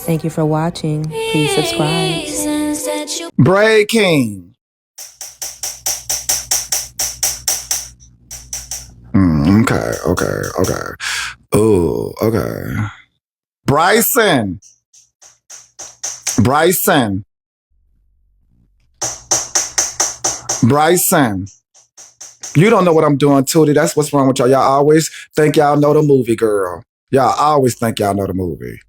Thank you for watching. Please subscribe. Breaking. Okay. Oh, okay. Bryson. You don't know what I'm doing, Tootie. That's what's wrong with y'all. Y'all always think y'all know the movie, girl. Y'all always think y'all know the movie.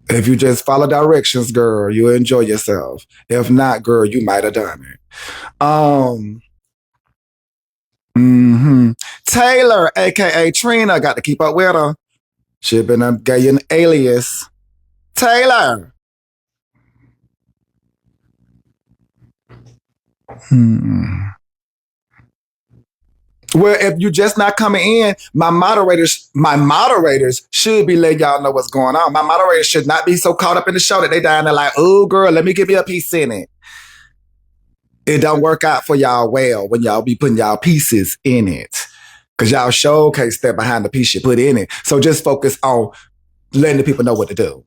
If you just follow directions, girl, you'll enjoy yourself. If not, girl, you might have done it. Taylor, aka Trina, got to keep up with her. She been gave you an alias. Taylor. Well, if you just not coming in, my moderators should be letting y'all know what's going on. My moderators should not be so caught up in the show that they down there like, oh girl, let me give you a piece in it. It don't work out for y'all well when y'all be putting y'all pieces in it. Because y'all show can't step behind the piece you put in it. So just focus on letting the people know what to do.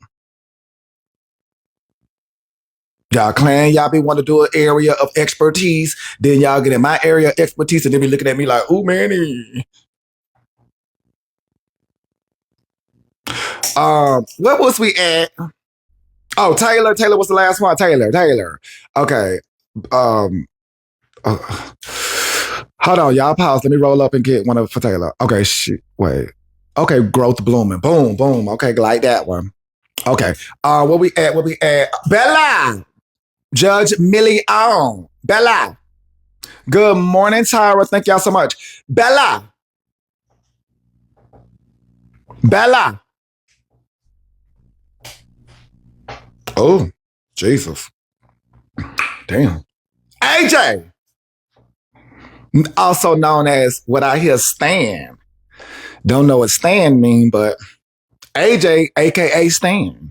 Y'all claim y'all be want to do an area of expertise, then y'all get in my area of expertise and then be looking at me like, ooh, Manny. What was we at? Oh, Taylor. Taylor was the last one. Taylor. Okay. Hold on, y'all pause. Let me roll up and get one of for Taylor. Okay, shit. Wait. Okay, growth blooming. Boom. Okay, like that one. Okay. Where we at? Bella! Judge Millie on. Bella. Good morning, Tyra. Thank y'all so much. Bella. Oh, Jesus. Damn. AJ. Also known as what I hear Stan. Don't know what Stan mean, but AJ, aka Stan.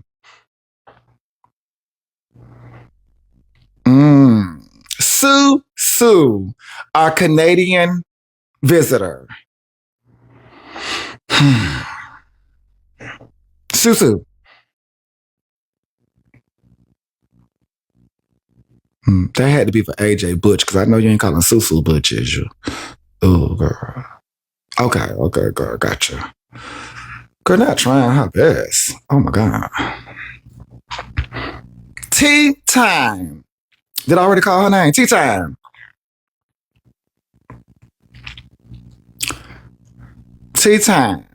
Sue, our Canadian visitor. Sue. That had to be for AJ Butch, because I know you ain't calling Susu Butch, is you? Oh, girl. Okay, girl, gotcha. Girl, not trying her best. Oh, my God. Tea time. Did I already call her name? Tea time. Tea time.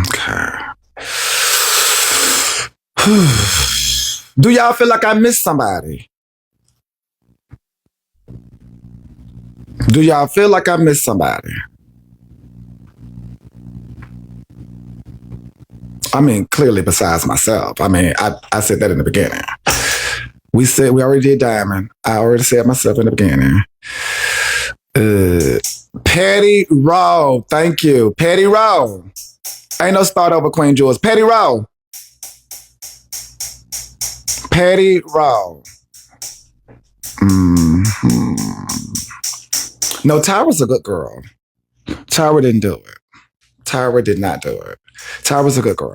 Okay. Do y'all feel like I missed somebody? Do y'all feel like I missed somebody? I mean, clearly besides myself. I mean, I said that in the beginning. We already did Diamond. I already said myself in the beginning. Petty Row. Thank you. Petty Row. Ain't no start over Queen Jules. Petty Row. No, Tyra's a good girl. Tyra didn't do it. Tyra did not do it. Tyra's a good girl.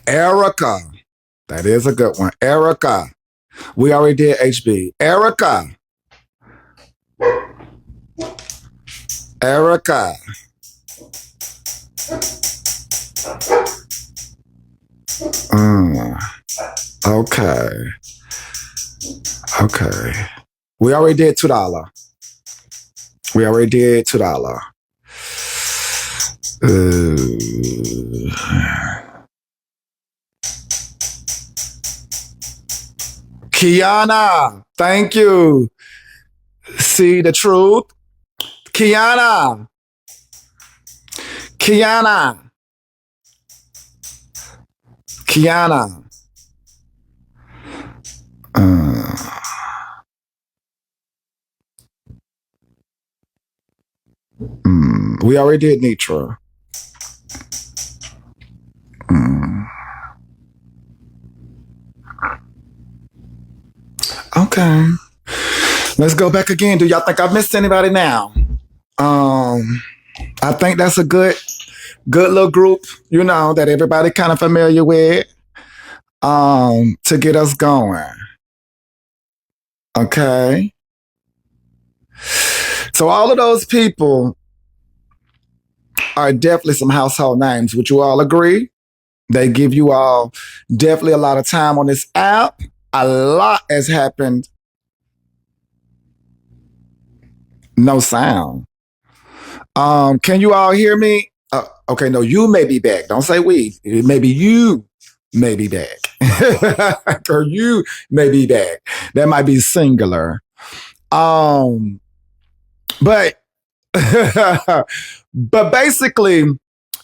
Erica. That is a good one. Erica. We already did HB. Erica. Okay. We already did $2. Kiana, thank you. See the truth? Kiana. We already did Nitra. Okay. Let's go back again. Do y'all think I've missed anybody now? I think that's a good little group, that everybody kind of familiar with, to get us going. Okay. So all of those people are definitely some household names. Would you all agree? They give you all definitely a lot of time on this app. A lot has happened. No sound. Can you all hear me? Okay, no, you may be back. Don't say we. Maybe you may be back. Or you may be back. That might be singular. But but basically,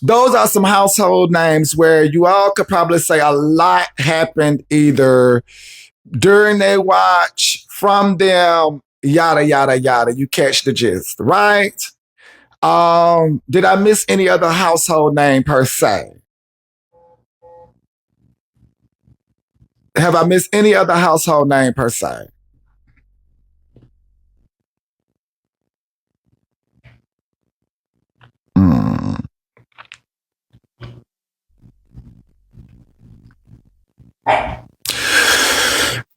those are some household names where you all could probably say a lot happened either during their watch, from them, yada yada yada. You catch the gist, right? Did I miss any other household name per se? Have I missed any other household name per se? Hmm.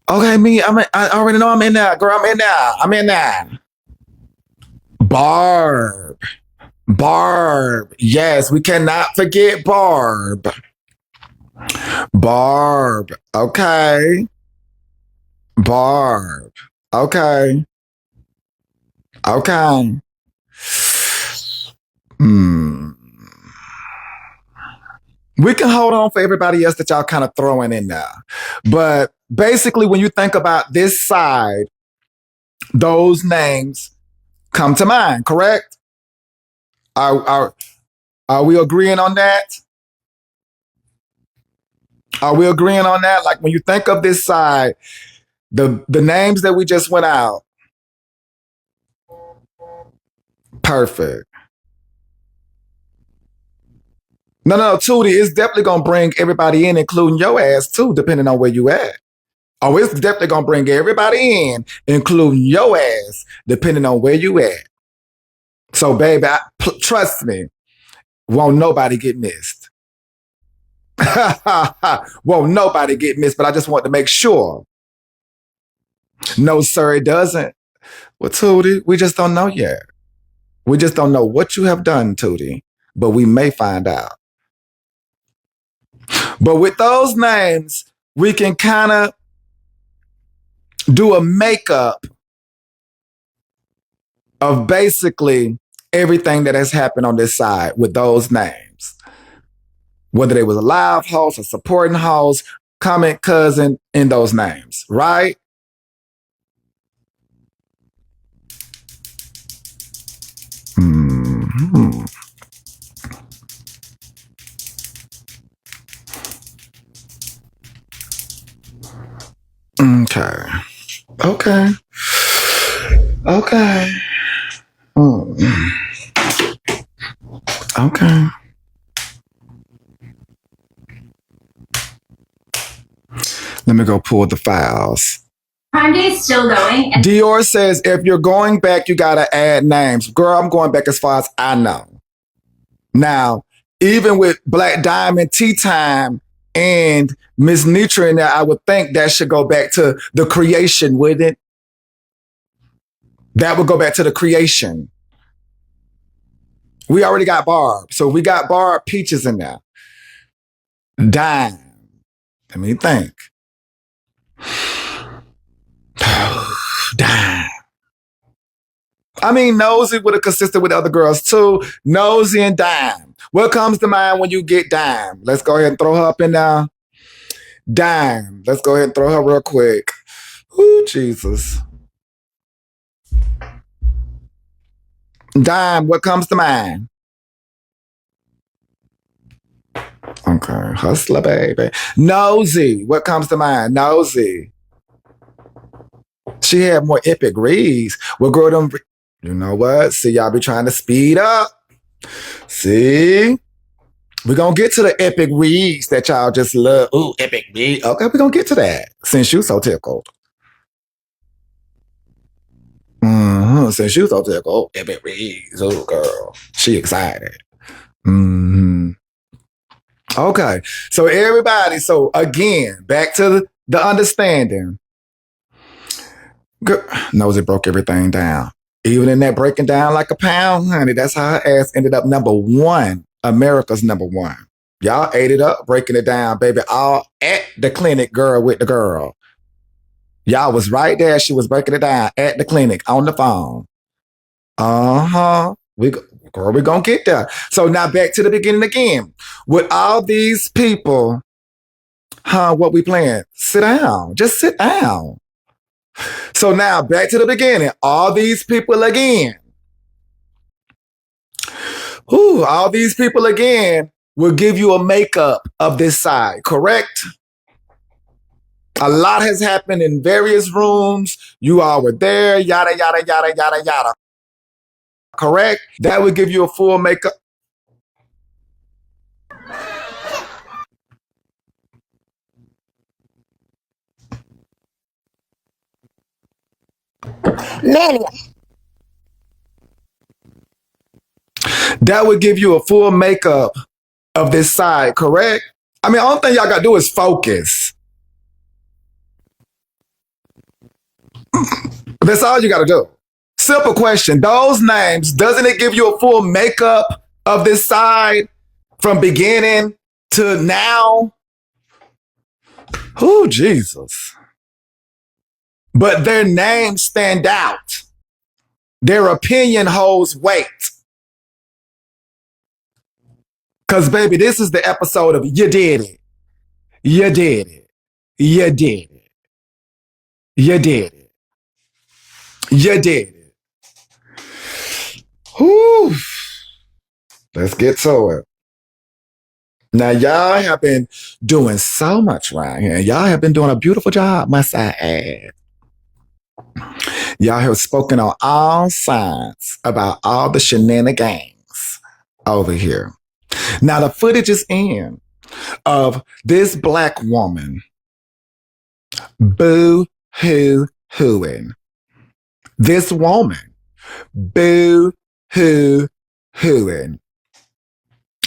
Okay, me, I already know I'm in there, girl. I'm in there. Barb. Barb. Yes, we cannot forget Barb. Barb. Okay. Barb. Okay. Okay. Hmm. We can hold on for everybody else that y'all kind of throwing in there. But basically, when you think about this side, those names come to mind, correct? Are we agreeing on that? Are we agreeing on that? Like when you think of this side, the names that we just went out, perfect. No, Tootie, it's definitely gonna bring everybody in, including your ass too, depending on where you at. Oh, it's definitely gonna bring everybody in, including your ass, depending on where you at. So, baby, trust me, won't nobody get missed. Won't nobody get missed, but I just want to make sure. No, sir, it doesn't. Well, Tootie, we just don't know yet. We just don't know what you have done, Tootie, but we may find out. But with those names, we can kind of do a makeup of basically everything that has happened on this side with those names. Whether they was a live host, a supporting host, comment cousin in those names, right? Mm-hmm. Okay. Okay. Okay. Mm. Okay. Let me go pull the files. Prime Day is still going. Dior says if you're going back, you gotta add names. Girl, I'm going back as far as I know. Now, even with Black Diamond, Tea Time, and Miss Nitra in there, I would think that should go back to the creation, wouldn't it? That would go back to the creation. We already got Barb. So we got Barb Peaches in there. Dime. Let me think. Dime. I mean, Nosy would have consisted with other girls too. Nosy and Dime. What comes to mind when you get Dime? Let's go ahead and throw her up in there. Dime. Let's go ahead and throw her real quick. Ooh, Jesus. Dime, what comes to mind? Okay, hustler, baby. Nosy, what comes to mind? Nosy. She had more epic reads. Well, girl, you know what? See, y'all be trying to speed up. See? We're going to get to the epic reads that y'all just love. Ooh, epic read. Okay, we're going to get to that since you so tickled. Since you so tickled. Epic reads. Oh, girl. She excited. Okay, so everybody, so again, back to the understanding. Knows it broke everything down. Even in that breaking down like a pound, honey, that's how her ass ended up number one. America's number one. Y'all ate it up, breaking it down, baby, all at the clinic, girl with the girl. Y'all was right there. She was breaking it down at the clinic on the phone. Girl, we're going to get there. So now back to the beginning again. With all these people, what we playing? Sit down. Just sit down. So now back to the beginning. All these people again. All these people again will give you a makeup of this side, correct? A lot has happened in various rooms. You all were there, yada, yada, yada, yada, yada. Correct? That would give you a full makeup. Manny. That would give you a full makeup of this side, correct? I mean, only thing y'all got to do is focus. That's all you got to do. Simple question. Those names, doesn't it give you a full makeup of this side from beginning to now? Oh, Jesus. But their names stand out. Their opinion holds weight. Because, baby, this is the episode of You Did It. You did it. You did it. You did it. You did it. Whew. Let's get to it. Now, y'all have been doing so much around here. Y'all have been doing a beautiful job, must I add. Y'all have spoken on all sides about all the shenanigans over here. Now, the footage is in of this Black woman boo-hoo-hooing. This woman boo-hoo-hooing.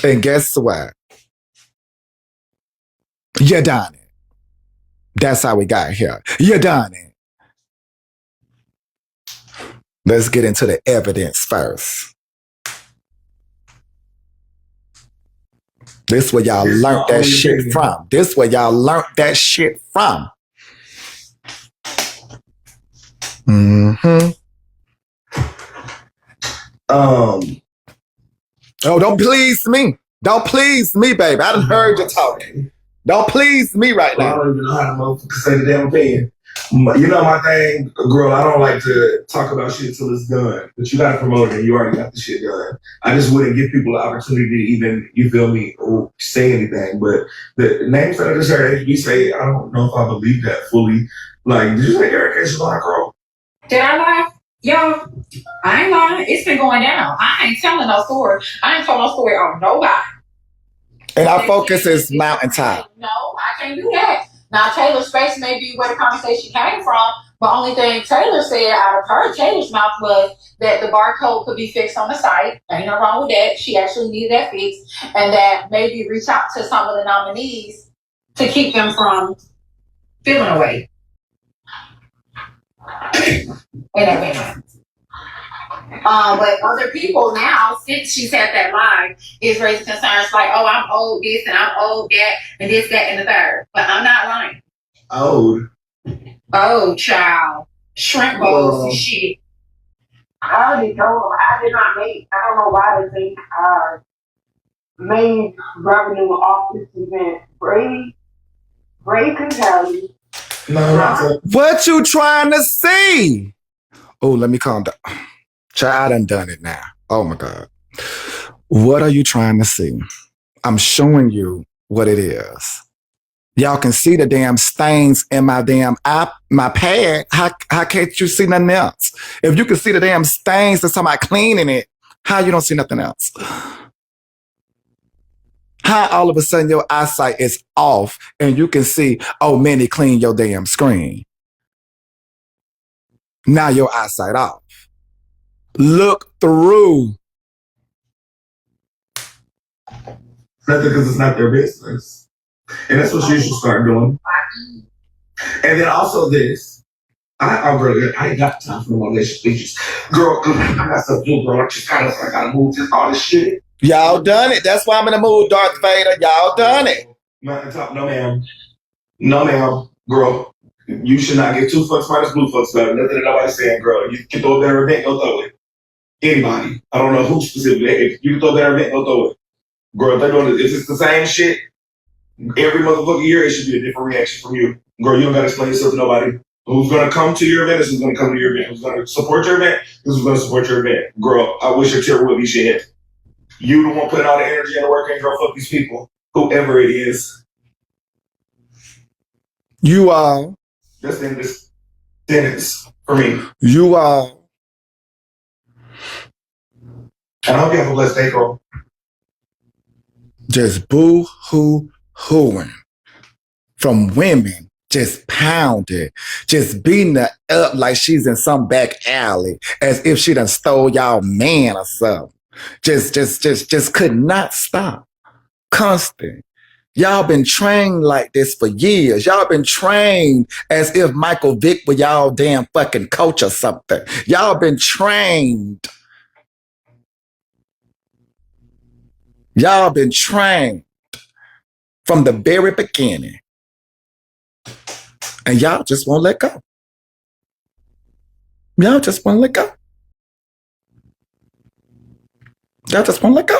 And guess what? You done it. That's how we got here. You done it. Let's get into the evidence first. This where y'all learned that shit from. This where y'all learned that shit from. Oh, don't please me. Don't please me, baby. I done heard you talking. Don't please me right now. I don't even know how to motherfucker say the damn opinion. You know my thing, girl, I don't like to talk about shit till it's done. But you gotta promote it and you already got the shit done. I just wouldn't give people the opportunity to even, you feel me, or say anything. But the names that I just heard you say, I don't know if I believe that fully. Like, did you say Erica is black girl? Did I lie? Yo, I ain't lying. It's been going down. I ain't telling no story. I ain't telling no story on nobody. And our focus is mountaintop. No, I can't do that. Now, Taylor's space may be where the conversation came from, but only thing Taylor said out of her, Taylor's mouth, was that the barcode could be fixed on the site. Ain't no wrong with that. She actually needed that fixed. And that maybe reach out to some of the nominees to keep them from feeling away. But other people now, since she's had that live, is raising concerns like, oh, I'm old this and I'm old that and this, that, and the third. But I'm not lying. Old? Old, child. Shrimp bowls and shit. I already told her I did not make. I don't know why they think our main revenue off this event. Brady can tell you. No, What you trying to see? Oh, let me calm down. Child, I done it now. Oh my God. What are you trying to see? I'm showing you what it is. Y'all can see the damn stains in my damn my pad. How can't you see nothing else? If you can see the damn stains of somebody cleaning it, How you don't see nothing else? How all of a sudden your eyesight is off and you can see, oh, Manny, clean your damn screen. Now your eyesight off. Look through. Nothing because it's not their business. And that's what you should start doing. And then also this. I ain't got time for no relationship speeches. Girl, I got stuff to do, bro. I gotta move this all this shit. Y'all done it. That's why I'm in the mood, Darth Vader. Y'all done it. No, ma'am. No, ma'am. Girl, you should not give two fucks minus blue fucks about it. Nothing that nobody's saying, girl. You can throw a better event, go throw it. Anybody. I don't know who specifically. If you can throw a better event, go throw it. Girl, if they're doing it, if it's the same shit, every motherfucking year, it should be a different reaction from you. Girl, you don't gotta explain yourself to nobody. Who's gonna come to your event is who's gonna come to your event. Who's gonna support your event is who's gonna support your event. Girl, I wish a tear would be shed. You the one putting all the energy and the work in, girl, fuck these people. Whoever it is. You all. That's the end of this sentence for me. You all. And I hope you have a blessed day, girl. Just boo-hoo-hooing from women. Just pounded, just beating her up like she's in some back alley, as if she done stole y'all man or something. Just could not stop. Constant. Y'all been trained like this for years. Y'all been trained as if Michael Vick were y'all damn fucking coach or something. Y'all been trained. Y'all been trained from the very beginning. And y'all just won't let go. Y'all just won't let go. Y'all just won't let go.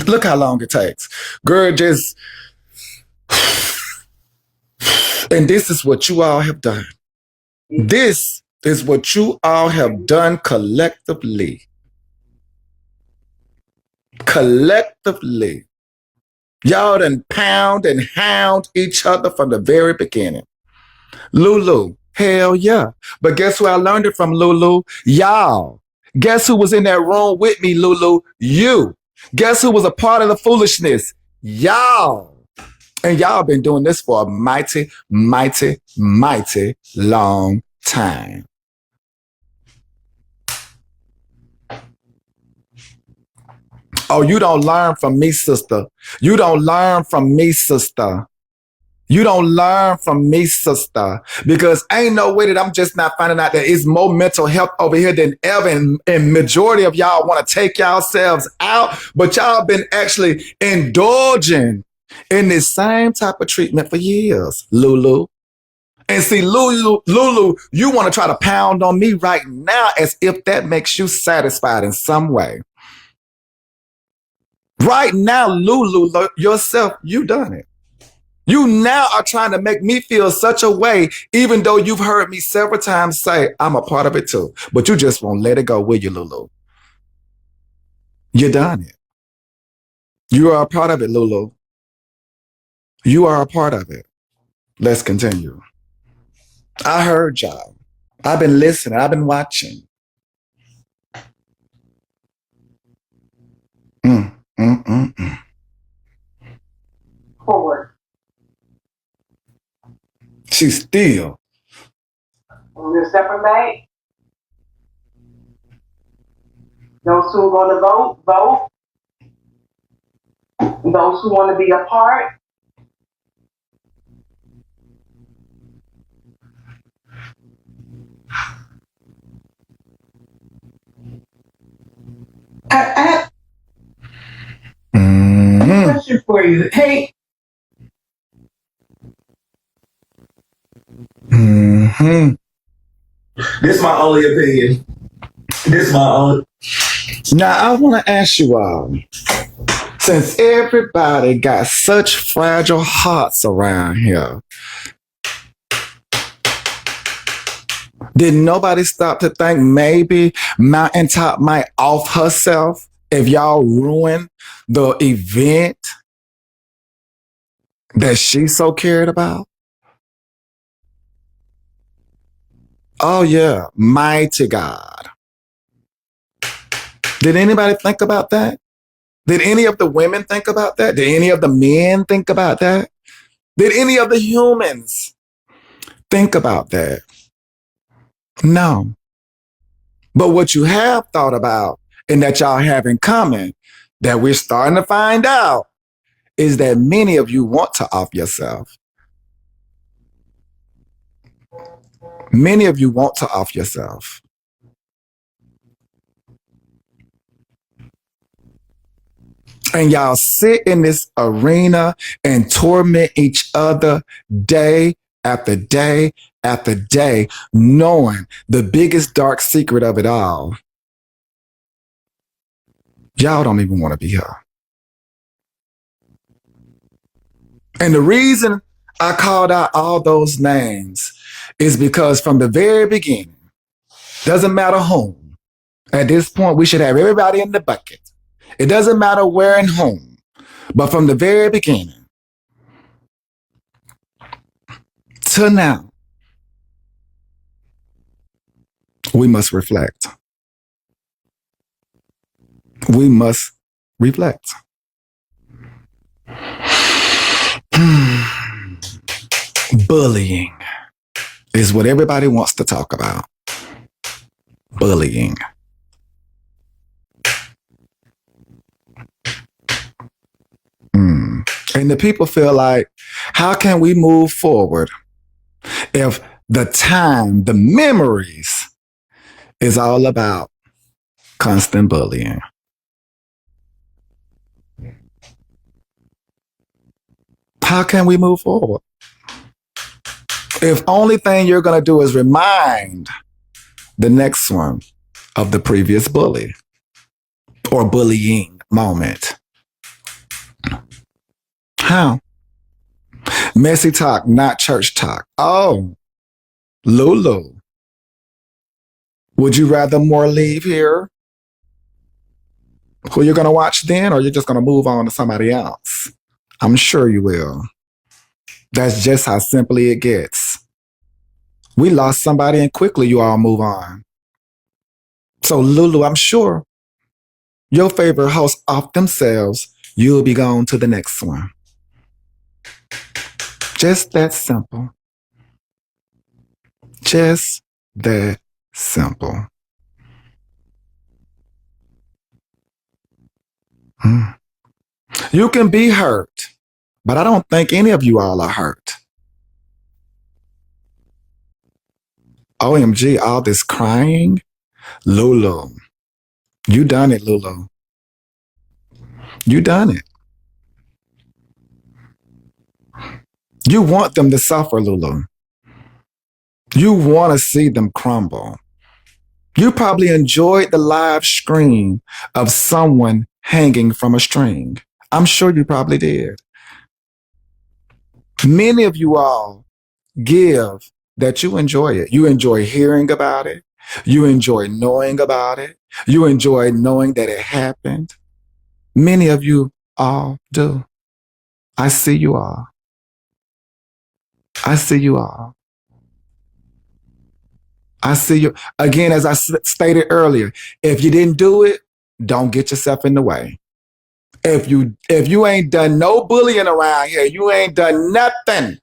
Look how long it takes. Girl, just... And this is what you all have done. This is what you all have done collectively. Collectively. Y'all done pound and hound each other from the very beginning. Lulu, hell yeah. But guess who I learned it from, Lulu? Y'all. Guess who was in that room with me, Lulu? You. Guess who was a part of the foolishness? Y'all. And y'all been doing this for a mighty, mighty, mighty long time. Oh, you don't learn from me, sister. You don't learn from me, sister. You don't learn from me, sister. Because ain't no way that I'm just not finding out that it's more mental health over here than ever. And majority of y'all want to take yourselves out. But y'all been actually indulging in this same type of treatment for years, Lulu. And see, Lulu, you want to try to pound on me right now as if that makes you satisfied in some way. Right now, Lulu, yourself, you done it. You now are trying to make me feel such a way, even though you've heard me several times say, I'm a part of it too. But you just won't let it go, will you, Lulu? You done it. You are a part of it, Lulu. You are a part of it. Let's continue. I heard y'all. I've been listening. I've been watching. Forward. She's still. We're stepping back. Those who want to vote, vote. Those who want to be a part. I have a question for you. Hey. This is my only opinion. This is my only. Now, I want to ask you all, since everybody got such fragile hearts around here, did nobody stop to think maybe Mountaintop might off herself if y'all ruin the event that she's so cared about? Oh yeah, mighty God. Did anybody think about that? Did any of the women think about that? Did any of the men think about that? Did any of the humans think about that? No. But what you have thought about and that y'all have in common that we're starting to find out is that many of you want to off yourself. Many of you want to off yourself. And y'all sit in this arena and torment each other day after day after day, knowing the biggest dark secret of it all. Y'all don't even want to be here. And the reason I called out all those names is because from the very beginning, doesn't matter whom, at this point, we should have everybody in the bucket. It doesn't matter where and whom, but from the very beginning to now, we must reflect. We must reflect. Bullying is what everybody wants to talk about. Bullying. And the people feel like, how can we move forward if the time, the memories is all about constant bullying? How can we move forward? If only thing you're going to do is remind the next one of the previous bully or bullying moment. How? Messy talk, not church talk. Oh, Lulu. Would you rather more leave here? Who you're going to watch then, or you're just going to move on to somebody else? I'm sure you will. That's just how simply it gets. We lost somebody and quickly you all move on. So Lulu, I'm sure your favorite host off themselves, you'll be gone to the next one. Just that simple. Just that simple. You can be hurt, but I don't think any of you all are hurt. OMG, all this crying. Lulu. You done it, Lulu. You done it. You want them to suffer, Lulu. You want to see them crumble. You probably enjoyed the live scream of someone hanging from a string. I'm sure you probably did. Many of you all give that you enjoy it. You enjoy hearing about it. You enjoy knowing about it. You enjoy knowing that it happened. Many of you all do. I see you all. I see you all. I see you. Again, as I stated earlier, if you didn't do it, don't get yourself in the way. If you ain't done no bullying around here, you ain't done nothing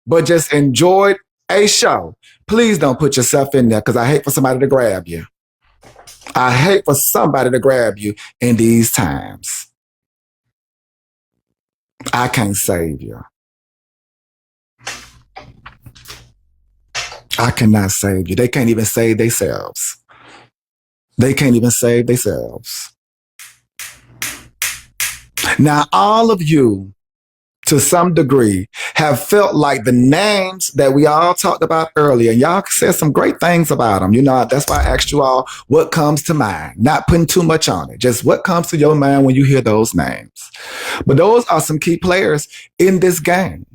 but just enjoyed a show, please don't put yourself in there, because I hate for somebody to grab you. I hate for somebody to grab you in these times. I can't save you. I cannot save you. They can't even save themselves. They can't even save themselves. Now, all of you, to some degree, have felt like the names that we all talked about earlier, and y'all said some great things about them. You know, that's why I asked you all what comes to mind, not putting too much on it, just what comes to your mind when you hear those names. But those are some key players in this game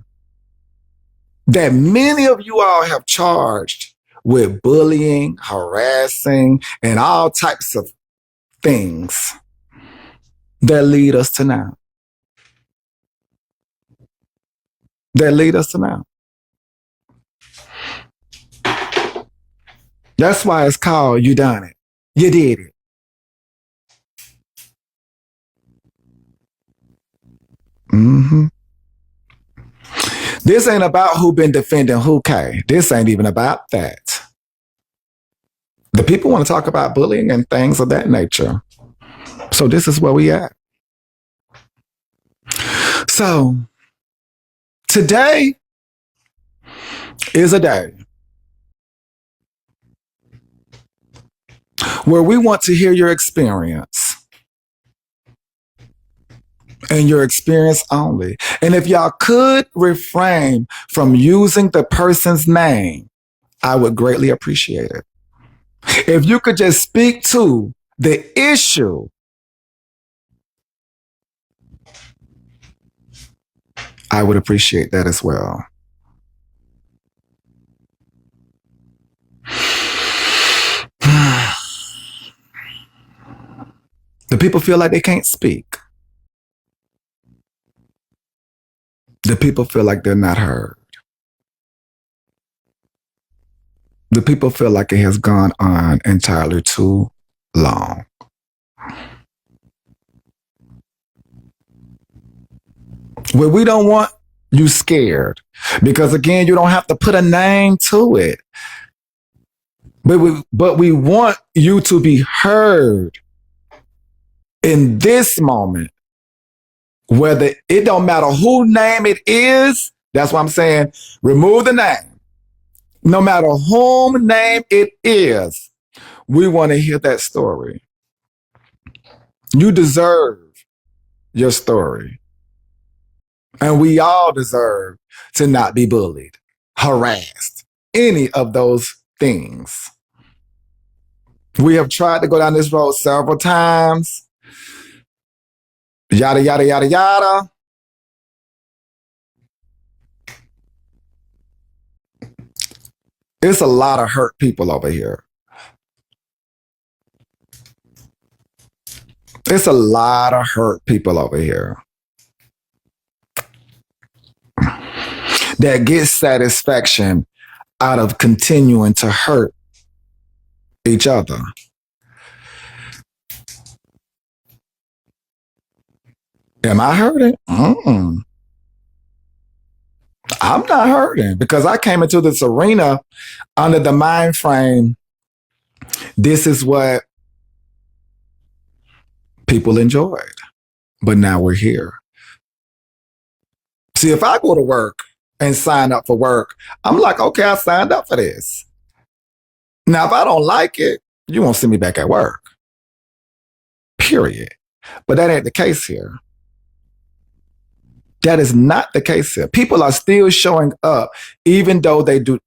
that many of you all have charged with bullying, harassing, and all types of things that lead us to now. That lead us to now. That's why it's called You Done It. You did it. Mm-hmm. This ain't about who been defending who, K. This ain't even about that. The people want to talk about bullying and things of that nature. So this is where we at. So today is a day where we want to hear your experience and your experience only. And if y'all could refrain from using the person's name, I would greatly appreciate it. If you could just speak to the issue, I would appreciate that as well. The people feel like they can't speak. The people feel like they're not heard. The people feel like it has gone on entirely too long. Well, we don't want you scared because, again, you don't have to put a name to it. But we want you to be heard in this moment, whether it don't matter whose name it is. That's why I'm saying remove the name. No matter whom name it is, we want to hear that story. You deserve your story. And we all deserve to not be bullied, harassed, any of those things. We have tried to go down this road several times. Yada, yada, yada, yada. It's a lot of hurt people over here. It's a lot of hurt people over here that get satisfaction out of continuing to hurt each other. Am I hurting? I'm not hurting because I came into this arena under the mind frame. This is what people enjoyed, but now we're here. See, if I go to work and sign up for work, I'm like, okay, I signed up for this. Now, if I don't like it, you won't see me back at work. Period. But that ain't the case here. That is not the case here. People are still showing up, even though they do.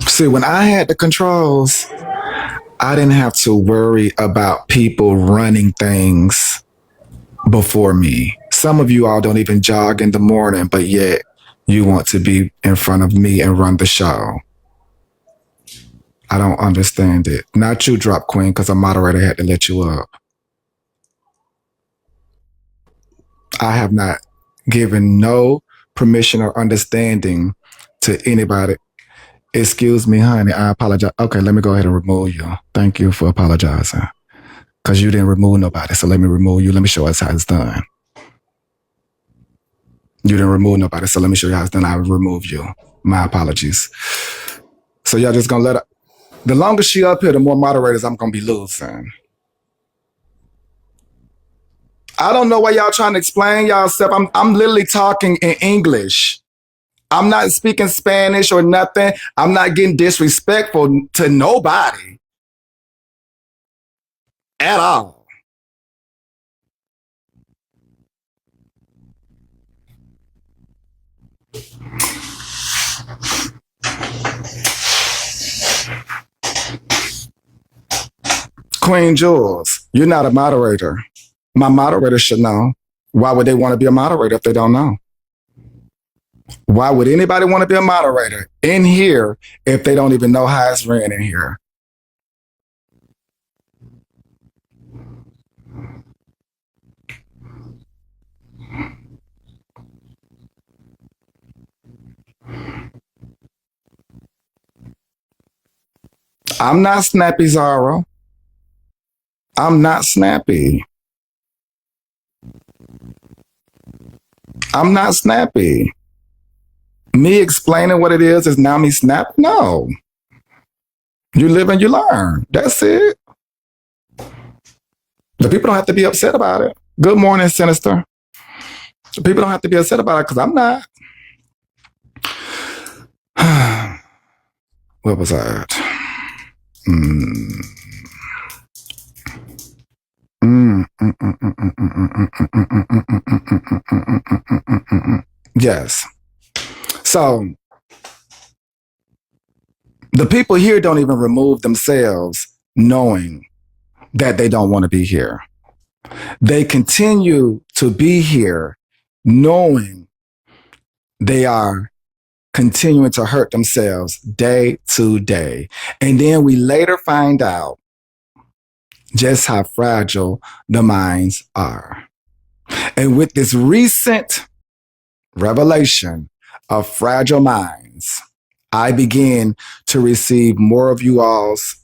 See, when I had the controls, I didn't have to worry about people running things before me. Some of you all don't even jog in the morning, but yet you want to be in front of me and run the show. I don't understand it. Not you, Drop Queen, because a moderator had to let you up. I have not given no permission or understanding to anybody. Excuse me, honey, I apologize. Okay, let me go ahead and remove you. Thank you for apologizing. Because you didn't remove nobody, so let me remove you. Let me show us how it's done. You didn't remove nobody, so let me show you how it's done. I remove you. My apologies. So y'all just gonna let her. The longer she up here, the more moderators I'm gonna be losing. I don't know why y'all trying to explain yourself. I'm literally talking in English. I'm not speaking Spanish or nothing. I'm not getting disrespectful to nobody at all. Queen Jules, you're not a moderator. My moderator should know. Why would they want to be a moderator if they don't know? Why would anybody want to be a moderator in here if they don't even know how it's ran in here? I'm not snappy, Zara. I'm not snappy. I'm not snappy. Me explaining what it is now me snap? No. You live and you learn. That's it. The people don't have to be upset about it. Good morning, Sinister. The people don't have to be upset about it because I'm not. What was I at? Yes. So the people here don't even remove themselves knowing that they don't want to be here. They continue to be here knowing they are continuing to hurt themselves day to day. And then we later find out just how fragile the minds are. And with this recent revelation of fragile minds, I begin to receive more of you all's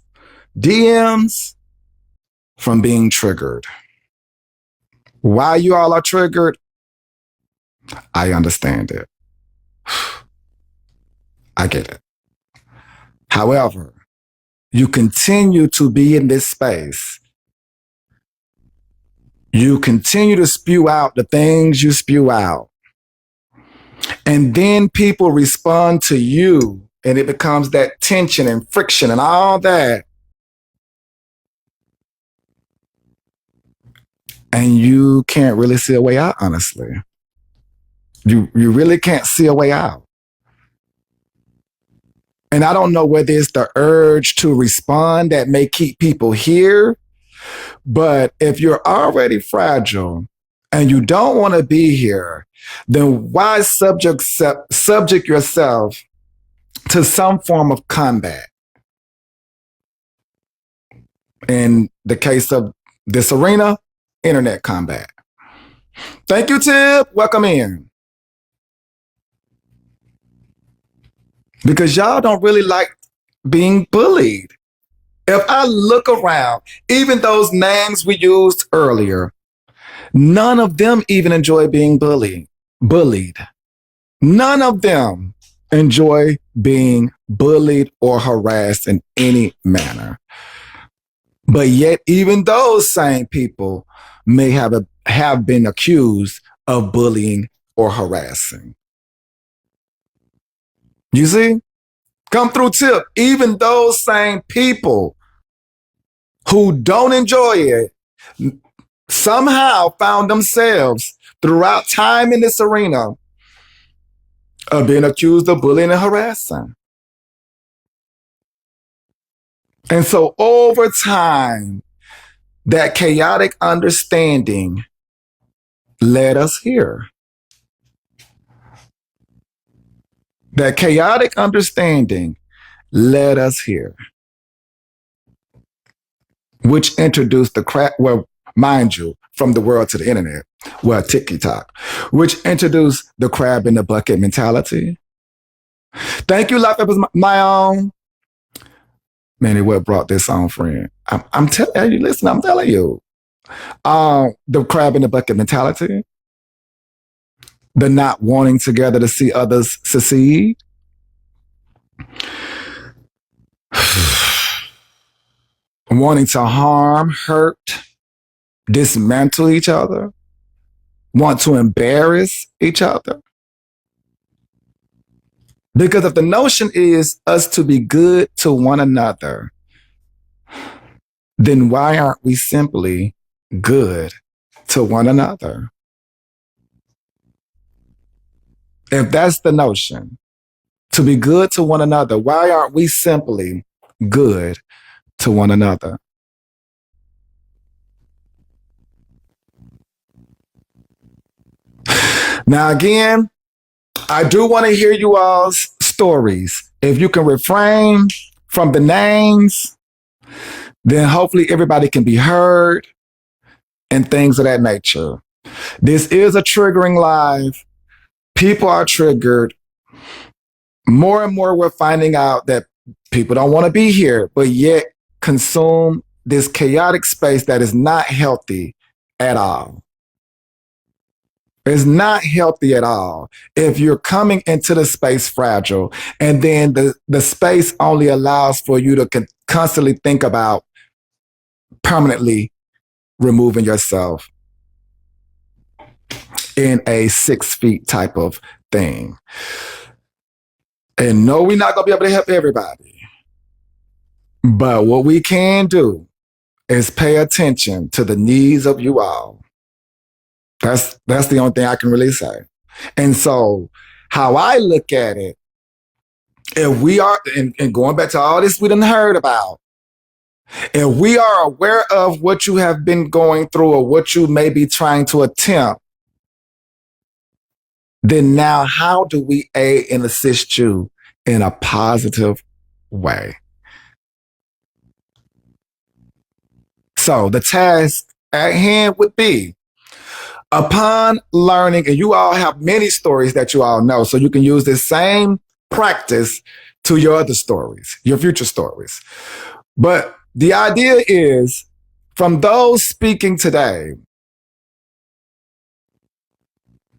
DMs from being triggered. Why you all are triggered, I understand it. I get it. However, you continue to be in this space. You continue to spew out the things you spew out. And then people respond to you, and it becomes that tension and friction and all that. And you can't really see a way out, honestly. You really can't see a way out. And I don't know whether it's the urge to respond that may keep people here, but if you're already fragile and you don't want to be here, then why subject yourself to some form of combat? In the case of this arena, internet combat. Thank you, Tip. Welcome in. Because y'all don't really like being bullied. If I look around, even those names we used earlier, none of them even enjoy being bullied. None of them enjoy being bullied or harassed in any manner. But yet, even those same people may have been accused of bullying or harassing. You see? Come through, Tip. Even those same people who don't enjoy it somehow found themselves throughout time in this arena of being accused of bullying and harassing. And so over time, that chaotic understanding led us here. That chaotic understanding led us here, which introduced the crap, well, mind you, from the world to the internet, well, TikTok, which introduced the crab in the bucket mentality. Thank you, Life was my own. Manny, what brought this on, friend? I'm telling you, listen, I'm telling you. The crab in the bucket mentality, the not wanting together to see others succeed. Wanting to harm, hurt, dismantle each other, want to embarrass each other. Because if the notion is us to be good to one another, then why aren't we simply good to one another? If that's the notion, to be good to one another, why aren't we simply good to one another? Now, again, I do want to hear you all's stories. If you can refrain from the names, then hopefully everybody can be heard and things of that nature. This is a triggering live. People are triggered. More and more we're finding out that People don't want to be here, but yet consume this chaotic space that is not healthy at all. It's not healthy at all. If you're coming into the space fragile, and then the space only allows for you to constantly think about permanently removing yourself in a 6 feet type of thing. And no, we're not going to be able to help everybody. But what we can do is pay attention to the needs of you all. That's the only thing I can really say. And so how I look at it, if we are, and going back to all this we done heard about, if we are aware of what you have been going through or what you may be trying to attempt, then now how do we aid and assist you in a positive way? So the task at hand would be, upon learning, and you all have many stories that you all know, so you can use this same practice to your other stories, your future stories. But the idea is, from those speaking today,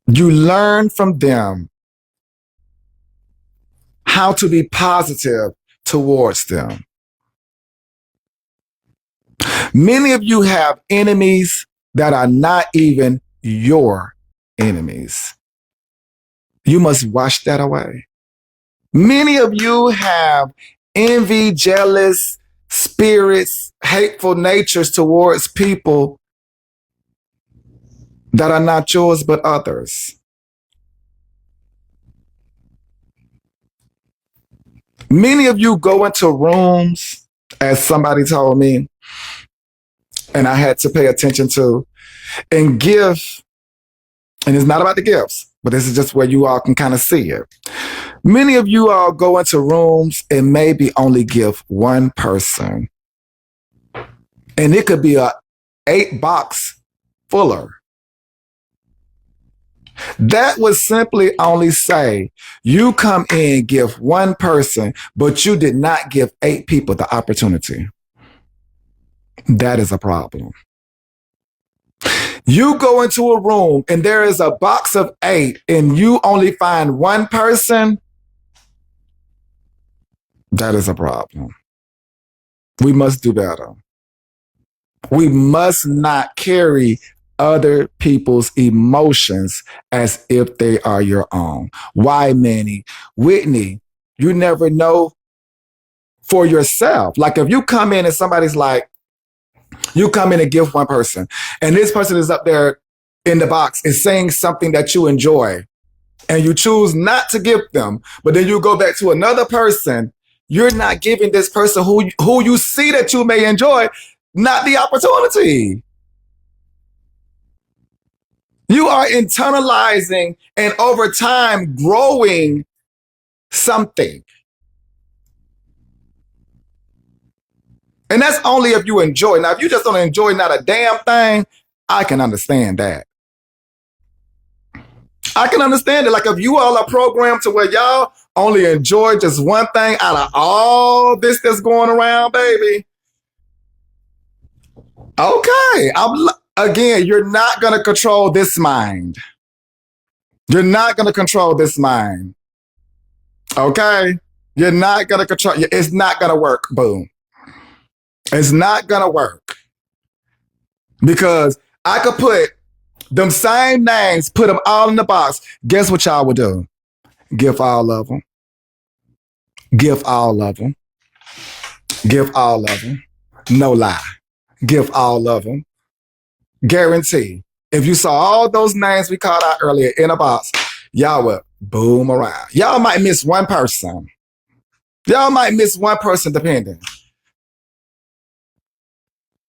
you learn from them how to be positive towards them. Many of you have enemies that are not even your enemies. You must wash that away. Many of you have envy, jealous spirits, hateful natures towards people that are not yours but others. Many of you go into rooms, as somebody told me, and I had to pay attention to, and give, and it's not about the gifts, but this is just where you all can kind of see it. Many of you all go into rooms and maybe only give one person, and it could be a 8-box fuller. That would simply only say you come in, give one person, but you did not give 8 people the opportunity. That is a problem. You go into a room and there is a box of 8 and you only find one person. That is a problem. We must do better. We must not carry other people's emotions as if they are your own. Why, Manny? Whitney, you never know for yourself. Like if you come in and somebody's like, you come in and give one person, and this person is up there in the box and saying something that you enjoy, and you choose not to give them, but then you go back to another person, you're not giving this person who you see that you may enjoy, not the opportunity. You are internalizing and over time growing something. And that's only if you enjoy. Now, if you just don't enjoy not a damn thing, I can understand that. I can understand it. Like if you all are programmed to where y'all only enjoy just one thing out of all this that's going around, baby. Okay. Again, you're not going to control this mind. You're not going to control this mind. Okay? You're not going to control. It's not going to work. Boom. It's not going to work. Because I could put them same names, put them all in the box. Guess what y'all would do? Give all of them. Give all of them. Give all of them. No lie. Give all of them. Guarantee. If you saw all those names we called out earlier in a box, y'all would boom around. Y'all might miss one person. Y'all might miss one person depending.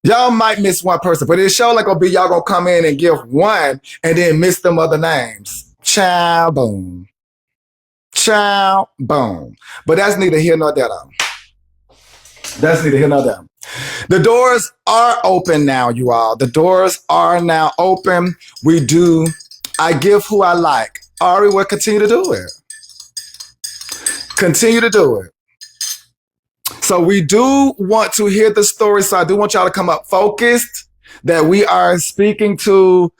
Y'all might miss one person, but it sure like gonna be y'all gonna come in and give one and then miss them other names. Chow, boom. Chow, boom. But that's neither here nor there. That's neither here nor there. The doors are open now, you all. The doors are now open. I give who I like. Ari will continue to do it. Continue to do it. So we do want to hear the story. So I do want y'all to come up focused that we are speaking to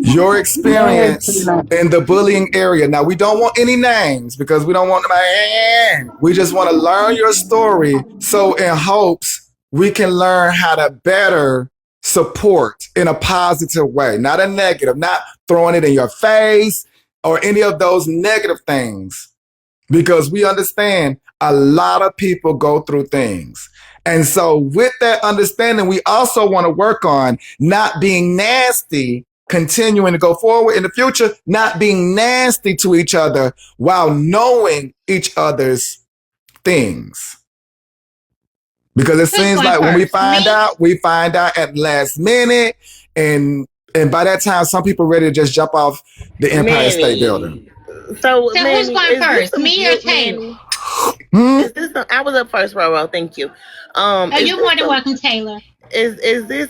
your Go ahead, experience Tina. in the bullying area. Now, we don't want any names because we don't want nobody. We just want to learn your story. So, in hopes we can learn how to better support in a positive way, not a negative, not throwing it in your face or any of those negative things. Because we understand a lot of people go through things. And so, with that understanding, we also want to work on not being nasty, continuing to go forward in the future, not being nasty to each other while knowing each other's things. Because it Who's seems going like when first? we find out at the last minute, and by that time, some people ready to just jump off the Empire State Building. So, So who's Manny, going is this first? some Me or guilt, Taylor? Manny? Hmm? Is this some, I was up first, Roro. Thank you. Oh, Is you're this more than welcome, Taylor. is this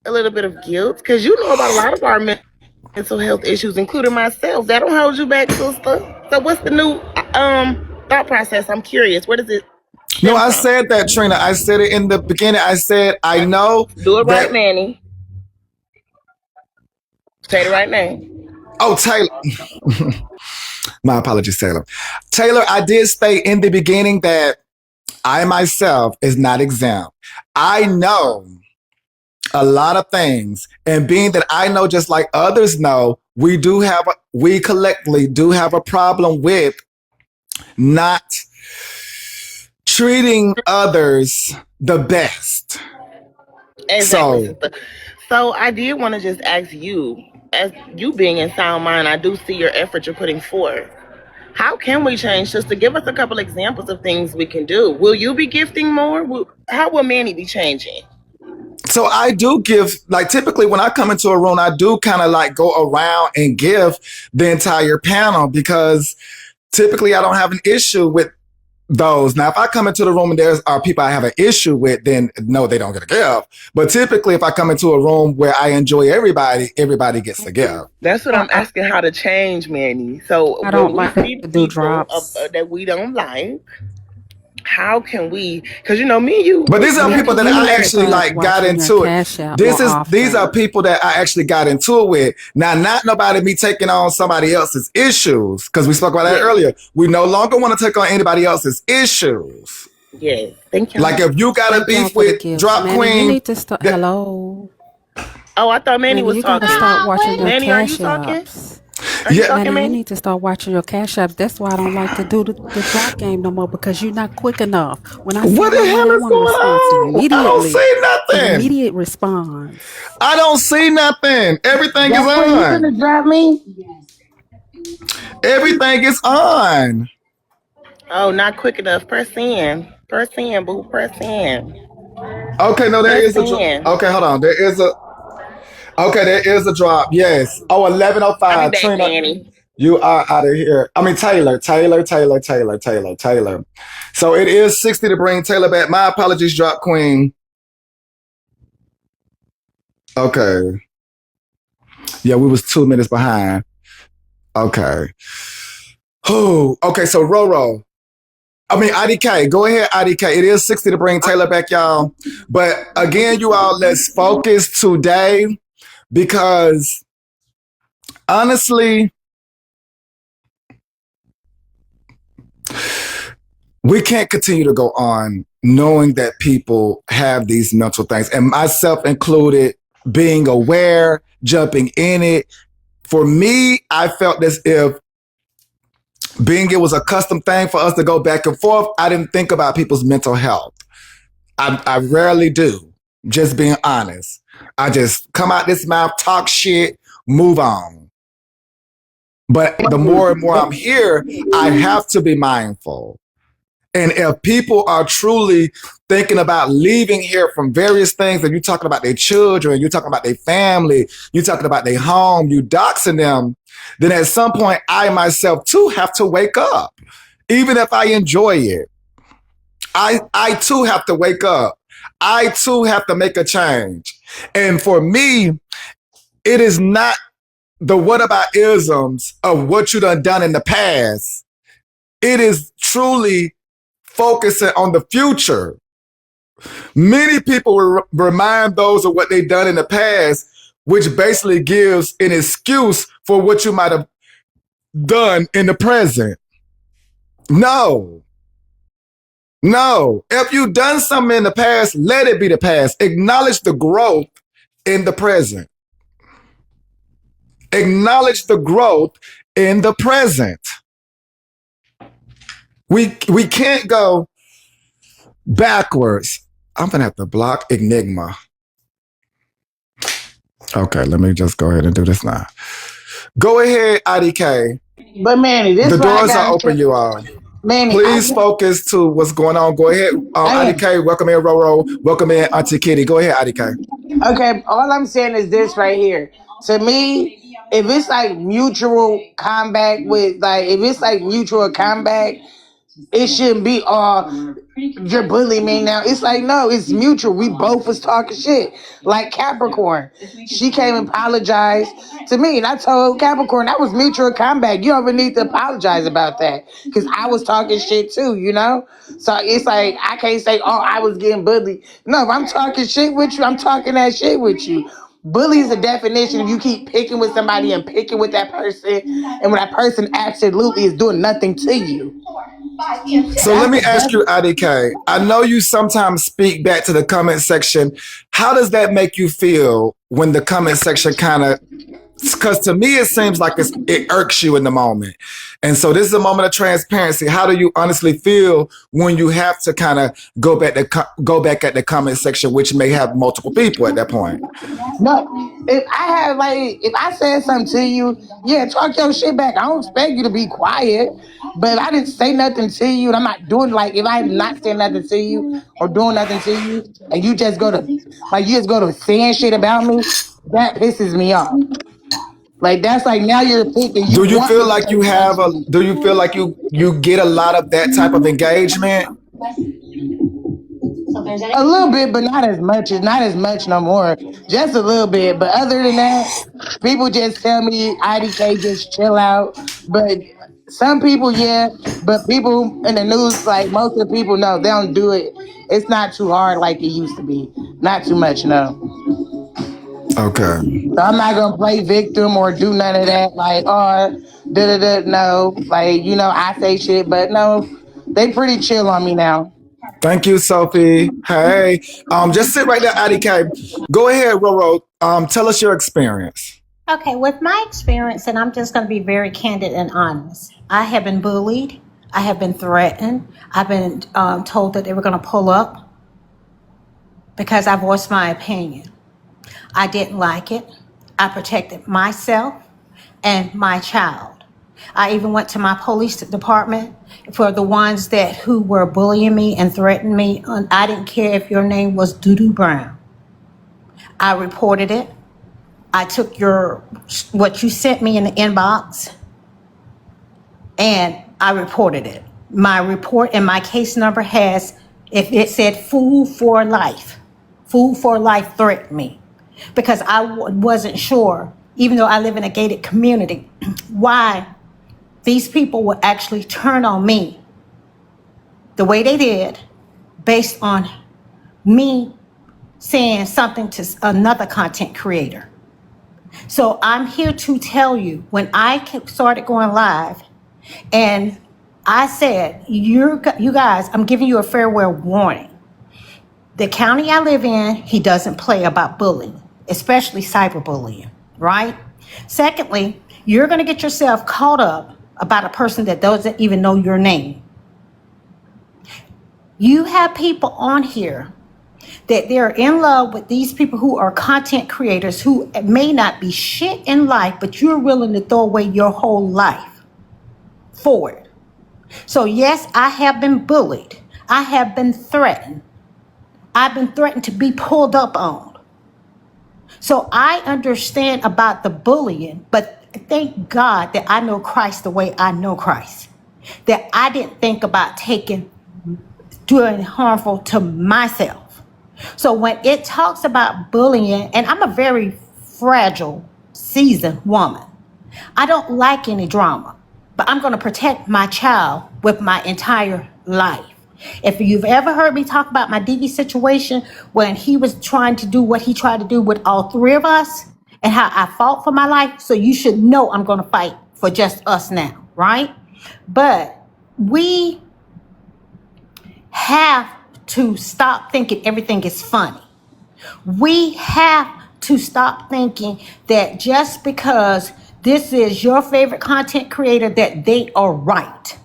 a little bit of guilt? Because you know about a lot of our mental health issues, including myself. That don't hold you back, sister. So, what's the new thought process? I'm curious. Where does it No, stem I from? said that, Trina. I said it in the beginning. I said, I know Do it right, that. Manny. Say the right name. Oh, Taylor. My apologies, Taylor. Taylor, I did state in the beginning that I myself is not exempt. I know a lot of things. And being that I know, just like others know, we collectively do have a problem with not treating others the best. Exactly, So, sister. So I did want to just ask you, as you being in sound mind, I do see your effort you're putting forth. How can we change, sister? Give us a couple examples of things we can do. Will you be gifting more? How will Manny be changing? so I do give, like, typically when I come into a room, I do kind of like go around and give the entire panel because typically I don't have an issue with those. Now, if I come into the room and there's are people I have an issue with, then no, they don't get a gift. But typically, if I come into a room where I enjoy everybody, everybody gets a gift. That's what I'm asking, how to change, Manny. So I when don't we like see to do people drops. that we don't like, how can we? Because you know, me and you, But these are You people need, that you I need to actually start like got watching your into it. Cash App more These are often. people that I actually got into it with. Now, not nobody me taking on somebody else's issues, because we spoke about that yes, earlier. We no longer want to take on anybody else's issues. yes. Thank y'all. Like if you got a Thank y'all beef for the with gifts. Drop Manny, you Queen, need to start. that, Hello. Oh, I thought Manny Manny, was you got to talking. start watching Wait. your Manny, are you Cash talking? Apps. Are you yeah, talking, Manny, you Manny? need to start watching your Cash Apps. That's why I don't like to do the drop game no more because you're not quick enough. When I what send the my money, hell I is want a going response on? I don't immediately. see An nothing. immediate response. I don't see nothing. Everything is That's when you on. finna drop me? Everything is on. Oh, not quick enough. Press in. Press in, boo. Press in. Okay, no, there Press is a drop. in. Okay, hold on. There is a drop. Yes. Oh, I'll be 11:05. back, Trina, Manny. you are out of here. I mean, Taylor. So it is 60 to bring Taylor back. My apologies, Drop Queen. Okay. Yeah, we was 2 minutes behind. Okay. Oh, okay. So Roro. I mean, IDK. Go ahead, IDK. It is 60 to bring Taylor back, y'all. But again, you all, let's focus today because honestly, we can't continue to go on knowing that people have these mental things, and myself included, being aware, jumping in it. For me, I felt as if being it was a custom thing for us to go back and forth, I didn't think about people's mental health. I rarely do, just being honest. I just come out this mouth, talk shit, move on. But the more and more I'm here, I have to be mindful. And if people are truly thinking about leaving here from various things, and you're talking about their children, you're talking about their family, you're talking about their home, you doxing them, then at some point, I myself too have to wake up. Even if I enjoy it, I too have to wake up. I too have to make a change. And for me, it is not the what about isms of what you done in the past. It is truly focusing on the future. Many people will remind those of what they've done in the past, which basically gives an excuse for what you might have done in the present. No. If you've done something in the past, let it be the past. Acknowledge the growth in the present. Acknowledge the growth in the present. We can't go backwards. I'm gonna have to block Enigma. Okay, let me just go ahead and do this now. Go ahead, IDK. But Manny, this The what I doors are got. open, you all. Manny, Please focus to what's going on. Go ahead, IDK. Welcome in, Roro. Welcome in, Auntie Kitty. Go ahead, IDK. okay, all I'm saying is this right here. To me, if it's like mutual combat with like if it's like mutual combat, it shouldn't be all you're bullying me now. It's like no, it's mutual. We both was talking shit. Like Capricorn. She came and apologized to me. And I told Capricorn that was mutual combat. You don't even need to apologize about that. Cause I was talking shit too, you know? So it's like I can't say, oh, I was getting bullied. No, if I'm talking shit with you, I'm talking that shit with you. Bully is a definition if you keep picking with somebody and picking with that person, and when that person absolutely is doing nothing to you. So let me ask you, IDK. I know you sometimes speak back to the comment section. How does that make you feel when the comment section kind of, because to me it seems like it irks you in the moment. And so this is a moment of transparency. How do you honestly feel when you have to kind of go back at the comment section, which may have multiple people at that point? No, if I said something to you, yeah, talk your shit back. I don't expect you to be quiet. But if I didn't say nothing to you, and I'm not doing like if I'm not saying nothing to you or doing nothing to you, and you just go to saying shit about me, that pisses me off. Like that's like now you're thinking you Do you want feel me to like say something to you. do you feel like you get a lot of that type of engagement? A little bit, but not as much. It's not as much no more. Just a little bit. But other than that, people just tell me IDK just chill out. But some people, yeah. But people in the news, like most of the people, no, they don't do it. It's not too hard like it used to be. Not too much, no. Okay. So I'm not gonna play victim or do none of that. Like, oh, da da da. No, like I say shit, but no, they pretty chill on me now. Thank you, Sophie. Hey, just sit right there, IDK. Go ahead, Roro. Tell us your experience. Okay, with my experience, and I'm just going to be very candid and honest. I have been bullied. I have been threatened. I've been told that they were going to pull up because I voiced my opinion. I didn't like it. I protected myself and my child. I even went to my police department for the ones who were bullying me and threatening me. And I didn't care if your name was Doodoo Brown. I reported it. I took what you sent me in the inbox and I reported it. My report and my case number if it said Fool for Life. Fool for Life threatened me because I wasn't sure, even though I live in a gated community, why these people would actually turn on me the way they did based on me saying something to another content creator. So I'm here to tell you, when I started going live and I said, you guys, I'm giving you a farewell warning. The county I live in, he doesn't play about bullying, especially cyberbullying, right? Secondly, you're going to get yourself caught up about a person that doesn't even know your name. You have people on here that they're in love with these people who are content creators who may not be shit in life, but you're willing to throw away your whole life for it. So yes, I have been bullied. I have been threatened. I've been threatened to be pulled up on. So I understand about the bullying, but thank God that I know Christ the way I know Christ. That I didn't think about doing harmful to myself. So when it talks about bullying, and I'm a very fragile, seasoned woman. I don't like any drama, but I'm going to protect my child with my entire life. If you've ever heard me talk about my DV situation when he was trying to do what he tried to do with all three of us and how I fought for my life, so you should know I'm going to fight for just us now, right? But we have to stop thinking everything is funny. We have to stop thinking that just because this is your favorite content creator that they are right.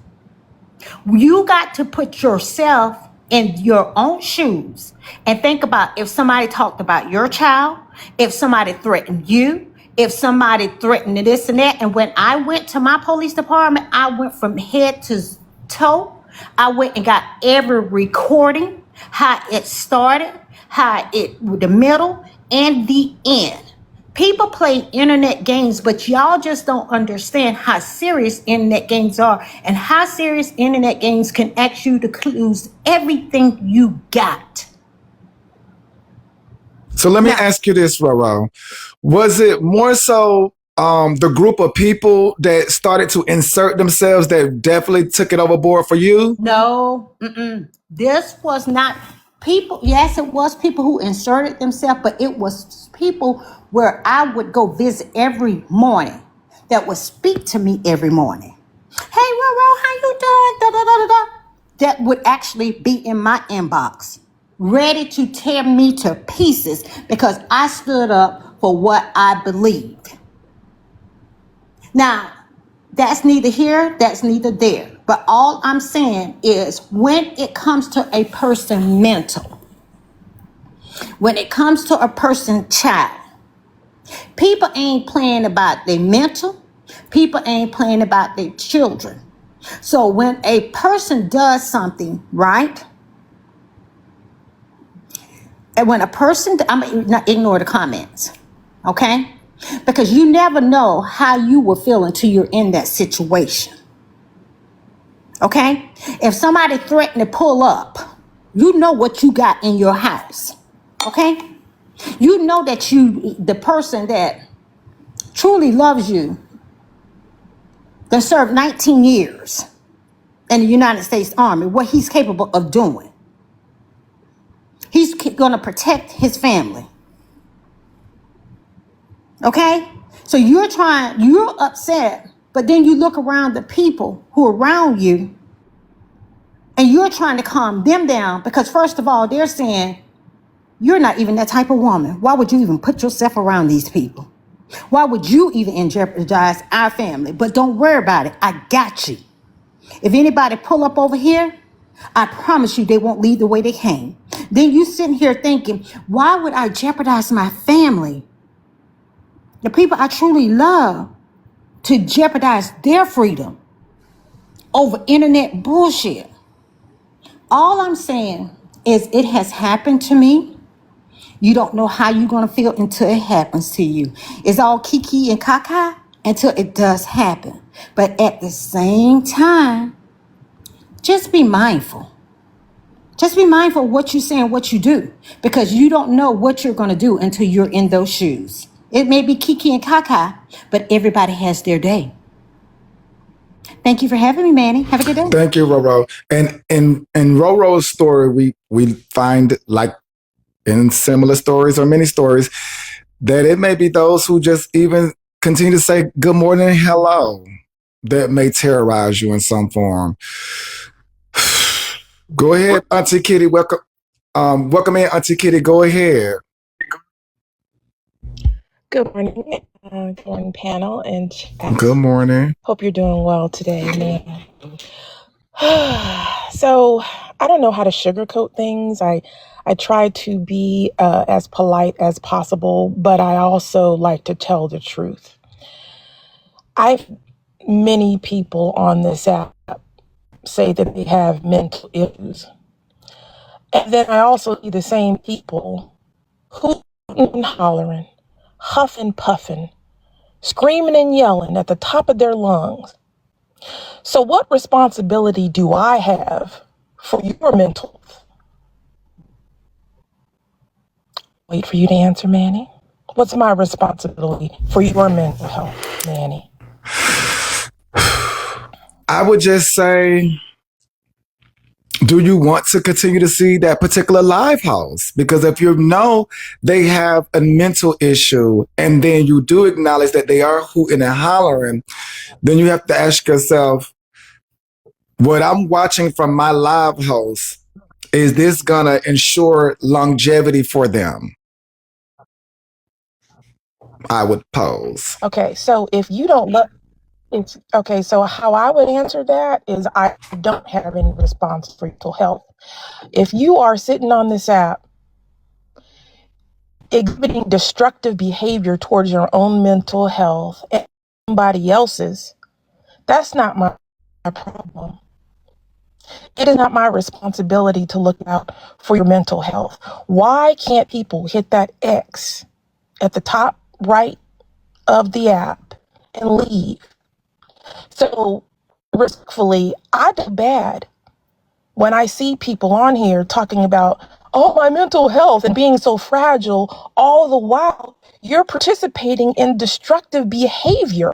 You got to put yourself in your own shoes and think about if somebody talked about your child, if somebody threatened you, if somebody threatened this and that. And when I went to my police department, I went from head to toe. I went and got every recording, how it started, the middle and the end. People play internet games, but y'all just don't understand how serious internet games are and how serious internet games can ask you to lose everything you got. So let me ask you this, Roro. Was it more so the group of people that started to insert themselves that definitely took it overboard for you? No, this was not people. Yes, it was people who inserted themselves, but it was people where I would go visit every morning that would speak to me every morning. Hey, Roro, how you doing? Da, da, da, da, da. That would actually be in my inbox, ready to tear me to pieces because I stood up for what I believed. Now, that's neither here, that's neither there. But all I'm saying is when it comes to a person mental, when it comes to a person child, people ain't playing about their mental, people ain't playing about their children. So when a person does something right, and when a person, I'm gonna not ignore the comments, okay? Because you never know how you will feel until you're in that situation. Okay? If somebody threatened to pull up, you know what you got in your house. Okay? You know that the person that truly loves you, that served 19 years in the United States Army, what he's capable of doing. He's going to protect his family. Okay? So you're upset, but then you look around the people who are around you and you're trying to calm them down because first of all, they're saying, you're not even that type of woman. Why would you even put yourself around these people? Why would you even jeopardize our family? But don't worry about it. I got you. If anybody pull up over here, I promise you they won't leave the way they came. Then you sitting here thinking, why would I jeopardize my family? The people I truly love to jeopardize their freedom over internet bullshit. All I'm saying is it has happened to me. You don't know how you're going to feel until it happens to you. It's all kiki and kaka until it does happen. But at the same time, just be mindful. Just be mindful of what you say and what you do. Because you don't know what you're going to do until you're in those shoes. It may be kiki and kaka, but everybody has their day. Thank you for having me, Manny. Have a good day. Thank you, Roro. And in Roro's story, we find, like in similar stories or many stories, that it may be those who just even continue to say good morning and hello that may terrorize you in some form. Go ahead, Auntie Kitty. Welcome in, Auntie Kitty. Go ahead. Good morning, good morning, panel and chat. Good morning. Hope you're doing well today, man. So I don't know how to sugarcoat things. I try to be as polite as possible, but I also like to tell the truth. Many people on this app say that they have mental issues. And then I also see the same people hooting and hollering, huffing, puffing, screaming and yelling at the top of their lungs. So what responsibility do I have for your mental health? Wait for you to answer, Manny. What's my responsibility for your mental health, Manny? I would just say Do you want to continue to see that particular live house? Because if you know they have a mental issue and then you do acknowledge that they are hooting and hollering, then you have to ask yourself, what I'm watching from my live house, is this going to ensure longevity for them? I would pose. Okay, so if you don't look, it's okay. So how I would answer that is I don't have any response for mental health. If you are sitting on this app exhibiting destructive behavior towards your own mental health and somebody else's, that's not my problem. It is not my responsibility to look out for your mental health. Why can't people hit that X at the top right of the app and leave? So respectfully, I do bad when I see people on here talking about, oh, my mental health and being so fragile, all the while you're participating in destructive behavior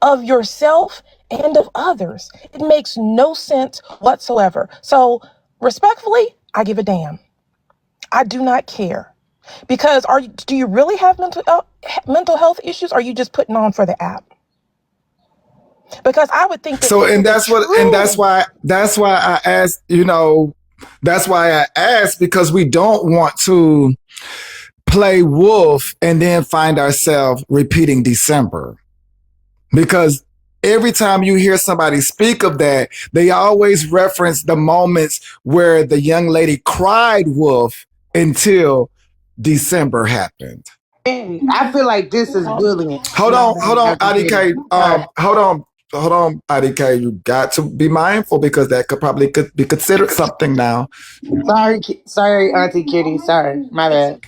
of yourself and of others. It makes no sense whatsoever. So respectfully, I give a damn. I do not care. Because do you really have mental health issues, or are you just putting on for the app? Because I would think that So, people and that that's what, and that's why I asked, that's why I asked, because we don't want to play wolf and then find ourselves repeating December. Because every time you hear somebody speak of that, they always reference the moments where the young lady cried wolf until December happened. I feel like this is bullying. Hold My on, bad, hold on, Dr. Kitty. IDK. Sorry. Hold on, IDK. You got to be mindful because that could be considered something now. Sorry, Auntie Kitty. Sorry, my bad.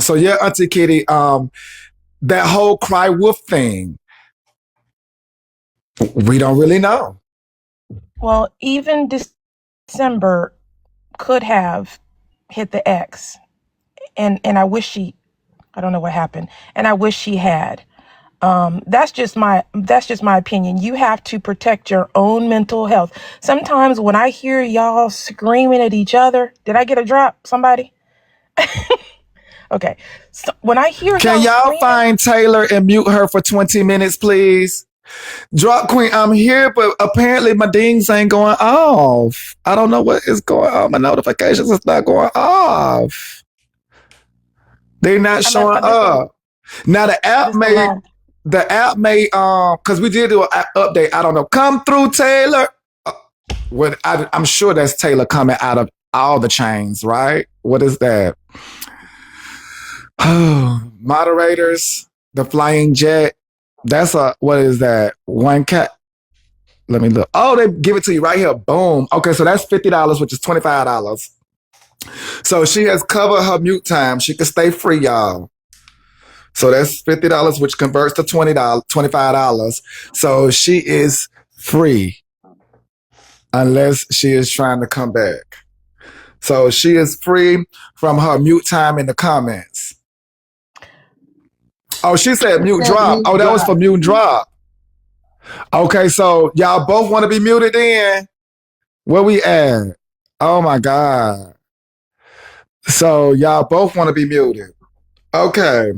So yeah, Auntie Kitty. That whole cry wolf thing, we don't really know. Well, even December could have hit the X, and I wish I don't know what happened, and I wish she had. That's just my opinion. You have to protect your own mental health. Sometimes when I hear y'all screaming at each other, did I get a drop? Somebody? Okay. So when I hear Can y'all y'all screaming, find Taylor and mute her for 20 minutes, please? Drop Queen, I'm here, but apparently my dings ain't going off. I don't know what is going on. My notifications is not going off. They're not showing up. Now this the last. the app may because we did do an update. I don't know. Come through, Taylor. I'm sure that's Taylor coming out of all the chains, right? What is that? Moderators, the flying jet. That's what is that? One cat. Let me look. Oh, they give it to you right here. Boom. Okay, so that's $50, which is $25. So she has covered her mute time. She can stay free, y'all. So that's $50, which converts to $25. So she is free unless she is trying to come back. So she is free from her mute time in the comments. Oh, she said mute drop. Oh, that was for mute drop. Okay, so y'all both want to be muted then? Where we at? Oh my God. So y'all both want to be muted. Okay.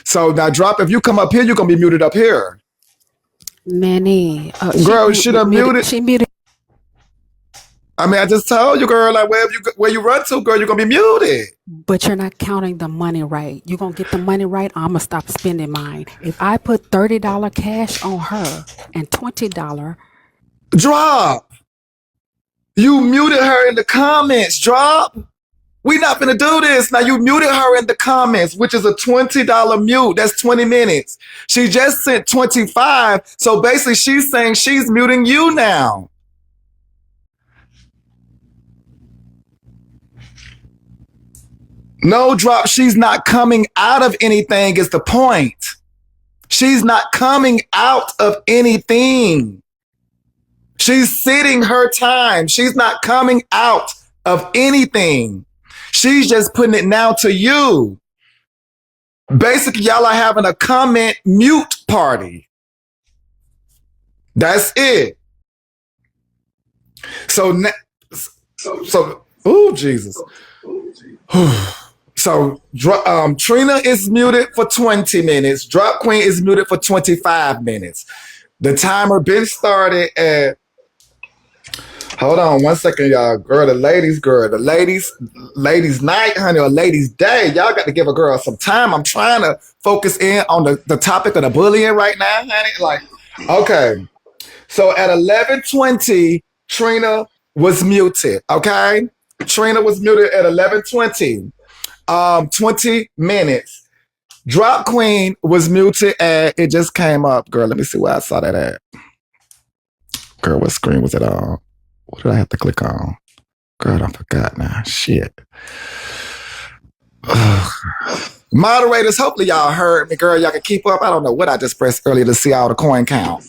So now drop, if you come up here, you're going to be muted up here. Manny, Girl, should have muted. She muted. I mean, I just told you, girl, like where you run to, girl, you're going to be muted. But you're not counting the money right. You're going to get the money right. I'm going to stop spending mine. If I put $30 cash on her and $20. Drop. You muted her in the comments. Drop. We not gonna do this. Now you muted her in the comments, which is a $20 mute. That's 20 minutes. She just sent 25. So basically she's saying she's muting you now. No, drop. She's not coming out of anything is the point. She's not coming out of anything. She's sitting her time. She's not coming out of anything. She's just putting it now to you. Basically, y'all are having a comment mute party. That's it. So, so, oh Jesus. So, Trina is muted for 20 minutes. Drop Queen is muted for 25 minutes. The timer been started at. Hold on 1 second, y'all. Girl, the ladies' night, honey, or ladies' day. Y'all got to give a girl some time. I'm trying to focus in on the topic of the bullying right now, honey. Like, okay. So at 11:20, Trina was muted. Okay, Trina was muted at 11:20. 20 minutes. Drop Queen was muted at. It just came up, girl. Let me see where I saw that at. Girl, what screen was it on? What did I have to click on? Girl, I forgot now. Shit. Ugh. Moderators, hopefully y'all heard me, girl. Y'all can keep up. I don't know what I just pressed earlier to see all the coin count.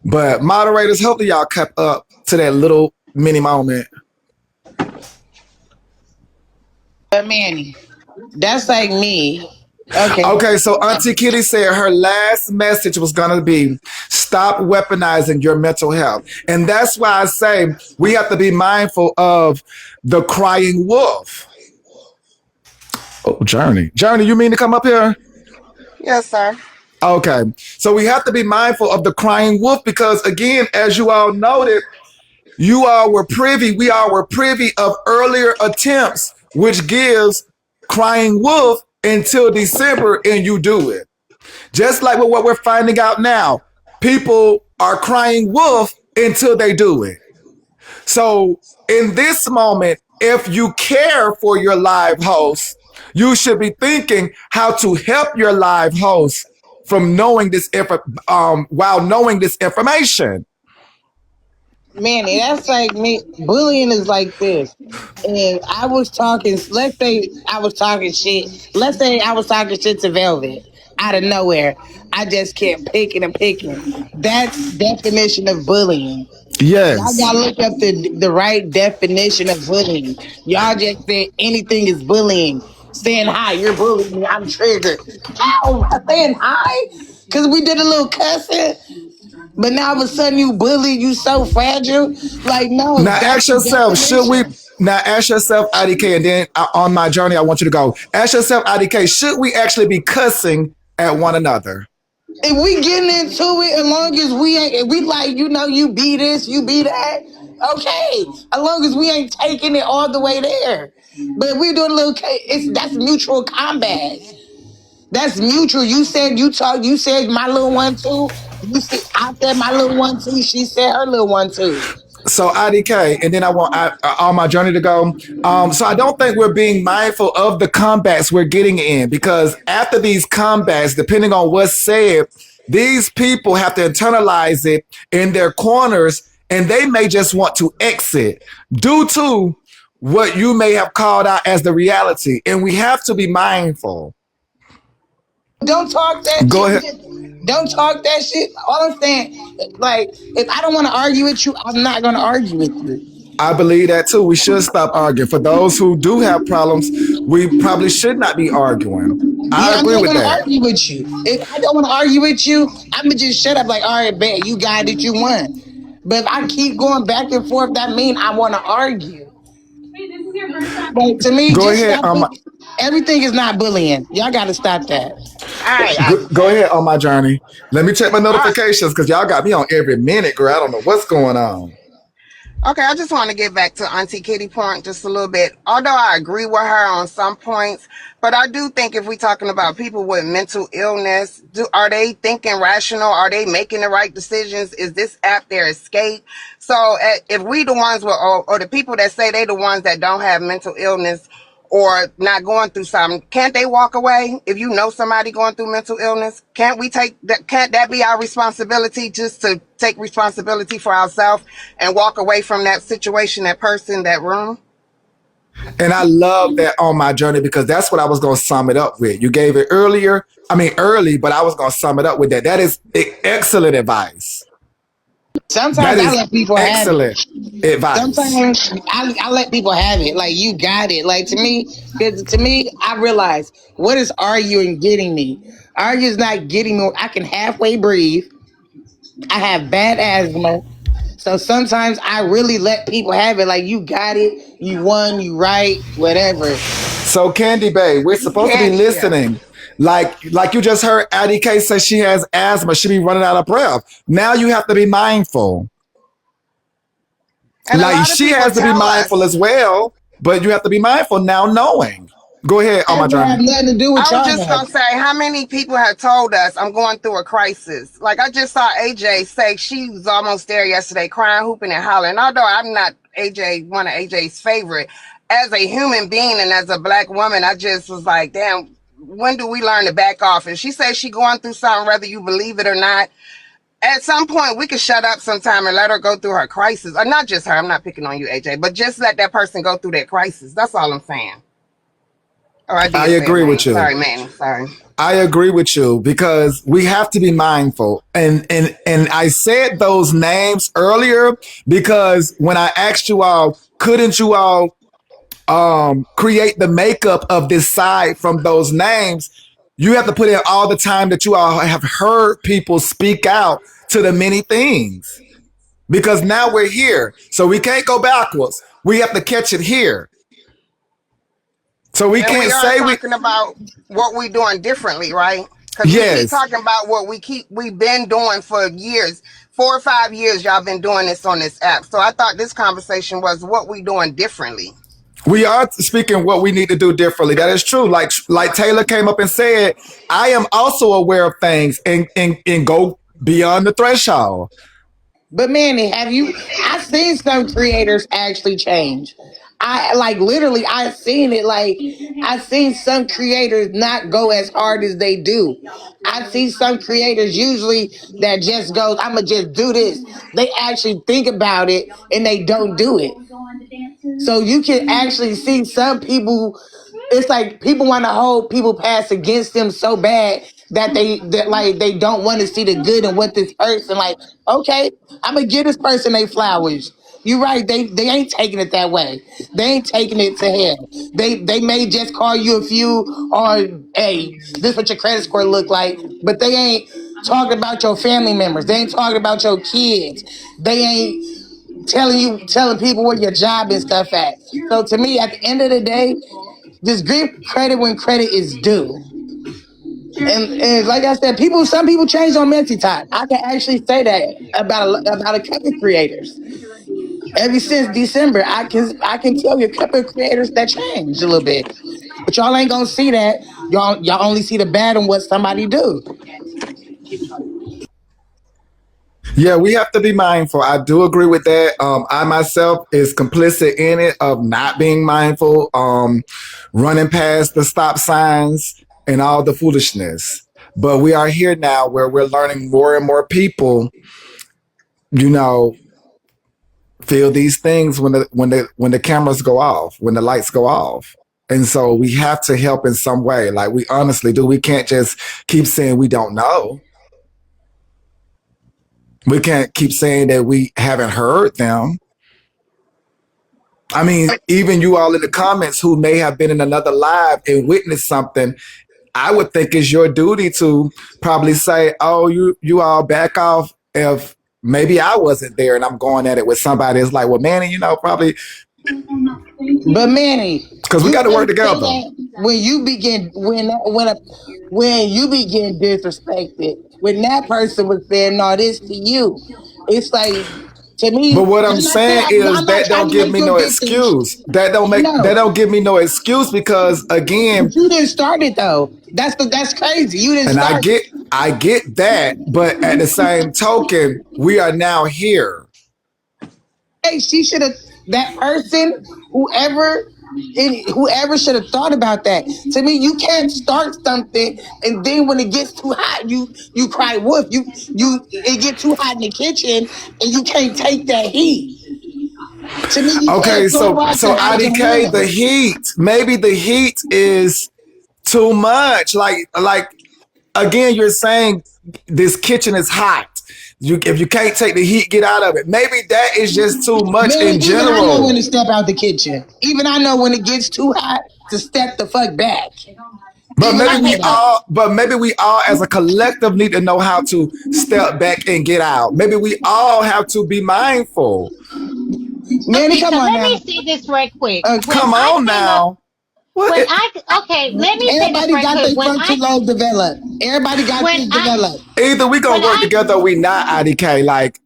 But moderators, hopefully y'all kept up to that little mini moment. But Manny, that's like me. Okay. Okay, so Auntie Kitty said her last message was going to be stop weaponizing your mental health. And that's why I say we have to be mindful of the crying wolf. Oh, Journey. Journey, you mean to come up here? Yes, sir. Okay, so we have to be mindful of the crying wolf because, again, as you all noted, we all were privy of earlier attempts, which gives crying wolf until December and you do it. Just like with what we're finding out now, people are crying wolf until they do it. So in this moment, if you care for your live host, you should be thinking how to help your live host from knowing this while knowing this information. Manny, that's like me. Bullying is like this. And I was talking, let's say I was talking shit. Let's say I was talking shit to Velvet out of nowhere. I just kept picking and picking. That's definition of bullying. Y'all Yes. gotta look up the right definition of bullying. Y'all just said anything is bullying. Saying hi, you're bullying me, I'm triggered. How? Saying hi? Because we did a little cussing. But now all of a sudden you bully, you so fragile. Like, no, Now that's ask the yourself, should we definition. now ask yourself, IDK, and then on my journey, I want you to go. Ask yourself, IDK, should we actually be cussing at one another? If we getting into it, as long as we ain't, if we like, you be this, you be that, okay. As long as we ain't taking it all the way there. But if we doing a little, that's mutual combat. That's mutual. You said my little one too. I said my little one too. She said her little one too. So IDK, and then I want on my journey to go. So I don't think we're being mindful of the combats we're getting in because after these combats, depending on what's said, these people have to internalize it in their corners, and they may just want to exit due to what you may have called out as the reality, and we have to be mindful. Don't talk that Go shit. ahead. Don't talk that shit. All I'm saying, like, if I don't want to argue with you, I'm not gonna argue with you. I believe that too. We should stop arguing. For those who do have problems, we probably should not be arguing. I Yeah, I'm agree not with gonna that. argue with you. If I don't want to argue with you, I'm gonna just shut up. Like, all right, bet you got it, you won. But if I keep going back and forth, that means I want to argue. But to me, Go just ahead. stop it. Everything is not bullying. Y'all got to stop that. All right, Go IDK. ahead on my journey. Let me check my All right. notifications because y'all got me on every minute, girl. I don't know what's going on. Okay, I just want to get back to Auntie Kitty point just a little bit. Although I agree with her on some points, but I do think if we're talking about people with mental illness, are they thinking rational? Are they making the right decisions? Is this app their escape? So if we the ones with, or the people that say they the ones that don't have mental illness or not going through something, can't they walk away? If you know somebody going through mental illness, can't we take that? Can't that be our responsibility, just to take responsibility for ourselves and walk away from that situation, that person, that room? And I love that on my journey because that's what I was going to sum it up with. You gave it earlier. I mean, early, but I was going to sum it up with that. That is excellent advice. That Sometimes I is let people have it. excellent advice. Sometimes I let people have it. Like, you got it. Like, to me, because to me, I realize what is arguing getting me. Arguing is not getting me. I can halfway breathe. I have bad asthma. So sometimes I really let people have it. Like, you got it, you won, you right, whatever. So Candy Bay, we're supposed to be Candy, yeah. listening. Like you just heard Addie K say she has asthma, she be running out of breath. Now you have to be mindful. And a Like lot of she people has to be tell us. mindful as well, but you have to be mindful now knowing. Go ahead, oh That my don't have journey. nothing to do with I was y'all just now. gonna say, how many people have told us I'm going through a crisis? Like I just saw AJ say she was almost there yesterday, crying, hooping, and hollering. Although I'm not AJ, one of AJ's favorite, as a human being and as a black woman, I just was like, damn. When do we learn to back off? And she says she going through something, whether you believe it or not. At some point, we could shut up sometime and let her go through her crisis. Or not just her. I'm not picking on you, AJ, but just let that person go through that crisis. That's all I'm saying. Or I I did say it agree wrong. with you. Sorry, Manny. Sorry. I agree with you because we have to be mindful. And I said those names earlier because when I asked you all, couldn't you all create the makeup of this side from those names? You have to put in all the time that you all have heard people speak out to the many things. Because now we're here. So we can't go backwards. We have to catch it here. So we And we can't are say we talking about what we're doing differently, right? Because we keep yes. talking about what we've been doing for years. 4 or 5 years y'all been doing this on this app. So I thought this conversation was what we doing differently. We are speaking what we need to do differently. That is true. Like Taylor came up and said, I am also aware of things and go beyond the threshold. But Manny, I've seen some creators actually change. I like literally I've seen it. Like, I've seen some creators not go as hard as they do. I see some creators usually that just goes, I'ma just do this. They actually think about it and they don't do it. So you can actually see some people, it's like people want to hold people past against them so bad that they don't want to see the good in what this person, like, okay, I'm gonna give this person they flowers. You're right, they ain't taking it that way. They ain't taking it to hell. They may just call you a few, or hey, this what your credit score look like, but they ain't talking about your family members. They ain't talking about your kids. They ain't telling people where your job and stuff at. So to me, at the end of the day, just give credit when credit is due. And like I said, some people change on multitask. I can actually say that about a couple of creators. Ever since December, I can tell you a couple of creators that changed a little bit. But y'all ain't gonna see that. Y'all only see the bad in what somebody do. Yeah, we have to be mindful. I do agree with that. I myself is complicit in it of not being mindful, running past the stop signs and all the foolishness. But we are here now where we're learning more and more people, you know, feel these things when the cameras go off, when the lights go off. And so we have to help in some way. Like we honestly do. We can't just keep saying we don't know. We can't keep saying that we haven't heard them. I mean, even you all in the comments who may have been in another live and witnessed something, I would think it's your duty to probably say, "Oh, you all back off." If maybe I wasn't there and I'm going at it with somebody, it's like, "Well, Manny, probably But Manny, because we you got to work can't say together." that when you begin when you begin disrespected. When that person was saying all this to you, it's like, to But me. what I'm I'm not saying saying is I'm not that trying don't to give make me you a no victim. excuse. That No, don't give me no excuse because again, but you didn't start it though. That's crazy. You didn't and I start it. get I get that, but at the same token, we are now here. Hey, she should have, that person, whoever should have thought about that. To me, you can't start something and then when it gets too hot, you cry wolf. It get too hot in the kitchen and you can't take that heat. To me, you Okay, can't throw so out the IDK, the window. heat, maybe the heat is too much. Like again, you're saying this kitchen is hot. If you can't take the heat, get out of it. Maybe that is just too much Man, in even I know when general. to step out the kitchen. Even I know when it gets too hot to step the fuck back. But Even maybe I we know Okay, that. so all as a collective need to know how to step back and get out. Maybe we all have to be mindful. Manny, okay, come so on let me now. say this right quick. When Come I on came up, now. What? okay, let me say this Everybody right got quick. their frontal lobe developed. Everybody got When this I developed. Either we when gonna work I together or we not, IDK. Like,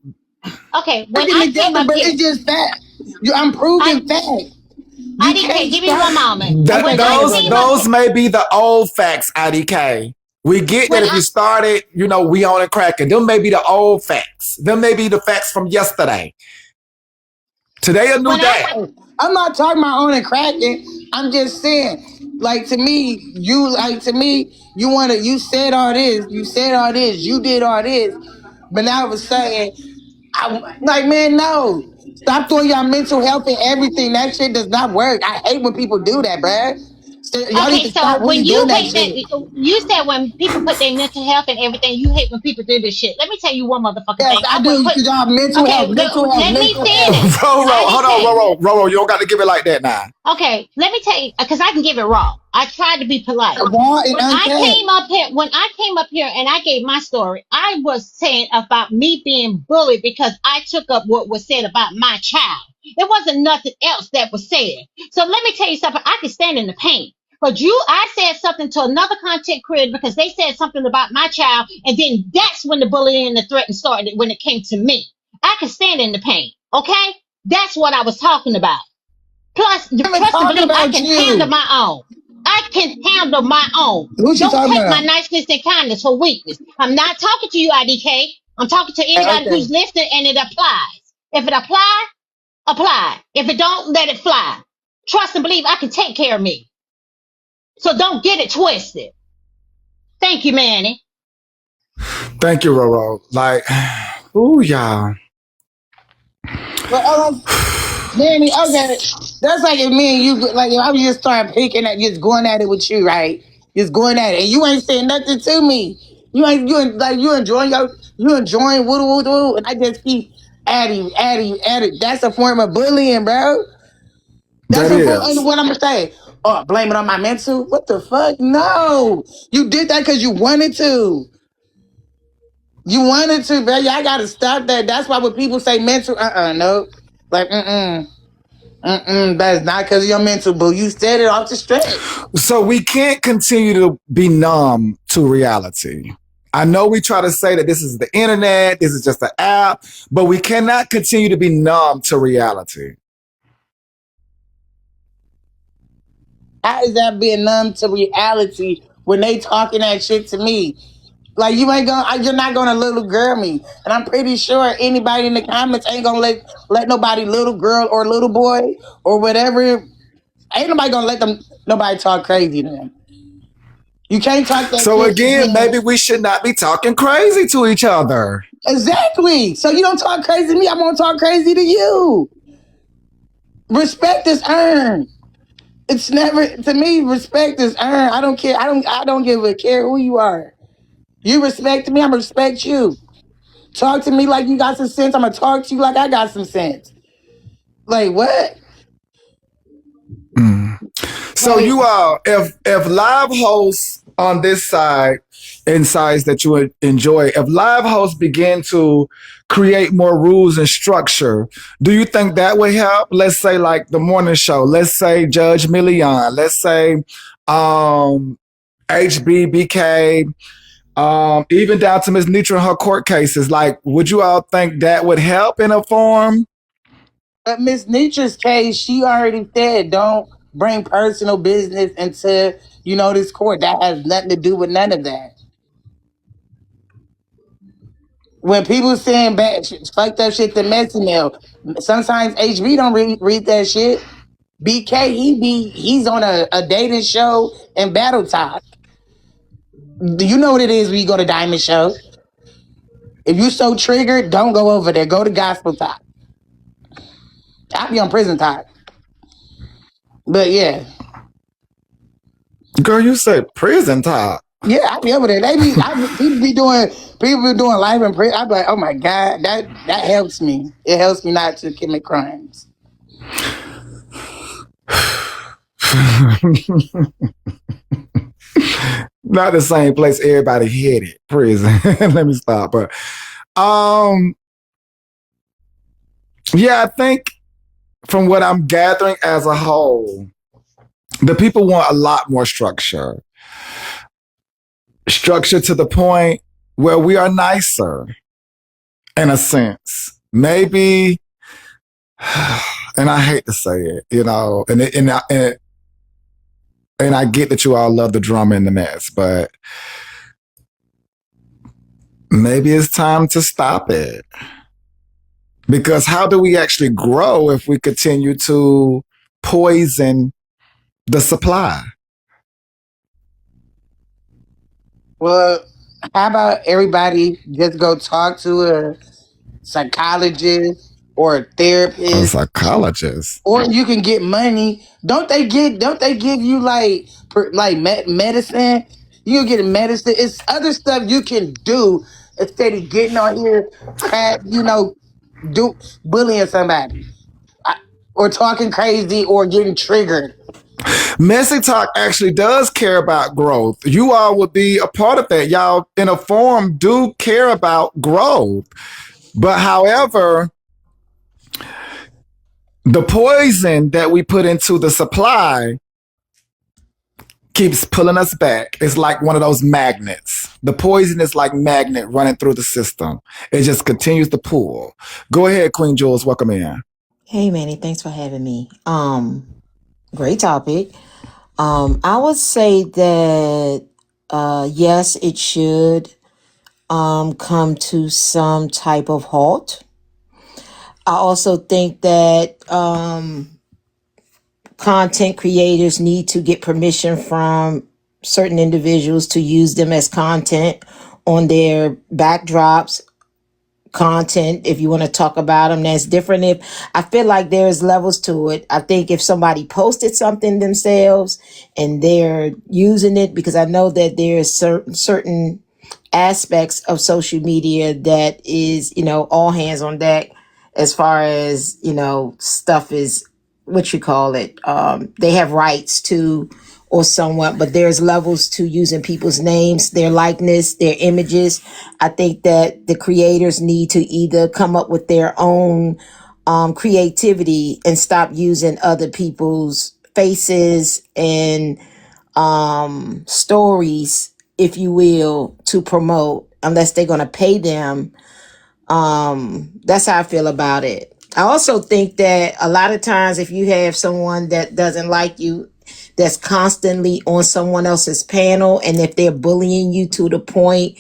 okay, when Working I came together, up but here, it's just fact. I'm I proving fact. You IDK, can't give me stop. one moment. that When Okay, go I ahead, those came brother. up here, those may be the old facts, IDK. We get that when if you I started, we on and cracking. Them may be the old facts. Them may be the facts from yesterday. Today a new when I day. I'm not talking about on and cracking. I'm just saying, like to me, you said all this, you did all this, but now all of a sudden, like, man, no. Stop doing your mental health and everything. That shit does not work. I hate when people do that, bruh. Y'all need okay, to so stop really when doing you that hate that, shit. you said when people put their mental health and everything, you hate when people do this shit. Let me tell you one motherfucking Yes, thing. I I would do. put Because y'all okay, let me mental health. finish. Roro, hold on, IDK. Roro. You don't got to give it like that now. Okay, let me tell you, because I can give it raw. I tried to be polite. Raw and uncut. When I came up here and I gave my story, I was saying about me being bullied because I took up what was said about my child. There wasn't nothing else that was said. So let me tell you something. I can stand in the pain. But I said something to another content creator because they said something about my child, and then that's when the bullying and the threat started when it came to me. I can stand in the pain. Okay? That's what I was talking about. Plus, I'm not trust and talking believe I about can handle you. my own. I can handle my own. Who's she Don't talking take my about? niceness and kindness for weakness. I'm not talking to you, IDK. I'm talking to anybody Okay. who's listening, and it applies. If it apply. If it don't, let it fly. Trust and believe I can take care of me. So don't get it twisted. Thank you, Manny. Thank you, Roro. Like, ooh, y'all. But Manny, okay. That's like if me and you, like if I was just starting picking at, just going at it with you, right? Just going at it, and you ain't saying nothing to me. You enjoying you enjoying woo woo woo, and I just keep adding. That's a form of bullying, bro. That's That a form. And is. what I'm gonna say? Oh, blame it on my mental? What the fuck? No, you did that because you wanted to. You wanted to, bro. Y'all gotta stop that. That's why when people say mental, no, like, that's not because of your mental, boo. You said it off the strength. So we can't continue to be numb to reality. I know we try to say that this is the internet, this is just an app, but we cannot continue to be numb to reality. How is that being numb to reality when they talking that shit to me? Like you're not gonna little girl me, and I'm pretty sure anybody in the comments ain't gonna let nobody little girl or little boy or whatever. Ain't nobody gonna let them nobody talk crazy to them. You can't talk that So shit to again, them. maybe we should not be talking crazy to each other. Exactly. So you don't talk crazy to me, I'm gonna talk crazy to you. Respect is earned. It's never to me. Respect is earned. I don't care. I don't give a care who you are. You respect me. I'm gonna respect you. Talk to me like you got some sense. I'm gonna talk to you like I got some sense. Like what? Mm. So Like if live hosts on this side and sides that you would enjoy, if live hosts begin to create more rules and structure, do you think that would help? Let's say like the morning show. Let's say Judge Million. Let's say um HBBK. Even down to Miss Nitra and her court cases. Like, would you all think that would help in a form? but Miss Nietzsche's case, she already said don't bring personal business into this court. That has nothing to do with none of that. When people saying bad shit, fucked up shit to messy mail, sometimes HB don't read that shit. BK, he's on a dating show and battle talk. Do you know what it is when you go to Diamond Show? If you so triggered, don't go over there. Go to Gospel Talk. I'll be on Prison Talk. But yeah. Girl, you said prison talk. Yeah, I be over there. People be doing life in prison. I be like, oh my God, that helps me. It helps me not to commit crimes. Not the same place everybody headed. Prison. Let me stop. But um, yeah, I think from what I'm gathering as a whole, the people want a lot more structure. Structure to the point where we are nicer in a sense. Maybe, and I hate to say it, you know, and I get that you all love the drama and the mess, but maybe it's time to stop it. Because how do we actually grow if we continue to poison the supply? Well, how about everybody just go talk to a psychologist or a A therapist, psychologist. or you can get money. Don't they give you like medicine? You can get medicine. It's other stuff you can do instead of getting on here, do bullying somebody, or talking crazy or getting triggered. Messy Talk actually does care about growth. You all would be a part of that. Y'all, in a form, do care about growth. But however, the poison that we put into the supply keeps pulling us back. It's like one of those magnets. The poison is like magnet running through the system. It just continues to pull. Go ahead, Queen Jules. Welcome in. Hey Manny, thanks for having me. Great topic. I would say that yes, it should come to some type of halt. I also think that content creators need to get permission from certain individuals to use them as content on their backdrops, content. If you want to talk about them, that's different. If I feel like there's levels to it, I think if somebody posted something themselves and they're using it, because I know that there's certain aspects of social media that is, all hands on deck as far as, stuff is, what you call it. They have rights to, or somewhat, but there's levels to using people's names, their likeness, their images. I think that the creators need to either come up with their own creativity and stop using other people's faces and stories, if you will, to promote, unless they're going to pay them. That's how I feel about it. I also think that a lot of times if you have someone that doesn't like you, that's constantly on someone else's panel, and if they're bullying you to the point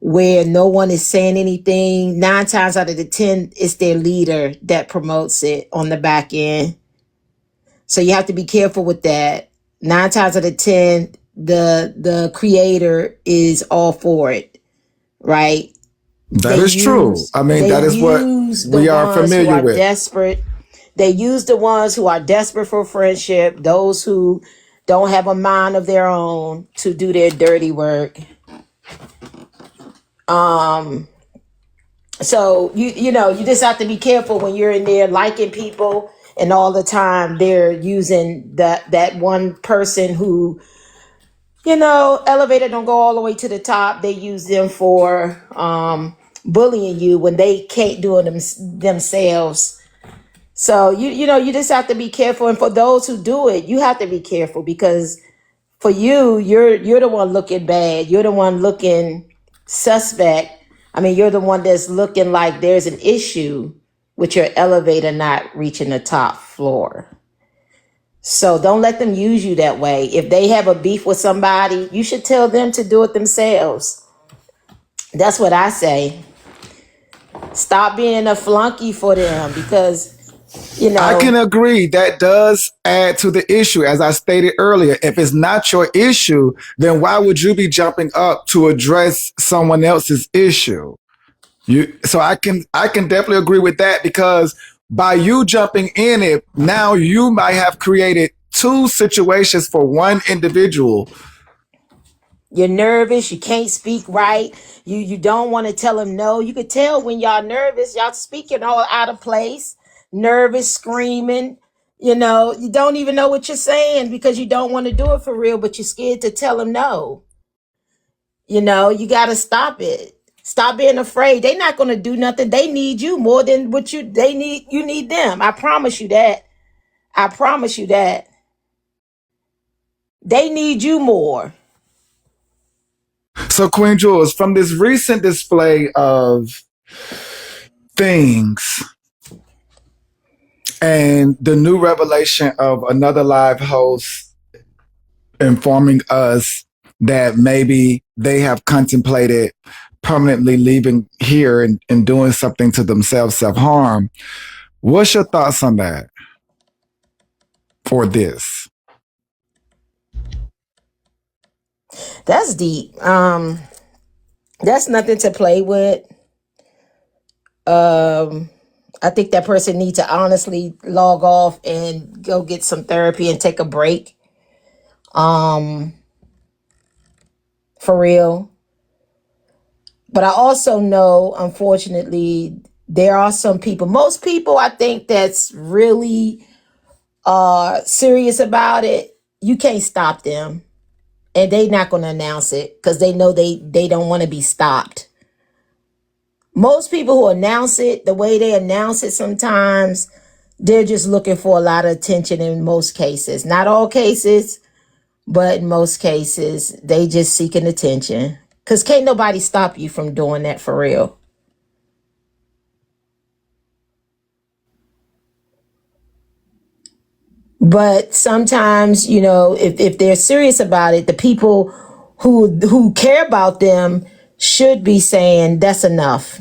where no one is saying anything, 9 times out of the 10, it's their leader that promotes it on the back end. So you have to be careful with that. 9 times out of 10, the creator is all for it, right? That They is true. I mean, they that is what use the we are ones who familiar are with. desperate. They use the ones who are desperate for friendship, those who don't have a mind of their own to do their dirty work. So you just have to be careful when you're in there liking people, and all the time they're using that one person who, elevator don't go all the way to the top. They use them for bullying you when they can't do it themselves. So you just have to be careful, and for those who do it, you have to be careful, because for you're the one looking bad. You're the one looking suspect. I mean, you're the one that's looking like there's an issue with your elevator not reaching the top floor. So don't let them use you that way. If they have a beef with somebody, you should tell them to do it themselves. That's what I say. Stop being a flunky for them, because, I can agree that does add to the issue. As I stated earlier, if it's not your issue, then why would you be jumping up to address someone else's issue? So I can definitely agree with that, because by you jumping in it, now you might have created two situations for one individual. you're nervous, you can't speak right, you don't want to tell them no. You could tell when y'all nervous, y'all speaking all out of place, nervous, screaming. You don't even know what you're saying because you don't want to do it for real, but you're scared to tell them no. You got to stop it. Stop being afraid. They're not going to do nothing. They need you more than you need them. I promise you that. I promise you that. They need you more. So, Queen Jules, from this recent display of things and the new revelation of another live host informing us that maybe they have contemplated permanently leaving here and doing something to themselves, self-harm. What's your thoughts on that for this? That's deep. That's nothing to play with. I think that person needs to honestly log off and go get some therapy and take a break. For real. But I also know, unfortunately, there are some people, most people I think that's really serious about it. You can't stop them. And they not going to announce it because they know they don't want to be stopped. Most people who announce it, the way they announce it sometimes, they're just looking for a lot of attention in most cases. Not all cases, but in most cases, they just seeking attention. Because can't nobody stop you from doing that for real. But sometimes, if they're serious about it, the people who care about them should be saying, that's enough.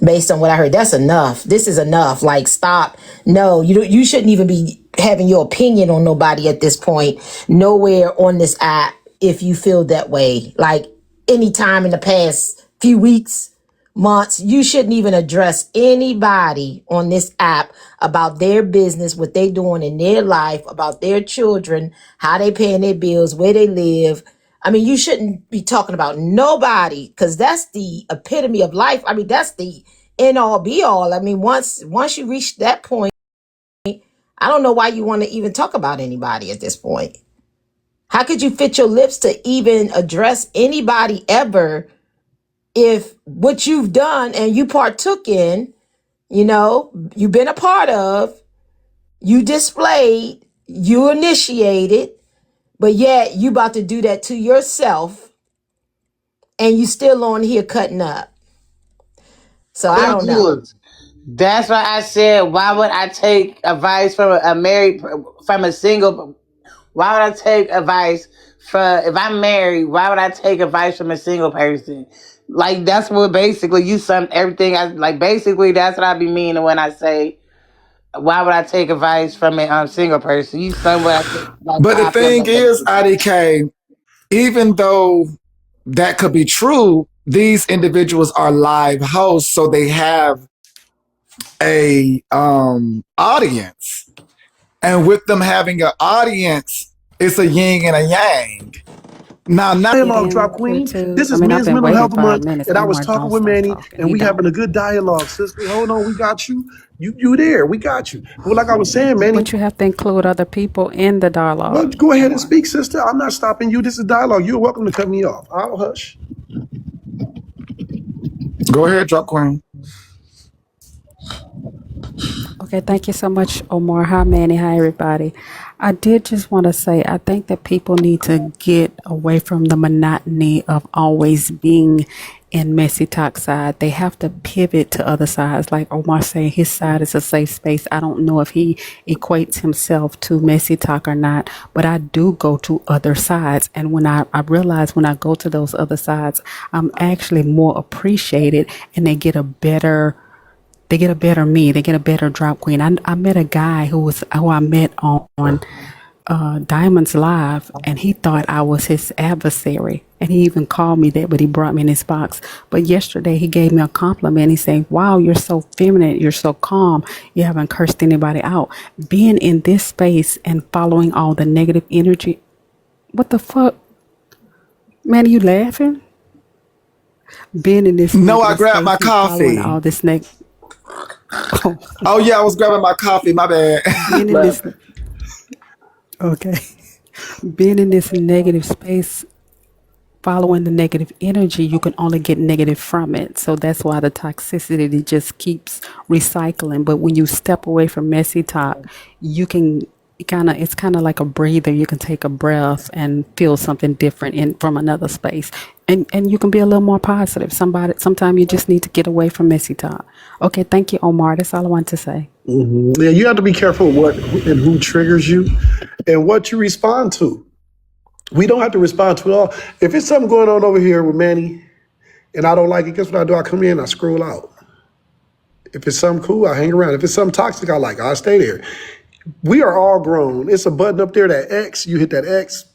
Based on what I heard, that's enough. This is enough. Like, stop. No, you shouldn't even be having your opinion on nobody at this point. Nowhere on this app if you feel that way. Like, anytime in the past few weeks, months, you shouldn't even address anybody on this app about their business, what they doing in their life, about their children, how they paying their bills, where they live. I mean, you shouldn't be talking about nobody because that's the epitome of life. I mean, that's the end all be all. I mean, once you reach that point, I don't know why you want to even talk about anybody at this point. How could you fit your lips to even address anybody ever if what you've done and you partook in, you've been a part of, you displayed, you initiated, but yet you about to do that to yourself and you still on here cutting up. So I don't know. That's why I said, why would I take advice from from a single? Why would I take advice if I'm married? Why would I take advice from a single person? Like, that's what basically you sum everything. Basically that's what I be meaning when I say, why would I take advice from a single person? You sum what I said, like But the how I feel thing about is, that. IDK, even though that could be true, these individuals are live hosts, so they have a audience. And with them having an audience, it's a yin and a yang. Now Get Dialogue Drop in here Queen. too. This I is mean, I've Men's been Mental waiting Health 5 Month, minutes. and I was Omar, talking don't with stop Manny, talking. and He we having don't. a good dialogue, sister. Hold on, we got you. You there? We got you. Well, like I was saying, Manny, But you have to include other people in the well, dialogue, go ahead and Omar. speak, sister. I'm not stopping you. This is dialogue. You're welcome to cut me off. I'll hush. go ahead, drop queen. Okay, thank you so much, Omar. Hi, Manny. Hi, everybody. I did just want to say I think that people need to get away from the monotony of always being in messy talk side. They have to pivot to other sides. Like Omar saying, his side is a safe space. I don't know if he equates himself to messy talk or not, but I do go to other sides. And when I realize when I go to those other sides, I'm actually more appreciated and they get a better me. They get a better drop queen. I met a guy who I met on Diamonds Live, and he thought I was his adversary, and he even called me that. But he brought me in his box. But yesterday he gave me a compliment. He said, "Wow, you're so feminine. You're so calm. You haven't cursed anybody out." Being in this space and following all the negative energy. What the fuck, man? Are you laughing? Being in this No, I negative grabbed my space and following coffee. all this negative. Oh, Oh yeah, I was grabbing my coffee. My bad. being in this, okay, being in this negative space, following the negative energy, you can only get negative from it. So that's why the toxicity just keeps recycling. But when you step away from messy talk, you can it's kind of like a breather. You can take a breath and feel something different in from another space. And you can be a little more positive. Sometimes you just need to get away from messy talk. Okay, thank you, Omar. That's all I want to say. Yeah, you have to be careful what and who triggers you and what you respond to. We don't have to respond to it all. If it's something going on over here with Manny and I don't like it, guess what I do? I come in, I scroll out. If it's something cool, I hang around. If it's something toxic I like, I'll stay there. We are all grown. It's a button up there, that X. You hit that X.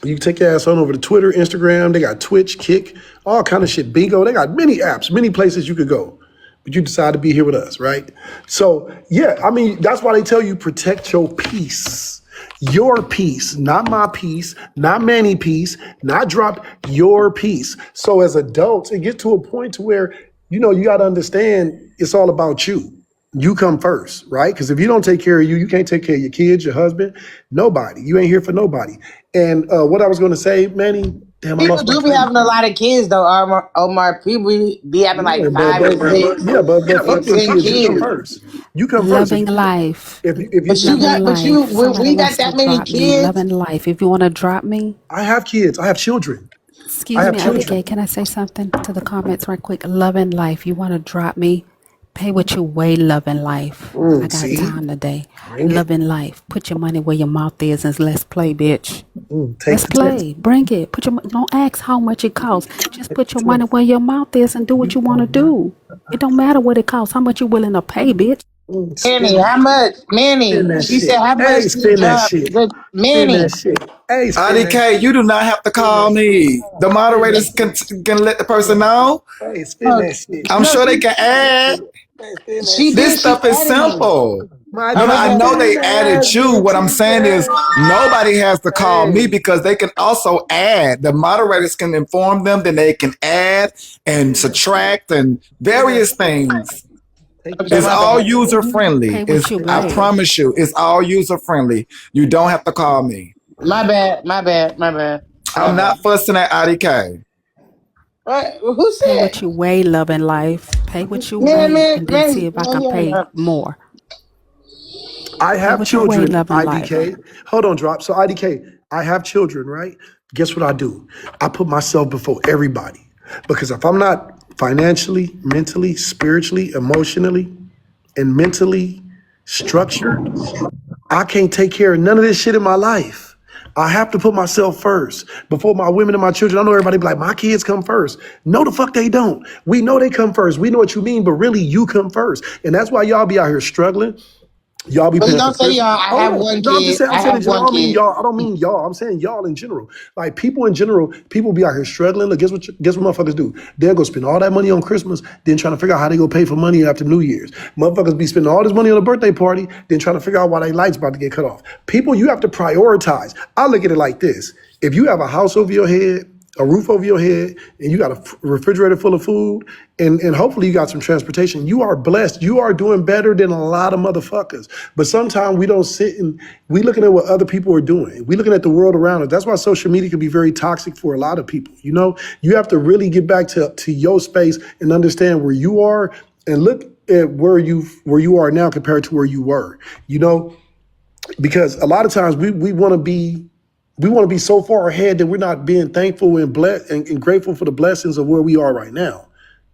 You can take your ass on over to Twitter, Instagram. They got Twitch, Kick, all kind of shit. Bingo. They got many apps, many places you could go. But you decide to be here with us, right? So, yeah, I mean, that's why they tell you protect your peace. Your peace, not my peace, not Manny peace, not drop your peace. So as adults, it gets to a point to where, you got to understand it's all about you. You come first, right? Because if you don't take care of you, you can't take care of your kids, your husband, nobody. You ain't here for nobody. And what I was going to say, Manny, damn, I People lost my do be train of having a thought. lot of kids though, Omar. People be having Yeah, like five and six but and fuck your 10 kids. You come kids. first. You come first. Loving life. If you But you Loving got, but you, life. when Somebody we got wants to that many drop me. kids, Loving life. If you want to drop me, I have kids, I have children. I excuse have me, IDK, children. can I say something to the comments right quick? Loving life. You want to drop me? Pay what you weigh, loving life. I got See, time today. bring it. Loving life. Put your money where your mouth is and let's play, bitch. Take Let's the test. play. Bring it. Don't ask how much it costs. Just Take put the your money test. where your mouth is and do what you want to do. It don't matter what it costs. How much you willing to pay, bitch. Manny, Spin, how much? spin Manny, that she shit. said, how much Hey, do you spin that drop? shit. The Spin that Manny, shit. Hey, spin that IDK, shit. you do not have to Spin call that shit. me. The Spin that moderators shit. can let the person know. Hey, spin no, that shit. I'm no, sure they can Spin that add. shit. Hey, spin that she shit. did. This She stuff is added me. simple. My Oh, No, my I bad. know spin they added that you. What I'm bitch. saying is nobody has to call me Hey, because they can also add. The moderators can inform them, then they can add and spin that shit. subtract and Spin that various shit. things. Take the Okay, It's my test. all bad. user friendly. Pay what It's you I weigh. promise you, it's all user friendly. You don't have to call me. My bad. My bad. My bad. My I'm bad. not fussing at IDK. What? Who Pay said? what you weigh, loving life. Pay what you Man, weigh man, and then see man, if I man, can pay yeah. more. I Pay have what you weigh, children, loving life. IDK. Hold on, drop. So IDK, I have children, right? Guess what I do? I put myself before everybody. Because if I'm not financially, mentally, spiritually, emotionally, and mentally structured, I can't take care of none of this shit in my life. I have to put myself first before my women and my children. I know everybody be like, my kids come first. No, the fuck they don't. We know they come first. We know what you mean, but really you come first. And that's why y'all be out here struggling. Y'all be Please paying for don't say Christmas. y'all. I Hold have on. one No, I'm just kid. saying, I'm I saying have in general. one I don't mean kid. y'all. I don't mean y'all. I'm saying y'all in general. Like people in general, people be out here struggling. Look, guess what motherfuckers do? They'll go spend all that money on Christmas, then trying to figure out how they go pay for money after New Year's. Motherfuckers be spending all this money on a birthday party, then trying to figure out why their lights about to get cut off. People, you have to prioritize. I look at it like this. If you have a house over your head, a roof over your head, and you got a refrigerator full of food, and hopefully you got some transportation. You are blessed. You are doing better than a lot of motherfuckers. But sometimes we don't sit and we looking at what other people are doing. We looking at the world around us. That's why social media can be very toxic for a lot of people. You have to really get back to your space and understand where you are and look at where you are now compared to where you were. You know, because a lot of times we want to be so far ahead that we're not being thankful and blessed and grateful for the blessings of where we are right now.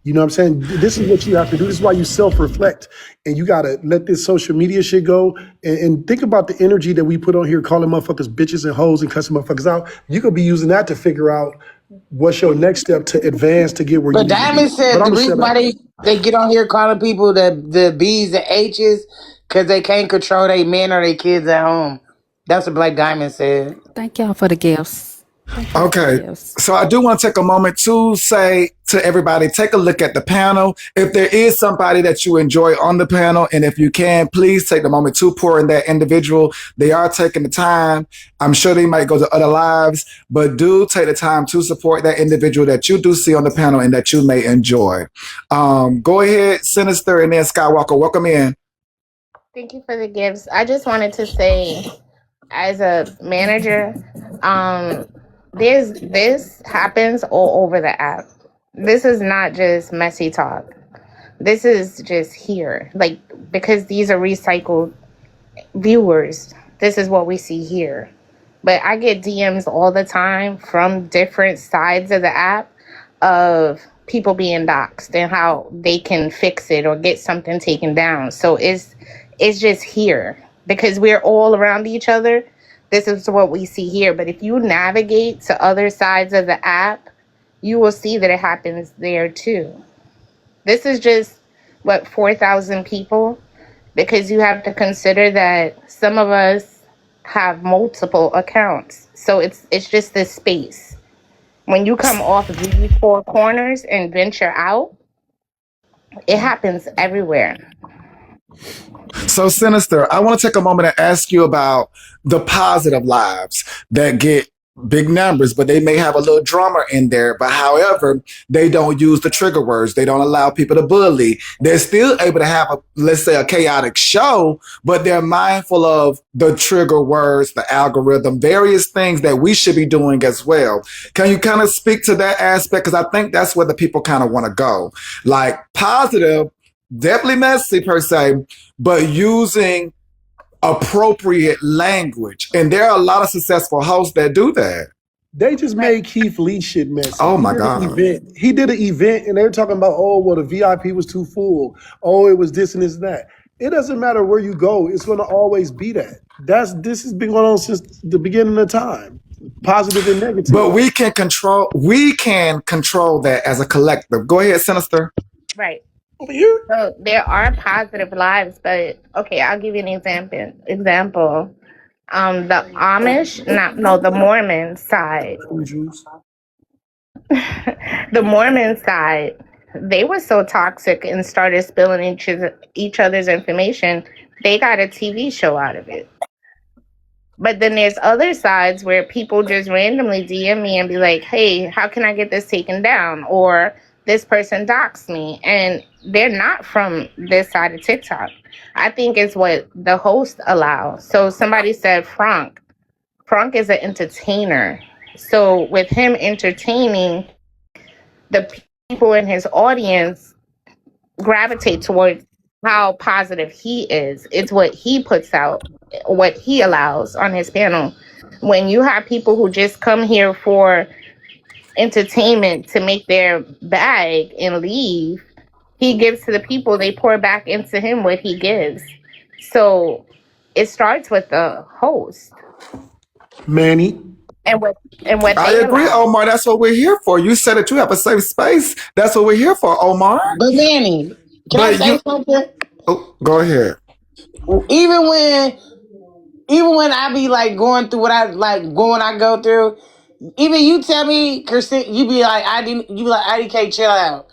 You know what I'm saying? This is what you have to do. This is why you self-reflect and you gotta let this social media shit go and think about the energy that we put on here calling motherfuckers bitches and hoes and cussing motherfuckers out. You could be using that to figure out what's your next step to advance to get where you But need to be. Diamond But said I'm the gonna reason shut why up. they get on here calling people the B's and H's because they can't control their men or their kids at home. That's what Black Diamond said. Thank y'all for the gifts. Thank you for the Okay. gifts. So I do want to take a moment to say to everybody, take a look at the panel. If there is somebody that you enjoy on the panel, and if you can, please take the moment to pour in that individual. They are taking the time. I'm sure they might go to other lives, but do take the time to support that individual that you do see on the panel and that you may enjoy. Go ahead, Sinister, and then Skywalker. Welcome in. Thank you for the gifts. I just wanted to say, as a manager, um, this happens all over the app. This is not just messy talk. This is just here, like, because these are recycled viewers. This is what we see here. But I get DMs all the time from different sides of the app of people being doxxed and how they can fix it or get something taken down. So it's just here because we're all around each other. This is what we see here. But if you navigate to other sides of the app, you will see that it happens there too. This is just what 4,000 people, because you have to consider that some of us have multiple accounts. So it's just this space. When you come off of these four corners and venture out, it happens everywhere. So, Sinister, I want to take a moment and ask you about the positive lives that get big numbers, but they may have a little drama in there. But however, they don't use the trigger words. They don't allow people to bully. They're still able to have let's say, a chaotic show, but they're mindful of the trigger words, the algorithm, various things that we should be doing as well. Can you kind of speak to that aspect? Because I think that's where the people kind of want to go. Like positive, definitely messy per se, but using appropriate language. And there are a lot of successful hosts that do that. They just made Keith Lee shit messy. Oh He my did an God. event. He did an event, and they were talking about, oh, well, the VIP was too full. Oh, it was this and this and that. It doesn't matter where you go. It's going to always be that. This has been going on since the beginning of time, positive and negative. But we can control that as a collective. Go ahead, Sinister. Right. Over here, So there are positive lives, but okay, I'll give you an example. The Amish, not no, the Mormon side. The Mormon side, they were so toxic and started spilling each other's information. They got a TV show out of it. But then there's other sides where people just randomly DM me and be like, hey, how can I get this taken down? Or this person doxed me. And they're not from this side of TikTok. I think it's what the host allows. So somebody said Frank. Frank is an entertainer. So with him entertaining, the people in his audience gravitate towards how positive he is. It's what he puts out, what he allows on his panel. When you have people who just come here for entertainment to make their bag and leave, he gives to the people, they pour back into him what he gives. So it starts with the host Manny. and what I they agree, allow. Omar. That's what we're here for. You said that you have a safe space. That's what we're here for, Omar. But Manny, can I But say you, something? oh, go ahead. Even when even when I be like going through what I like going I go through, even you tell me, Christine, you be like, you be like, IDK, chill out.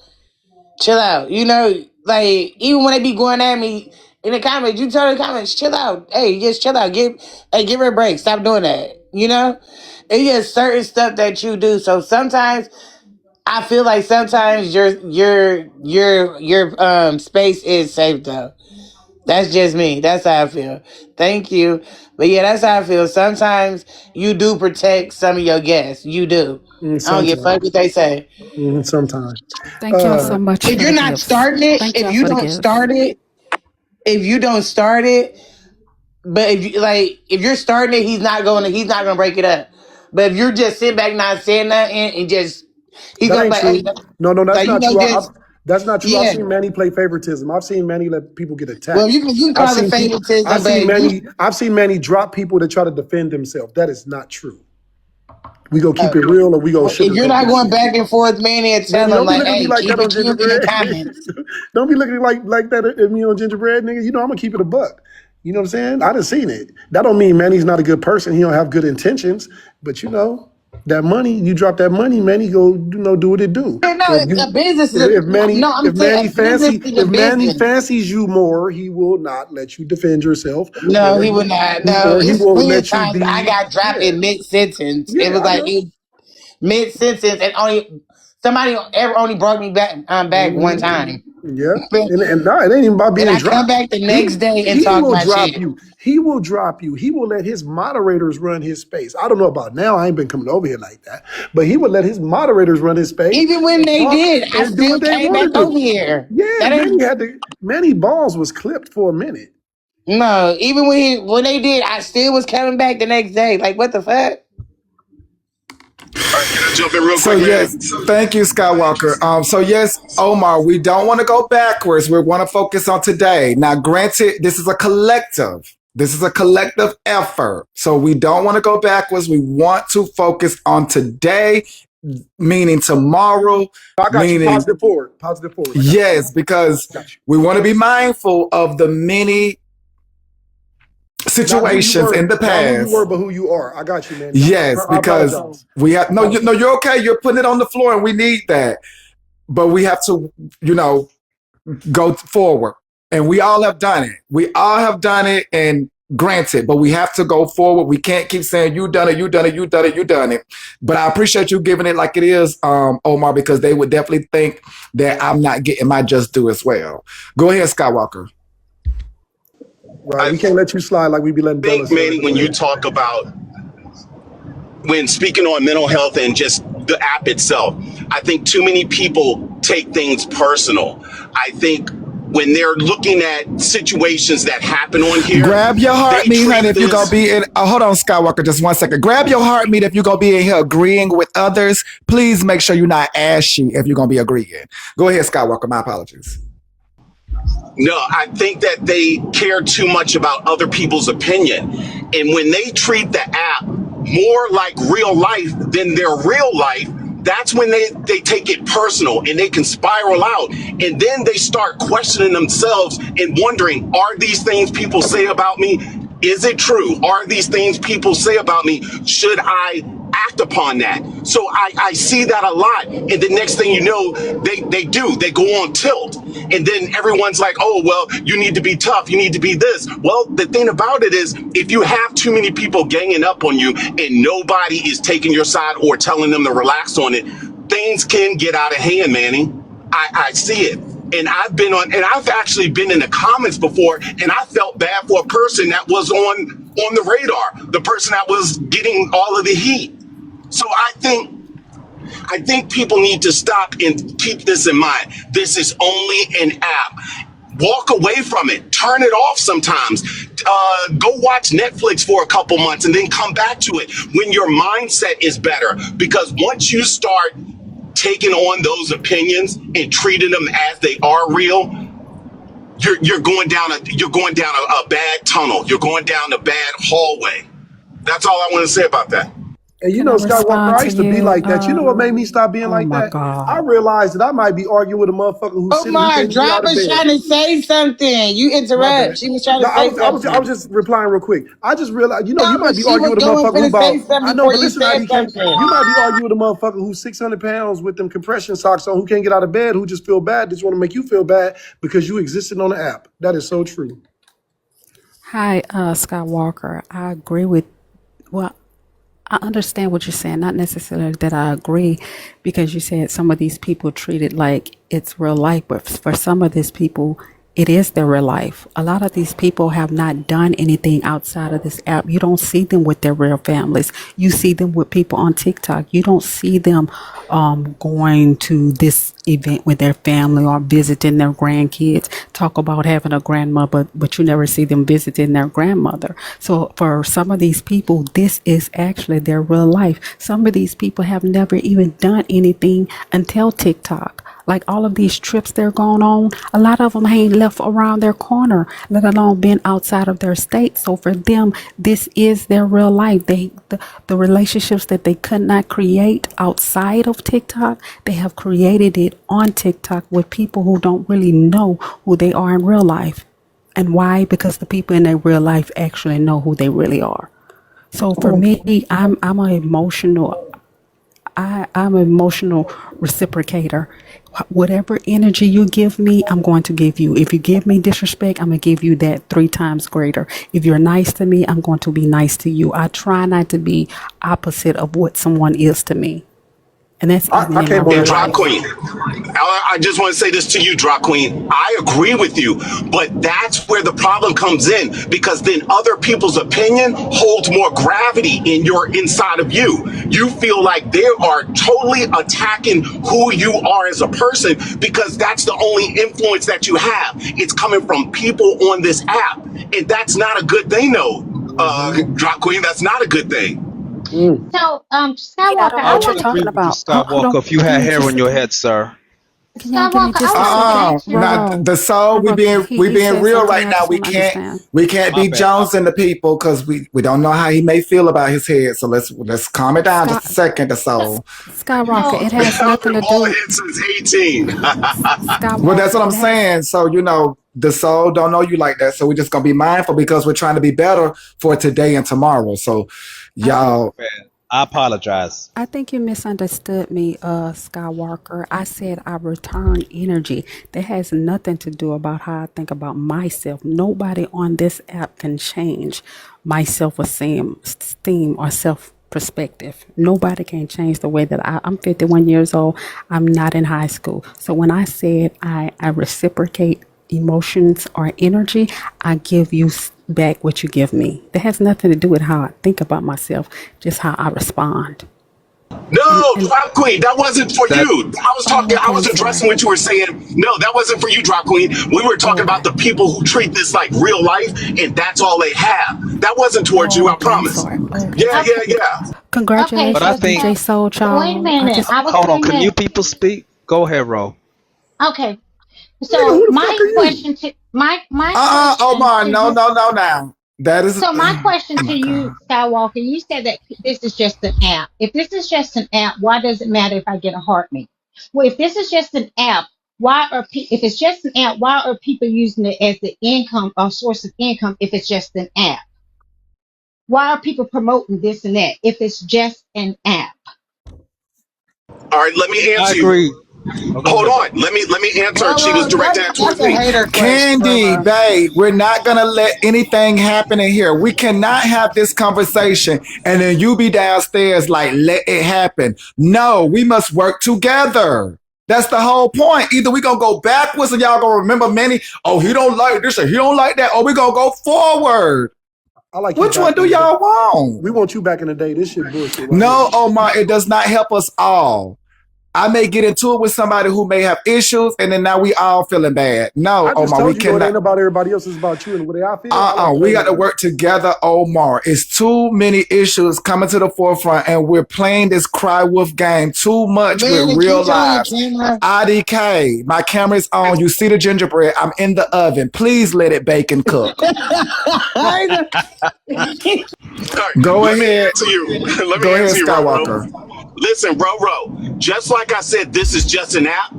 Chill out. You know, like even when they be going at me in the comments, you tell the comments, chill out. Hey, just chill out. Give her a break. Stop doing that. You know? It's just certain stuff that you do. So sometimes I feel like sometimes your space is safe though. That's just me. That's how I feel. Thank you. But yeah, that's how I feel. Sometimes you do protect some of your guests. You do. I don't give a Sometimes. fuck what they say. Sometimes. Thank y'all so much If for you're the not gifts. starting it, Thank y'all for the gifts. if you don't start it, but if you're starting it, he's not gonna break it up. But if you're just sitting back not saying nothing and just he's That gonna be ain't like, hey, true. No, that's like you not know, true. just That's not true. I've yeah. seen Manny play favoritism. I've seen Manny let people get Well, attacked. you can I've call it seen people. favoritism, I've seen Manny drop people that try to defend themselves. That is not true. We gonna keep it real, or we gonna if you're sugarcoat not this going shit. back and forth, man, and tell Manny, them don't be like, looking at me hey, like keep that on it cute in the gingerbread. comments. Don't be looking like that at me on gingerbread, nigga. You know I'm gonna keep it a buck. You know what I'm saying? I done seen it. That don't mean Manny's not a good person. He don't have good intentions, but you know. That money, you drop that money, Manny go, do what it do. Yeah, no, So if a business is if Manny, I'm saying a business is a if Manny business. fancies you more, he will not let you defend yourself, No, he would not. No, or he it's won't plenty of let you times I be. got dropped Yeah, in mid sentence. It yeah, was I like know. mid sentence, and somebody ever only brought me back one time. Yeah, But and no, it ain't even about and being I come dropped. back the He next day and he talk will my drop shit. you. He will drop you. He will let his moderators run his space. I don't know about now. I ain't been coming over here like that, but he would let his moderators run his space Even when and they talk did, I and do still what they came want to back over do. here. Yeah, That ain't Manny balls was clipped for a minute. no. Even when they did, I still was coming back the next day. Like what the fuck? All right, can I jump in real So quick, man? yes, thank you, Skywalker. So yes, Omar, we don't want to go backwards. We want to focus on today. Now, granted, this is a collective. This is a collective effort. So we don't want to go backwards. We want to focus on today, meaning tomorrow, I got you. meaning Positive forward. Positive forward. I got you. yes, because Got you. we want to be mindful of the many Not who you situations in were, the not who you past. were, but who you are. I got you, man. Yes, I because apologize. we have I no, apologize. you're okay. You're putting it on the floor, and we need that. But we have to, you know, go forward. And we all have done it. We all have done it, and granted, but we have to go forward. We can't keep saying you done it, you done it, you done it, you done it. But I appreciate you giving it like it is, Omar, because they would definitely think that I'm not getting my just due as well. Go ahead, Skywalker. Right. I We can't let you slide like we be letting Bella think, slide. Manny, But go when you ahead. talk about when speaking on mental health and just the app itself, I think too many people take things personal. I think when they're looking at situations that happen on here, Grab your they heart meat, honey, treat if you're gonna this. be in hold on, Skywalker, just 1 second. Grab your heart meat if you're gonna be in here agreeing with others. Please make sure you're not ashy if you're gonna be agreeing. Go ahead, Skywalker. My apologies. No, I think that they care too much about other people's opinion. And when they treat the app more like real life than their real life, that's when they take it personal and they can spiral out. And then they start questioning themselves and wondering, are these things people say about me? Is it true? Are these things people say about me? Should I act upon that? So I see that a lot. And the next thing you know, they go on tilt. And then everyone's like, oh, well, you need to be tough. You need to be this. Well, the thing about it is, if you have too many people ganging up on you and nobody is taking your side or telling them to relax on it, things can get out of hand, Manny. I see it. And I've actually been in the comments before, and I felt bad for a person that was on the radar, the person that was getting all of the heat. So I think people need to stop and keep this in mind. This is only an app. Walk away from it. Turn it off sometimes. Go watch Netflix for a couple months and then come back to it when your mindset is better. Because once you start taking on those opinions and treating them as they are real, you're going down a bad tunnel. You're going down a bad hallway. That's all I want to say about that. And Can I Skywalker, respond I to used to be you? like that. You know what made me stop being Oh like my that? I God. realized that I might be arguing with a motherfucker who's sitting who Omar, can't get out drop of was bed. trying to say something. You My interrupt. bad. She was trying No, to say I was something. just replying real quick. I just realized, you No, might but be she arguing was with a going motherfucker for who to say about, I something know, before but you listen, said IDK, something. you might be arguing with a motherfucker who's 600 pounds with them compression socks on, who can't get out of bed, who just feel bad, just want to make you feel bad because you existed on the app. That is so true. Hi, Skywalker. I agree with, well, I understand what you're saying. Not necessarily that I agree, because you said some of these people treat it like it's real life, but for some of these people, it is their real life. A lot of these people have not done anything outside of this app. You don't see them with their real families. You see them with people on TikTok. You don't see them going to this event with their family or visiting their grandkids. Talk about having a grandmother, but you never see them visiting their grandmother. So for some of these people, this is actually their real life. Some of these people have never even done anything until TikTok. Like all of these trips they're going on, a lot of them ain't left around their corner, let alone been outside of their state. So for them, this is their real life. The relationships that they could not create outside of TikTok, they have created it on TikTok with people who don't really know who they are in real life. And why? Because the people in their real life actually know who they really are. So for me, I'm an emotional. I'm an emotional reciprocator. Whatever energy you give me, I'm going to give you. If you give me disrespect, I'm going to give you that 3 times greater. If you're nice to me, I'm going to be nice to you. I try not to be opposite of what someone is to me. And that's even I in my came on real And here. Drop life. Queen, I just want to say this to you, Drop Queen. I agree with you, but that's where the problem comes in because then other people's opinion holds more gravity in your inside of you. You feel like they are totally attacking who you are as a person because that's the only influence that you have. It's coming from people on this app, and that's not a good thing, though. Drop Queen, that's not a good thing. So, Yeah, I Skywalker, don't know I what you're want to. talking about. Hold on. Give me just a second. Can y'all give me Skywalker, I just a want to second? ask you. Now Roro. the soul, we Roro, being we he being said real something. right I now. just want to understand. We can't be jonesing the people because we don't know how he may feel about his head. So let's calm it down Sky, just a second. The So, soul. Skyrocket, so it has I've nothing been to bald do. head since 18. Well, that's Skywalker, what I'm it has. saying. So the soul don't know you like that. So we're just gonna be mindful because we're trying to be better for today and tomorrow. So I think y'all, I think you misunderstood me, Skywalker. I said I return energy. That has nothing to do about how I think about myself. Nobody on this app can change my self-esteem or self-perspective. Nobody can change the way that I'm 51 years old. I'm not in high school. So when I said I reciprocate emotions or energy, I give you back what you give me. That has nothing to do with how I think about myself, just how I respond. No, And Drop Queen, that wasn't for you. I was oh, talking, I okay, I'm was sorry. addressing what you were saying. No, that wasn't for you, Drop Queen. We were Oh, talking about okay. the people who treat this like real life and that's all they have. That wasn't towards you, Oh, I okay, I'm promise. sorry. Oh, okay. Yeah, okay, yeah, yeah. okay. Congratulations, So, DJ Soul wait a Child. I minute. just I was saying that. Okay. Nigga, So who the fuck are you? my question Omar, to no, you. no, no, now that is. So my question Oh to my you, god. Skywalker, you said that this is just an app. If this is just an app, why does it matter if I get a heartbeat? Well, if this is just an app, if it's just an app, why are people using it as the income or source of income if it's just an app? Why are people promoting this and that if it's just an app? All right, let me answer you. Hold on. Let me answer. She was Roro, directing that that's towards a me. hater question, Candy, Roro. babe, we're not gonna let anything happen in here. We cannot have this conversation and then you be downstairs like let it happen. No, we must work together. That's the whole point. Either we gonna go backwards and y'all gonna remember Manny. Oh, he don't like this or he don't like that. Or we gonna go forward. I like you Which back one in do the day. y'all want? We want you back in the day. This shit bullshit right here. No, Omar, it does not help us all. I may get into it with somebody who may have issues, and then now we all feeling bad. No, I just Omar, we told you, though, it cannot. ain't about everybody else. It's about you and the way I feel. I like We got playing to with you. work together, Omar. It's too many issues coming to the forefront, and we're playing this cry wolf game too much with Manny, can real you turn on your lives. camera? IDK, my camera's on. You see the gingerbread? I'm in the oven. Please let it bake and cook. All right, Go let me ahead. answer you. Let Go me ahead, answer you, Skywalker. Roro. Listen, Roro, just like I said, this is just an app.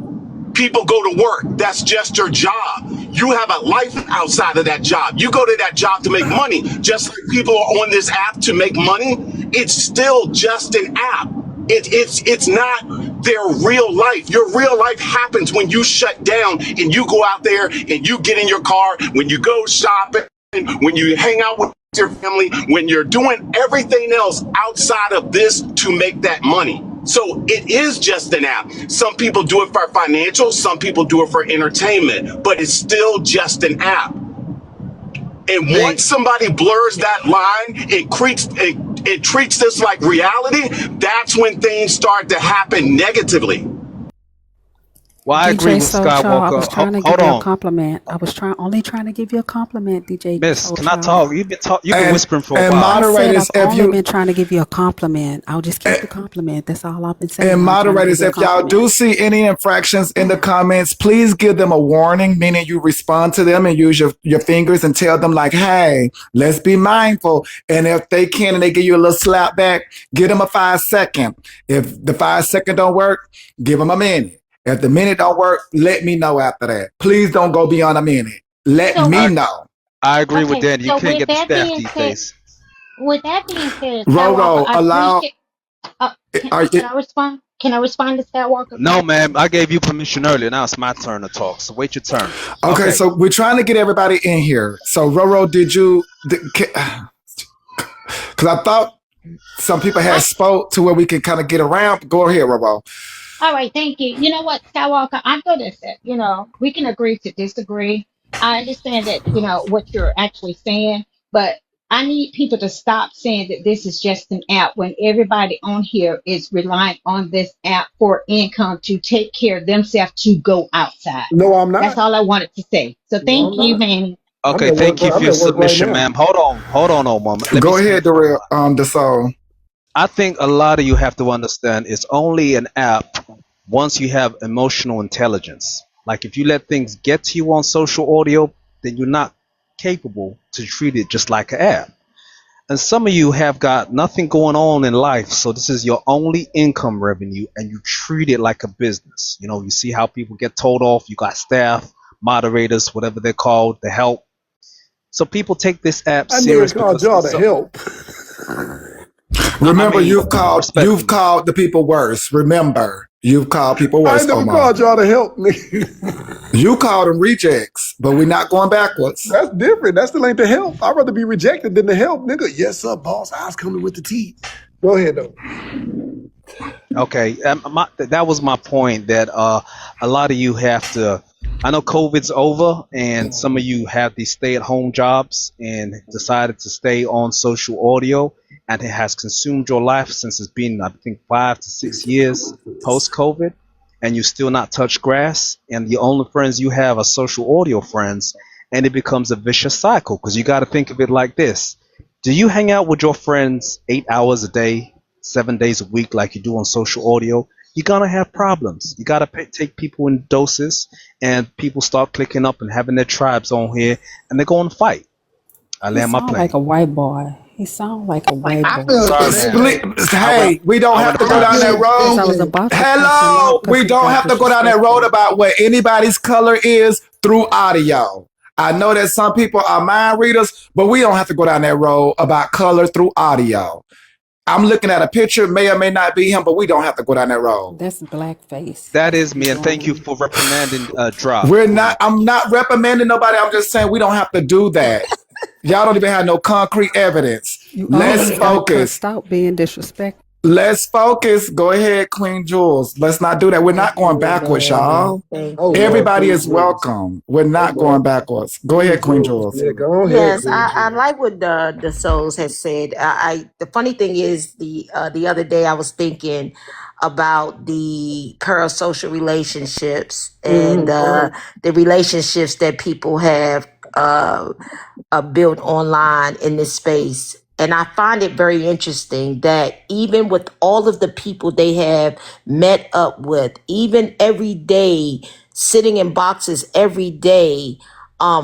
People go to work. That's just your job. You have a life outside of that job. You go to that job to make money. Just like people are on this app to make money, it's still just an app. It's not their real life. Your real life happens when you shut down and you go out there and you get in your car, when you go shopping, when you hang out with your family, when you're doing everything else outside of this to make that money. So it is just an app. Some people do it for financial, some people do it for entertainment, but it's still just an app. And once somebody blurs that line, it treats this like reality, that's when things start to happen negatively. DJ Soul Child, I was trying to give you a compliment. I was only trying to give you a compliment, DJ Soul Child. And I said moderators, I've if only you been trying to give you a compliment. I'll just keep the compliment. That's all I've been saying. And I'm trying to give moderators, you a if y'all compliment. do see any infractions in the comments, please give them a warning, meaning you respond to them and use your fingers and tell them like, hey, let's be mindful. And if they can and they give you a little slap back, give them a 5 second. If the 5 second don't work, give them a minute. If the minute don't work, let me know after that. Please don't go beyond a minute. Let So me know. okay. So with that being said, Skywalker, Roro, I allow appreciate. Can, Are, can I respond? Can I respond to Skywalker, No, please? ma'am. I gave you permission earlier. Now it's my turn to talk. So wait your turn. okay, Okay. so we're trying to get everybody in here. So Roro, did you? Because I thought some people had What? spoke to where we can kind of get around. Go ahead, Roro. All right, thank you. You know what, Skywalker, I'm gonna say, we can agree to disagree. I understand that, what you're actually saying, but I need people to stop saying that this is just an app when everybody on here is relying on this app for income to take care of themselves to go outside. No, I'm That's not. all I wanted to say. So No, thank I'm you, not. Manny. I'm Okay. at work. Thank you for I'm your at work right submission, now. ma'am. Hold on, a moment. Let me Go speak ahead, for a moment. the soul. I think a lot of you have to understand it's only an app once you have emotional intelligence. Like if you let things get to you on social audio, then you're not capable to treat it just like an app. And some of you have got nothing going on in life, so this is your only income revenue, and you treat it like a business. You see how people get told off. You got staff, moderators, whatever they're called, the help. So people take this app I nigga serious called because y'all it's to so. help. I Remember, mean, you've respectfully. called the people worse. Remember, you've called people I worse, ain't never Omar. called y'all to help, nigga. You called them rejects, but we're not going backwards. That's different. That still ain't the help. I'd rather be rejected than the help, nigga. Yes, sir, boss. I was coming with the tea. Go ahead, though. Okay, that was my point. That a lot of you have to. I know COVID's over, and some of you have these stay-at-home jobs and decided to stay on social audio, and it has consumed your life since it's been, I think, 5 to 6 years post-COVID, and you still not touch grass, and the only friends you have are social audio friends, and it becomes a vicious cycle because you got to think of it like this: do you hang out with your friends 8 hours a day, 7 days a week, like you do on social audio? You're gonna have problems. You gotta take people in doses, and people start clicking up and having their tribes on here, and they're going to fight. I He land my sound like plane. a white boy. He sound like a white I boy. feel the Sorry, same ma'am. way. I went. Hey, we don't I have went to a go I private down feel that the school. road. Because I same was way. about to cuss him Hello, out because we he don't got have to go down that road disrespectful. about what anybody's color is through audio. I know that some people are mind readers, but we don't have to go down that road about color through audio. I'm looking at a picture, may or may not be him, but we don't have to go down that road. That's blackface. That That's is what you're me, and thank you doing. for reprimanding. Drop We're for not, me. I'm not reprimanding nobody. I'm just saying we don't have to do that. Y'all don't even have no concrete evidence. You Let's almost got focus. cussed out being disrespectful. Let's focus. Go ahead, Queen Jules. Let's not do that. We're Thank not going you, backwards, Manny. y'all. Thank Oh, you. Lord, Everybody Queen is Jules. welcome. We're Oh, not going Lord. backwards. Go Queen ahead, Queen Jules. Jules. Yeah, go ahead, Yes, Queen I Jules. like what the souls has said. The funny thing is the other day I was thinking about the parasocial relationships and Mm-hmm. the relationships that people have built online in this space. And I find it very interesting that even with all of the people they have met up with, even every day, sitting in boxes every day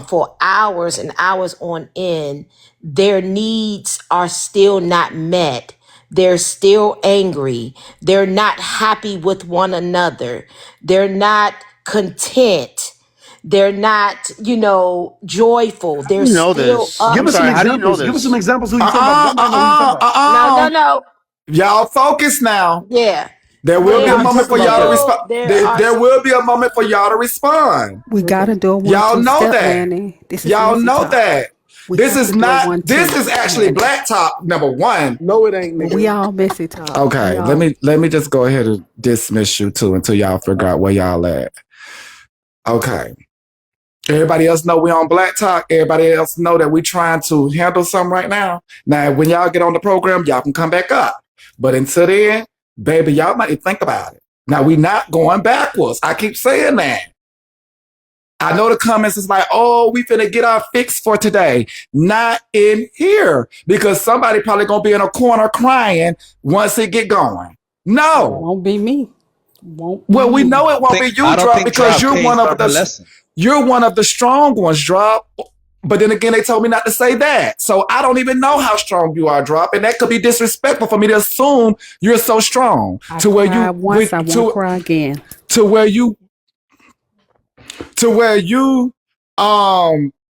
for hours and hours on end, their needs are still not met. They're still angry. They're not happy with one another. They're not content. They're not, joyful. How do They're you know still this? Give I'm us some sorry. How do upset. you know examples. Give us some this? examples who you talking about. 'Cause I'm not know who you talking about. No, no. Y'all focus now. Yeah. There will They be Who a you are moment talking for about y'all to though? respond. still, there There, are, there will be a moment for y'all to respond. We got to Okay. do a Y'all one-two know step, that. Manny. This is Y'all Missy know talk. that. We have to do a This one-two, is actually Manny. Black Top number one. No, it ain't, But we nigga. all Missy talk. We Okay, let all. me let me just go ahead and dismiss you two until y'all figure out where y'all at. Okay. Everybody else know we on Black Talk. Everybody else know that we trying to handle something right now. Now, when y'all get on the program, y'all can come back up. But until then, baby, y'all might think about it. Now, we not going backwards. I keep saying that. I know the comments is like, oh, we finna get our fix for today. Not in here. Because somebody probably gonna be in a corner crying once it get going. No. Won't be me. Won't be Well, we me. know it won't be you, I don't Drop, think because Drop came from her lesson. you're one of the strong ones, Drop. But then again, they told me not to say that. So I don't even know how strong you are, Drop. And that could be disrespectful for me to assume you're so strong I cried once. I won't cry again. to where you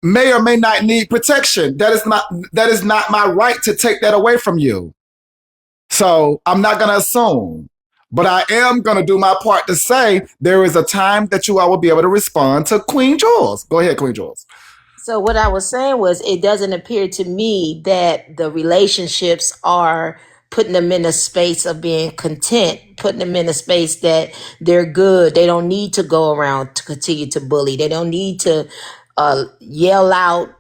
may or may not need protection. That is not my right to take that away from you. So I'm not going to assume, but I am going to do my part to say there is a time that you all will be able to respond to Queen Jules. Go ahead, Queen Jules. So what I was saying was, it doesn't appear to me that the relationships are putting them in a space of being content, putting them in a space that they're good. They don't need to go around to continue to bully. They don't need to yell out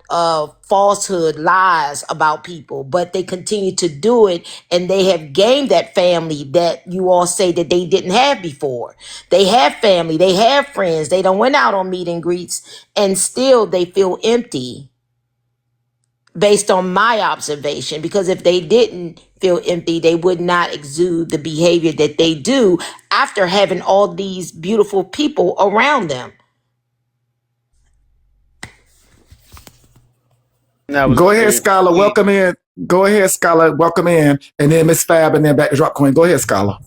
falsehood lies about people, but they continue to do it, and they have gained that family that you all say that they didn't have before. They have family, they have friends, they don't went out on meet and greets, and still they feel empty based on my observation, because if they didn't feel empty, they would not exude the behavior that they do after having all these beautiful people around them. That was Go ahead, very Scholar. sweet. Welcome in. Go ahead, Scholar. Welcome in. And then Miss Fab and then back to Drop Queen. Go ahead, Scholar.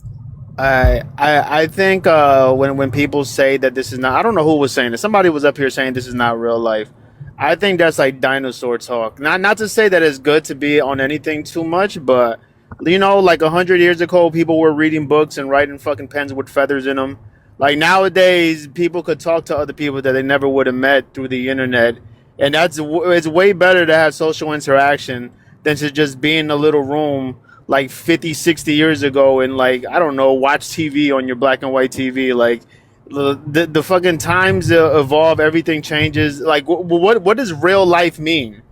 I think when people say that this is not, I don't know who was saying it. Somebody was up here saying this is not real life. I think that's like dinosaur talk. Not to say that it's good to be on anything too much, but like 100 years ago, people were reading books and writing fucking pens with feathers in them. Like nowadays, people could talk to other people that they never would have met through the internet, and it's way better to have social interaction than to just be in a little room like 50, 60 years ago and like, I don't know, watch TV on your black and white TV. Like the fucking times evolve, everything changes. Like what does real life mean?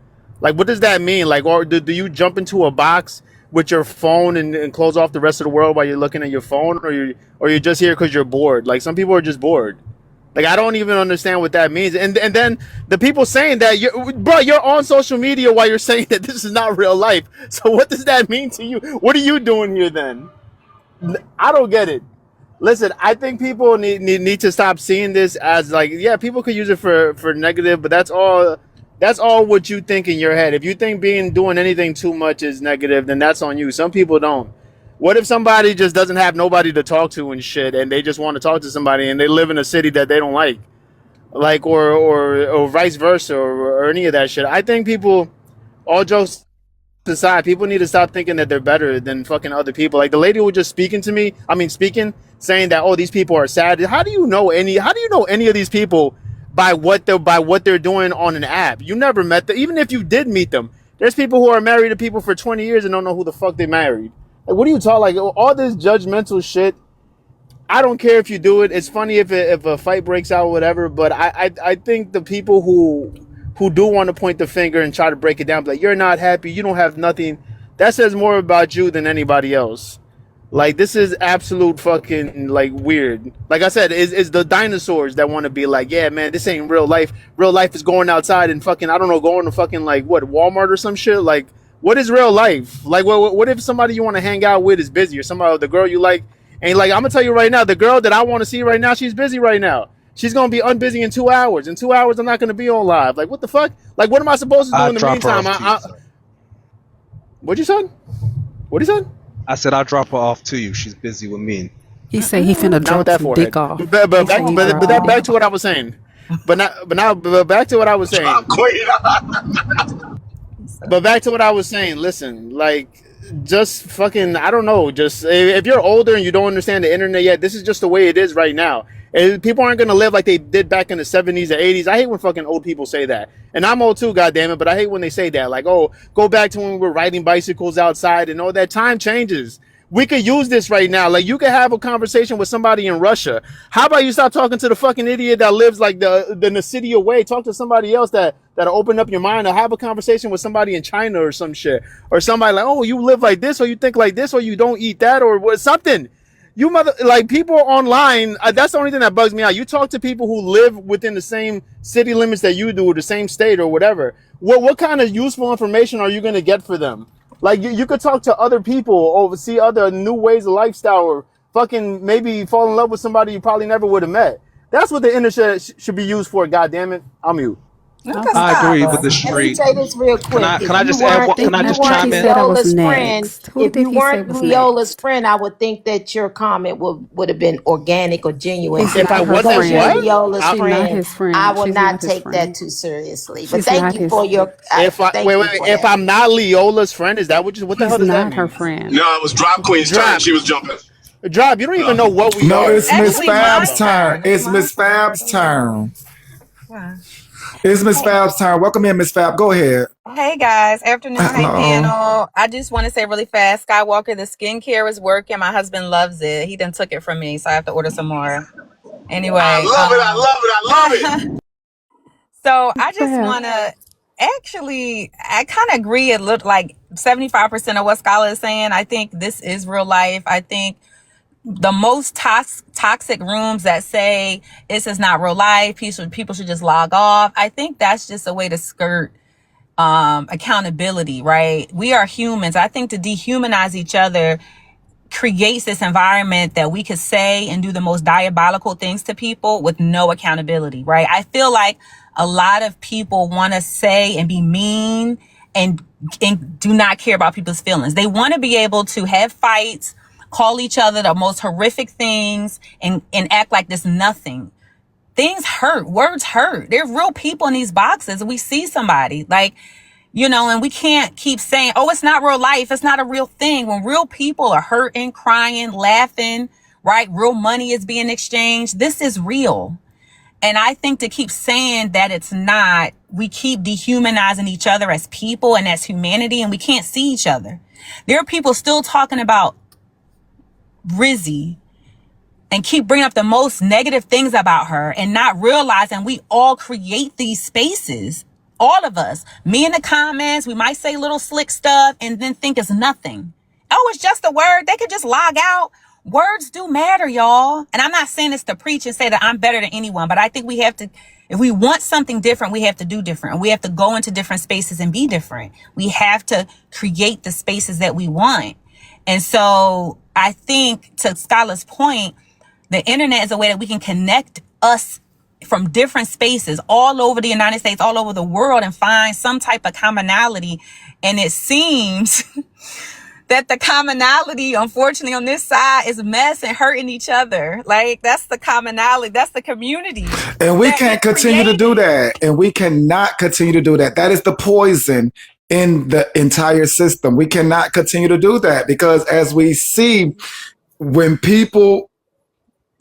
Like what does that mean? Like, or do you jump into a box with your phone and close off the rest of the world while you're looking at your phone, or you're just here because you're bored? Like some people are just bored. Like I don't even understand what that means. And then the people saying that, you're on social media while you're saying that this is not real life. So what does that mean to you? What are you doing here then? I don't get it. Listen, I think people need to stop seeing this as like, yeah, people could use it for negative, but that's all what you think in your head. If you think doing anything too much is negative, then that's on you. Some people don't. What if somebody just doesn't have nobody to talk to and shit, and they just want to talk to somebody, and they live in a city that they don't like, or vice versa, or any of that shit? I think people, all jokes aside, people need to stop thinking that they're better than fucking other people. Like the lady who was just speaking, saying that, oh, these people are sad. How do you know any of these people by what they're doing on an app? You never met them. Even if you did meet them, there's people who are married to people for 20 years and don't know who the fuck they married. Like, what are you talking? Like all this judgmental shit. I don't care if you do it. It's funny if a fight breaks out or whatever. But I think the people who do want to point the finger and try to break it down, like you're not happy, you don't have nothing, that says more about you than anybody else. Like this is absolute fucking like weird. Like I said, it's the dinosaurs that want to be like, yeah, man, this ain't real life. Real life is going outside and fucking, I don't know, going to fucking like what, Walmart or some shit. Like, what is real life? Like, what if somebody you want to hang out with is busy, or somebody, the girl you like, and like, I'm gonna tell you right now, the girl that I want to see right now, she's busy right now. She's gonna be unbusy in 2 hours. In 2 hours, I'm not gonna be on live. Like, what the fuck? Like, what am I supposed to do I'll in the drop her meantime? off to you, sir. What you said? What you said? I said I'll drop her off to you. She's busy with me. He said he finna Not with drop that some dick forehead. off. But He said he but dropping that dick back to what I was saying. But back to what I was saying. But back to what I was saying. Listen, like, just fucking, I don't know. Just if you're older and you don't understand the internet yet, this is just the way it is right now. And people aren't gonna live like they did back in the 70s or 80s. I hate when fucking old people say that. And I'm old too, goddammit, but I hate when they say that. Like, oh, go back to when we were riding bicycles outside and all that. Time changes. We could use this right now. Like, you could have a conversation with somebody in Russia. How about you stop talking to the fucking idiot that lives like the city away? Talk to somebody else that'll open up your mind, or have a conversation with somebody in China or some shit, or somebody like, oh, you live like this, or you think like this, or you don't eat that, or what, something. You mother, like, people online. That's the only thing that bugs me out. You talk to people who live within the same city limits that you do, or the same state, or whatever. What kind of useful information are you gonna get for them? Like, you could talk to other people, or see other new ways of lifestyle, or fucking maybe fall in love with somebody you probably never would have met. That's what the internet should be used for. God damn it, I'm mute. Okay, Okay. I agree with Scholar. the Let me street. say this real Can quick. I can I just add one? Can I I just think chime in? he said I was Leola's friend, next. Who if did you he say weren't was Leola's next? friend, I would think that your comment would have been organic or genuine. He's If But I not her wasn't because you're what? friend. Leola's I, She's not friend, his I friend. will She's not not his take that friend. too seriously. But She's thank not you for his. your, if I thank wait, you wait, for if that. I'm not Leola's friend, is that what the He's hell does that not her mean? friend. No, it was Drop Queen's turn. Drop, She was jumping. drop. You don't even know what we No, are. it's What Miss are you talking Fab's about? turn. It's Miss Fab's turn. It's Miss Fab's turn. Welcome in, Miss Fab. Go ahead. Hey guys, afternoon. Hey Uh-oh. panel. I just want to say really fast, Skywalker, the skincare is working. My husband loves it. He done took it from me, so I have to order some more. I Anyway, love it. I love it. I love it. so I just Fab. want to actually, I kind of agree. It looked like 75% of what Scholar is saying. I think this is real life. I think the most toxic rooms that say this is not real life, people should just log off. I think that's just a way to skirt accountability, right? We are humans. I think to dehumanize each other creates this environment that we could say and do the most diabolical things to people with no accountability, right? I feel like a lot of people want to say and be mean and do not care about people's feelings. They want to be able to have fights, call each other the most horrific things, and act like there's nothing. Things hurt. Words hurt. There's real people in these boxes. We see somebody like, and we can't keep saying, oh, it's not real life. It's not a real thing. When real people are hurting, crying, laughing, right? Real money is being exchanged. This is real. And I think to keep saying that it's not, we keep dehumanizing each other as people and as humanity, and we can't see each other. There are people still talking about Rizzy and keep bringing up the most negative things about her and not realizing we all create these spaces. All of us, me in the comments, we might say little slick stuff and then think it's nothing. Oh, it's just a word. They could just log out. Words do matter, y'all. And I'm not saying this to preach and say that I'm better than anyone, but I think we have to, if we want something different, we have to do different. And we have to go into different spaces and be different. We have to create the spaces that we want. And so I think, to Skylar's point, the internet is a way that we can connect us from different spaces all over the United States, all over the world, and find some type of commonality. And it seems that the commonality, unfortunately, on this side is mess and hurting each other. Like, that's the commonality. That's the community And we that we can't continue to do created. that. And we cannot continue to do that. That is the poison in the entire system. We cannot continue to do that because as we see, when people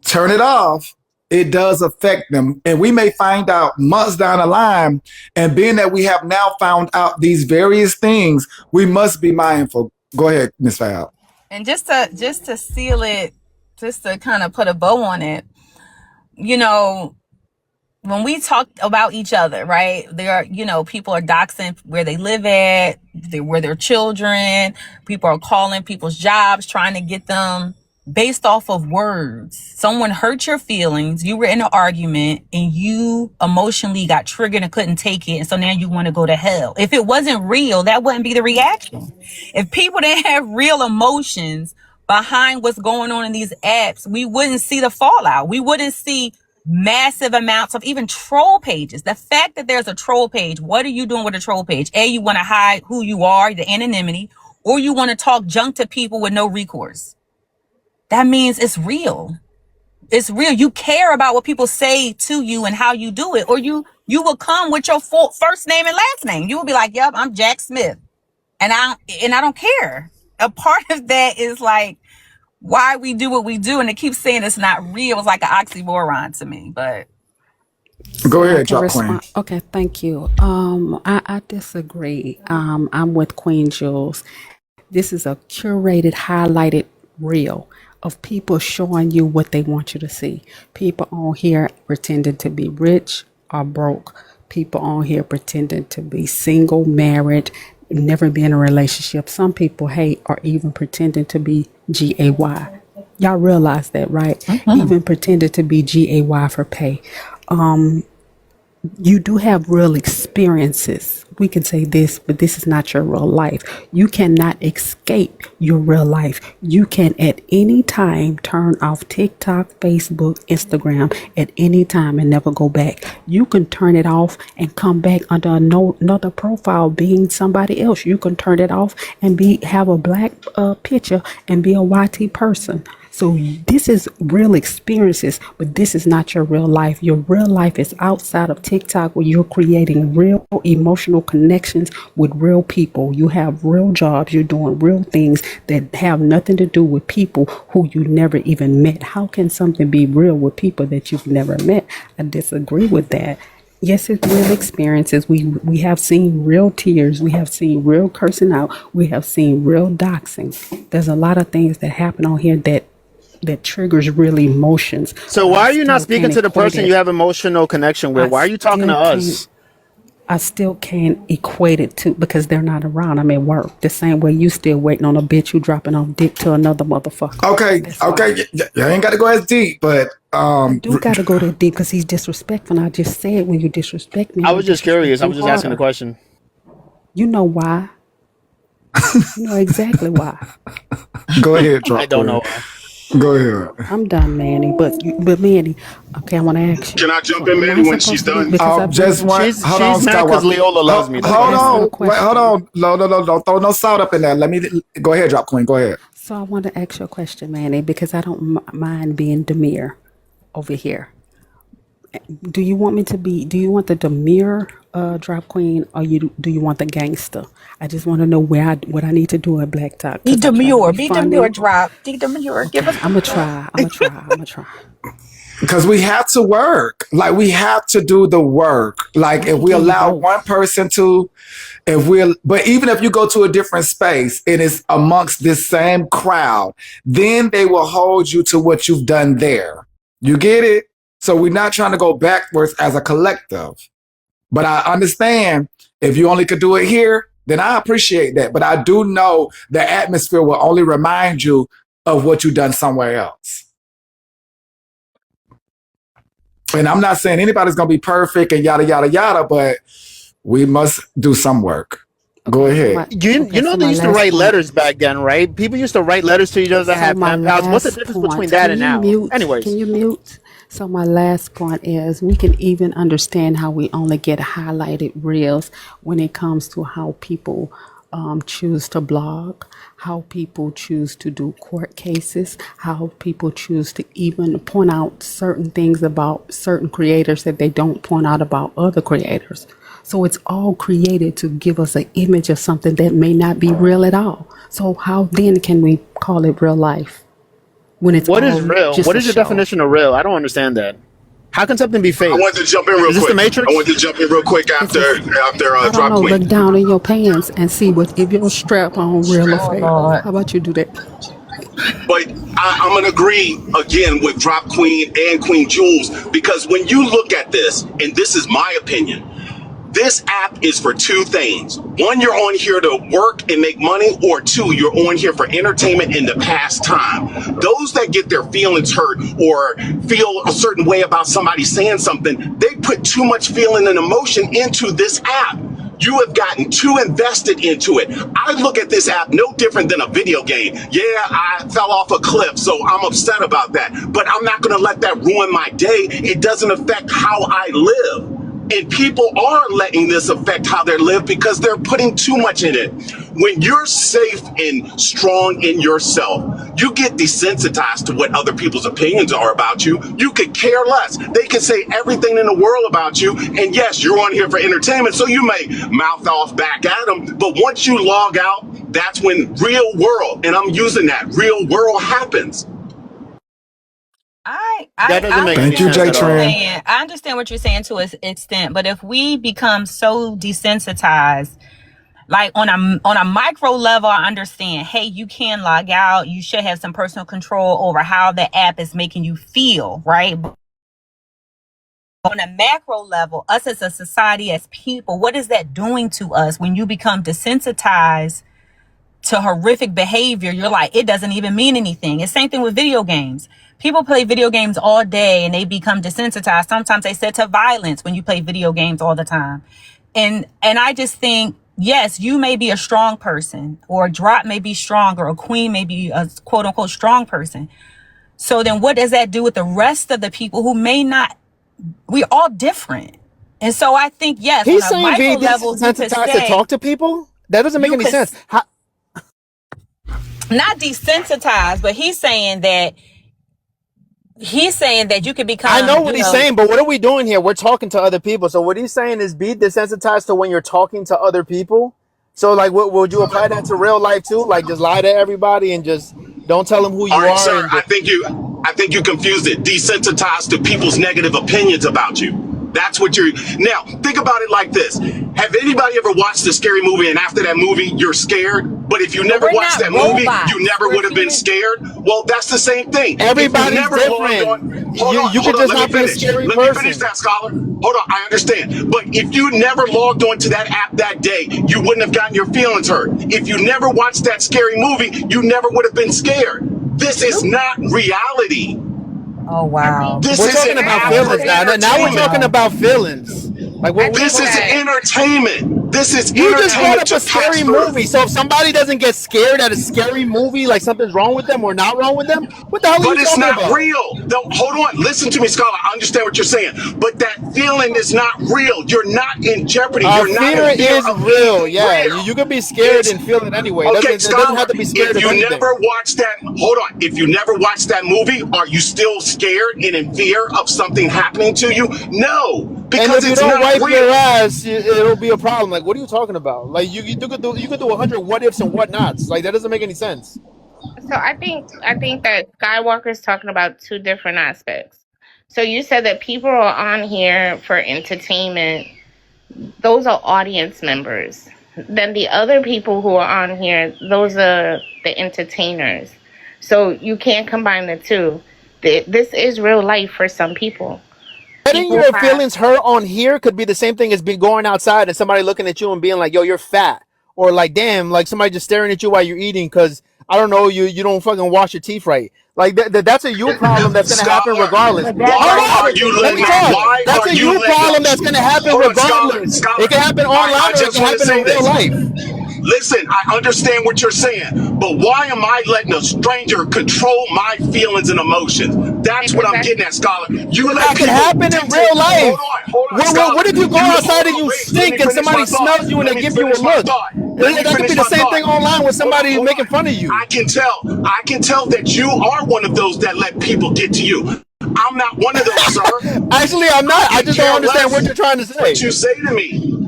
turn it off, it does affect them. And we may find out months down the line. And being that we have now found out these various things, we must be mindful. Go ahead, Miss Val. And just to seal it, just to kind of put a bow on it, when we talk about each other, right, there are, people are doxing where they live at, where their children, people are calling people's jobs, trying to get them based off of words. Someone hurt your feelings. You were in an argument and you emotionally got triggered and couldn't take it. And so now you want to go to hell. If it wasn't real, that wouldn't be the reaction. If people didn't have real emotions behind what's going on in these apps, we wouldn't see the fallout. We wouldn't see massive amounts of even troll pages. The fact that there's a troll page, what are you doing with a troll page? A, you want to hide who you are, the anonymity, or you want to talk junk to people with no recourse. That means it's real. It's real. You care about what people say to you and how you do it, or you will come with your full first name and last name. You will be like, "Yep, I'm Jack Smith," and I don't care. A part of that is like why we do what we do, and it keeps saying it's not real. It's like an oxymoron to me, but Go So I ahead, can Drop Queen. respond. Okay, thank you. I disagree. I'm with Queen Jules. This is a curated, highlighted reel of people showing you what they want you to see. People on here pretending to be rich or broke. People on here pretending to be single, married, never been in a relationship. Some people hate or even pretending to be GAY. Y'all realize that, right? Even pretended to be GAY for pay. you do have real experiences. We can say this, but this is not your real life. You cannot escape your real life. You can at any time turn off TikTok, Facebook, Instagram at any time and never go back. You can turn it off and come back under another profile being somebody else. You can turn it off and have a black picture and be a YT person. So this is real experiences, but this is not your real life. Your real life is outside of TikTok, where you're creating real emotional connections with real people. You have real jobs. You're doing real things that have nothing to do with people who you never even met. How can something be real with people that you've never met? I disagree with that. Yes, it's real experiences. We have seen real tears. We have seen real cursing out. We have seen real doxing. There's a lot of things that happen on here that triggers real emotions. So why are you not speaking to the person you have emotional connection with? Why are you talking to us? I still can't equate it to, because they're not around. I'm at work. The same way you still waiting on a bitch who dropping off dick to another motherfucker. Okay. You ain't got to go as deep, but I do got to go that deep because he's disrespectful. And I just said, when you disrespect me, I was just curious. I was just asking a question. You know why? You know exactly why. Go ahead, drop. I don't know why. Go ahead. I'm done, Manny. But Manny, okay, I want to ask you. Can I jump in, Manny, when she's done? Just one. She's mad because Leola loves me. Hold on. Wait, hold on. No. Don't throw no salt up in there. Let me go ahead, drop queen. Go ahead. So I want to ask you a question, Manny, because I don't mind being demure over here. Do you want the demure drop queen, or do you want the gangster? I just want to know what I need to do at Black Talk. Be demure, drop. Be demure. Okay, Give us. I'm gonna try. Because we have to work. Like, we have to do the work. Like, if we allow one person to, but even if you go to a different space and it's amongst this same crowd, then they will hold you to what you've done there. You get it? So we're not trying to go backwards as a collective. But I understand if you only could do it here, then I appreciate that. But I do know the atmosphere will only remind you of what you've done somewhere else. And I'm not saying anybody's going to be perfect and yada, yada, yada, but we must do some work. Go ahead. You know they used to write letters back then, right? People used to write letters to each other that had pen pals. What's the difference between that and now? Anyways. Can you mute? So my last point is, we can even understand how we only get highlighted reels when it comes to how people choose to blog, how people choose to do court cases, how people choose to even point out certain things about certain creators that they don't point out about other creators. So it's all created to give us an image of something that may not be real at all. So how then can we call it real life? When it's what is real? What is your definition of real? I don't understand that. How can something be fake? I want to jump in real quick. Is this the Matrix? I want to jump in real quick after drop queen. Look down in your pants and see if your strap on real or fake. How about you do that? But I'm going to agree again with Drop Queen and Queen Jules, because when you look at this, and this is my opinion, this app is for two things. One, you're on here to work and make money, or two, you're on here for entertainment and to pass time. Those that get their feelings hurt or feel a certain way about somebody saying something, they put too much feeling and emotion into this app. You have gotten too invested into it. I look at this app no different than a video game. Yeah, I fell off a cliff, so I'm upset about that. But I'm not going to let that ruin my day. It doesn't affect how I live. And people are letting this affect how they live because they're putting too much in it. When you're safe and strong in yourself, you get desensitized to what other people's opinions are about you. You could care less. They can say everything in the world about you. And yes, you're on here for entertainment, so you may mouth off back at them. But once you log out, that's when real world, and I'm using that, real world happens. That doesn't make Thank you, Jay I understand what you're saying to an extent, but if we become so desensitized, like on a micro level, I understand, hey, you can log out. You should have some personal control over how the app is making you feel, right? But on a macro level, us as a society, as people, what is that doing to us when you become desensitized to horrific behavior? You're like, it doesn't even mean anything. It's the same thing with video games. People play video games all day and they become desensitized. Sometimes they set to violence when you play video games all the time. And I just think, yes, you may be a strong person, or a drop may be strong, or a queen may be a quote unquote strong person. So then what does that do with the rest of the people who may not? We're all different. And so I think, yes, on He's a saying micro being level, you could desensitized to say, talk to people. That doesn't make you any could sense. not desensitized, but he's saying that you could I become, know what he's saying, but what are we doing here? We're talking to other people. So what he's saying is be desensitized to when you're talking to other people. So like, would you apply that to real life too? Like just lie to everybody and just don't tell them who All you right, are. sir. And I think you confused it. Desensitized to people's negative opinions about you. That's what you're. Now, think about it like this. Have anybody ever watched a scary movie and after that movie, you're scared? But if you but never we're watched not that movie, you robots. never We're would have been human. scared? Well, that's the same thing. If you everybody's never logged different. on, You could just let me not be a finish. scary Let me finish person. that, scholar. Hold on, I understand. But if you never logged on to that app that day, you wouldn't have gotten your feelings hurt. If you never watched that scary movie, you never would have been scared. This is not reality. Oh, wow. This We're is an talking about app for feelings now. Now we're Oh, talking entertainment. wow. about feelings. Like what are you This is talking about? entertainment. This is You just brought entertainment up a to pass scary through. movie. So if somebody doesn't get scared at a scary movie, like something's wrong with them or not wrong with them, what the hell are But you it's talking not about? real. No, hold on. Listen to me, Scholar. I understand what you're saying. But that feeling is not real. You're not in jeopardy. You're not Fear in fear is of real. anything Yeah, you real. could be scared It's and feel it anyway. okay, It doesn't Scholar. have to be scared If of you anything. never watched that, hold on. If you never watched that movie, are you still scared and in fear of something happening to you? No, And because if you it's don't not wipe your real. ass, it'll be a problem. Like, what are you talking about? Like, you could do 100 what ifs and what nots. Like, that doesn't make any sense. So I think that Skywalker's talking about two different aspects. So you said that people are on here for entertainment. Those are audience members. Then the other people who are on here, those are the entertainers. So you can't combine the two. This is real life for some people. Getting People your have feelings hurt on here could be the same thing as being going outside and somebody looking at you and being like, "Yo, you're fat," or like, "Damn," like somebody just staring at you while you're eating because I don't know, you don't fucking wash your teeth right. Like that's a you problem that's gonna happen Scholar, regardless. But that Hold right why there are on, is you let me letting talk. example. why That's are a you you letting problem that's gonna happen hold on, Scholar, regardless. It Scholar. can happen I online or it just can want to happen in say real this. life. Listen, I understand what you're saying, but why am I letting a stranger control my feelings and emotions? That's what because I'm that's getting at, Scholar. You let That could people happen in dictate. real life. Hold on, What Scholar. if you go You outside hold and on, you wait. Let me stink and finish my somebody thought. smells you and Let they me give you a finish my look? thought. Let me That could be finish the my same thought. thing online with somebody Hold making on. fun of you. I can tell. I can tell that you are one of those that let people get to you. I'm not one of those, sir. Actually, I'm I not. I could just don't care understand less what you're trying to what say. you say to me.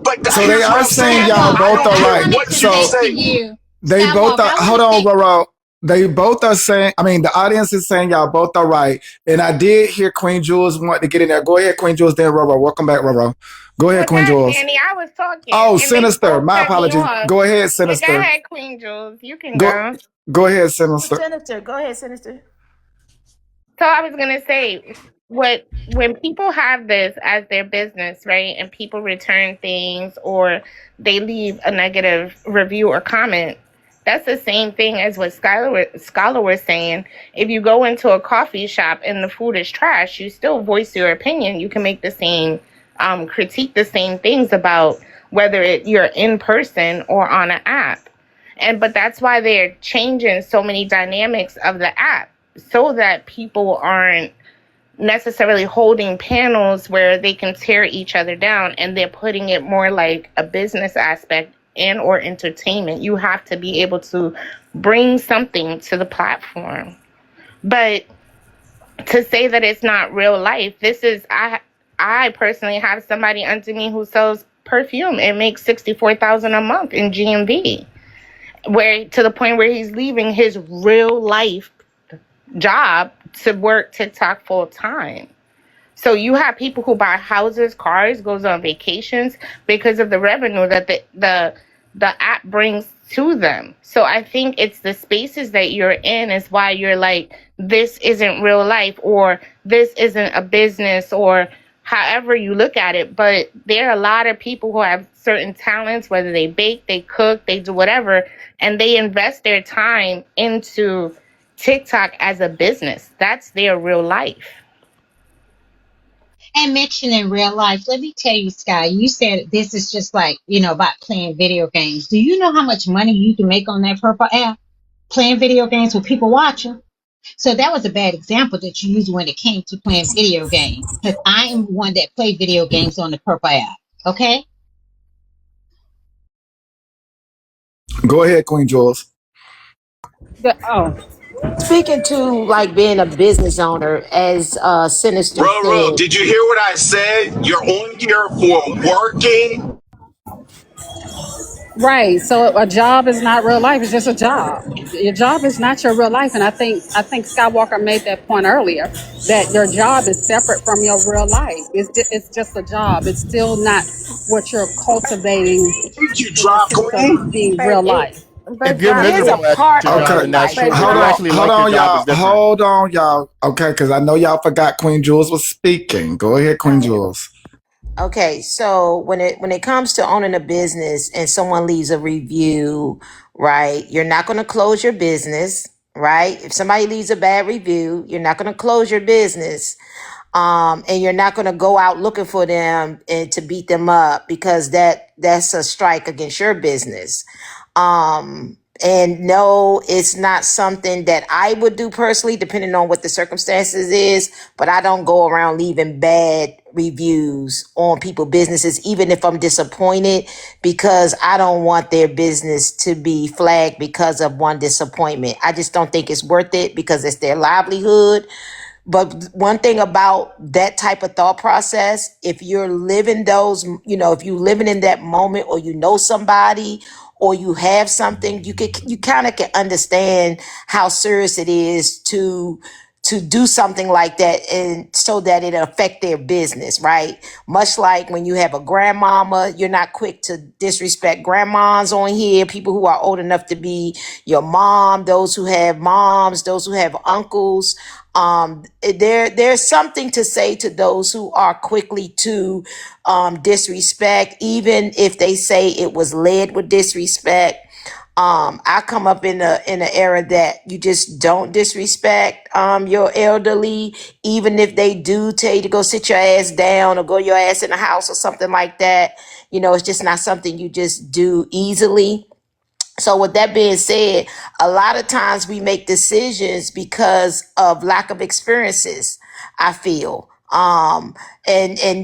But So they here's what are I'm saying saying. y'all Skywalker, I both don't are I care right. wanted what to you So say to say. you, they both Skywalker, are. I want Hold to on, say, Roro. They both are saying. I mean, the audience is saying y'all both are right. And I did hear Queen Jules want to get in there. Go ahead, Queen Jules. Then Roro. Welcome back, Roro. Go ahead, well, Queen dang, Jules. Manny, I was talking Oh, and they Sinister. both My cut me apologies. off. Go ahead, Yeah, go Sinister. ahead, Queen Jules. You can Go. go. Go ahead, Sinister. Sinister, go ahead, Sinister. So I was gonna say, what when people have this as their business, right, and people return things or they leave a negative review or comment, that's the same thing as what Scholar was saying. If you go into a coffee shop and the food is trash, you still voice your opinion. You can make the same critique the same things about whether you're in person or on an app. But that's why they're changing so many dynamics of the app so that people aren't necessarily holding panels where they can tear each other down, and they're putting it more like a business aspect and or entertainment. You have to be able to bring something to the platform. But to say that it's not real life, this is I personally have somebody under me who sells perfume and makes 64,000 a month in GMV, where to the point where he's leaving his real life job to work TikTok full time. So you have people who buy houses, cars, goes on vacations because of the revenue that the app brings to them. So I think it's the spaces that you're in is why you're like, this isn't real life, or this isn't a business, or however you look at it. But there are a lot of people who have certain talents, whether they bake, they cook, they do whatever, and they invest their time into TikTok as a business. That's their real life. And mentioning real life, let me tell you, Sky, you said this is just like, about playing video games. Do you know how much money you can make on that purple app playing video games with people watching? So that was a bad example that you used when it came to playing video games. Because I am one that played video games on the purple app. Okay? Go ahead, Queen Jules. Oh, Speaking to like being a business owner, as Sinister Bro, said, did you hear what I said? You're on here for working. right. So a job is not real life. It's just a job. Your job is not your real life. And I think Skywalker made that point earlier that your job is separate from your real life. It's just a job. It's still not what you're cultivating Thank you, in the drop sense of queen. being But real life. but If you're John, there's a miserable at part your of job, Okay, real then that's life, true. but If hold you on, actually hold like your on, job, y'all, it's different. hold on, y'all. Okay, because I know y'all forgot Queen Jules was speaking. Go ahead, Queen Jules. okay, so when it comes to owning a business and someone leaves a review, right? You're not going to close your business, right? If somebody leaves a bad review, you're not going to close your business. And you're not going to go out looking for them and to beat them up because that's a strike against your business. And no, it's not something that I would do personally, depending on what the circumstances is. But I don't go around leaving bad reviews on people's businesses, even if I'm disappointed, because I don't want their business to be flagged because of one disappointment. I just don't think it's worth it because it's their livelihood. But one thing about that type of thought process, if you're living those, if you living in that moment or you know somebody or you have something, you kind of can understand how serious it is to do something like that and so that it affect their business, right? Much like when you have a grandmama, you're not quick to disrespect grandmas on here, people who are old enough to be your mom, those who have moms, those who have uncles. There's something to say to those who are quickly to disrespect, even if they say it was led with disrespect. I come up in an era that you just don't disrespect your elderly, even if they do tell you to go sit your ass down or go your ass in the house or something like that. It's just not something you just do easily. So with that being said, a lot of times we make decisions because of lack of experiences, I feel. And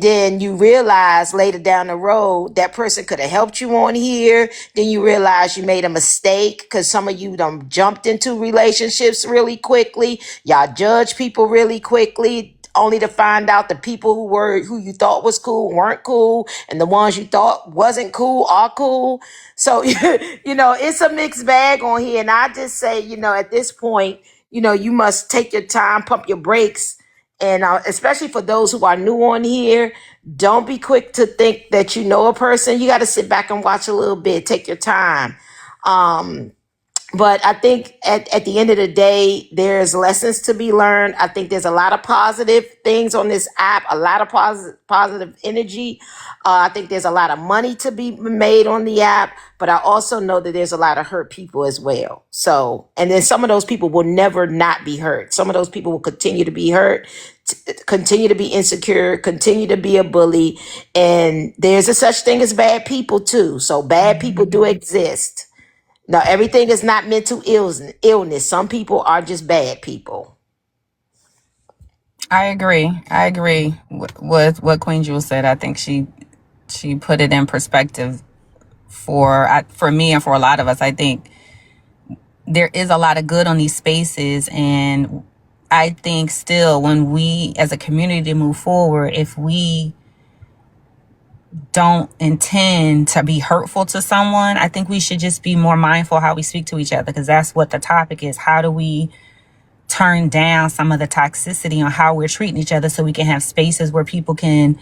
then you realize later down the road that person could have helped you on here. Then you realize you made a mistake because some of you done jumped into relationships really quickly. Y'all judge people really quickly, only to find out the people who you thought was cool weren't cool, and the ones you thought wasn't cool are cool. So it's a mixed bag on here, and I just say, at this point, you must take your time, pump your brakes, and especially for those who are new on here, don't be quick to think that you know a person. You got to sit back and watch a little bit, take your time. But I think at the end of the day, there's lessons to be learned. I think there's a lot of positive things on this app, a lot of positive energy. I think there's a lot of money to be made on the app, but I also know that there's a lot of hurt people as well. So, and then some of those people will never not be hurt. Some of those people will continue to be hurt, continue to be insecure, continue to be a bully. And there's a such thing as bad people too. So bad people do exist. Now, everything is not mental illness. Some people are just bad people. I agree. I agree with what Queen Jewel said. I think she put it in perspective for me and for a lot of us. I think there is a lot of good on these spaces, and I think still when we as a community move forward, if we don't intend to be hurtful to someone, I think we should just be more mindful how we speak to each other, because that's what the topic is. How do we turn down some of the toxicity on how we're treating each other so we can have spaces where people can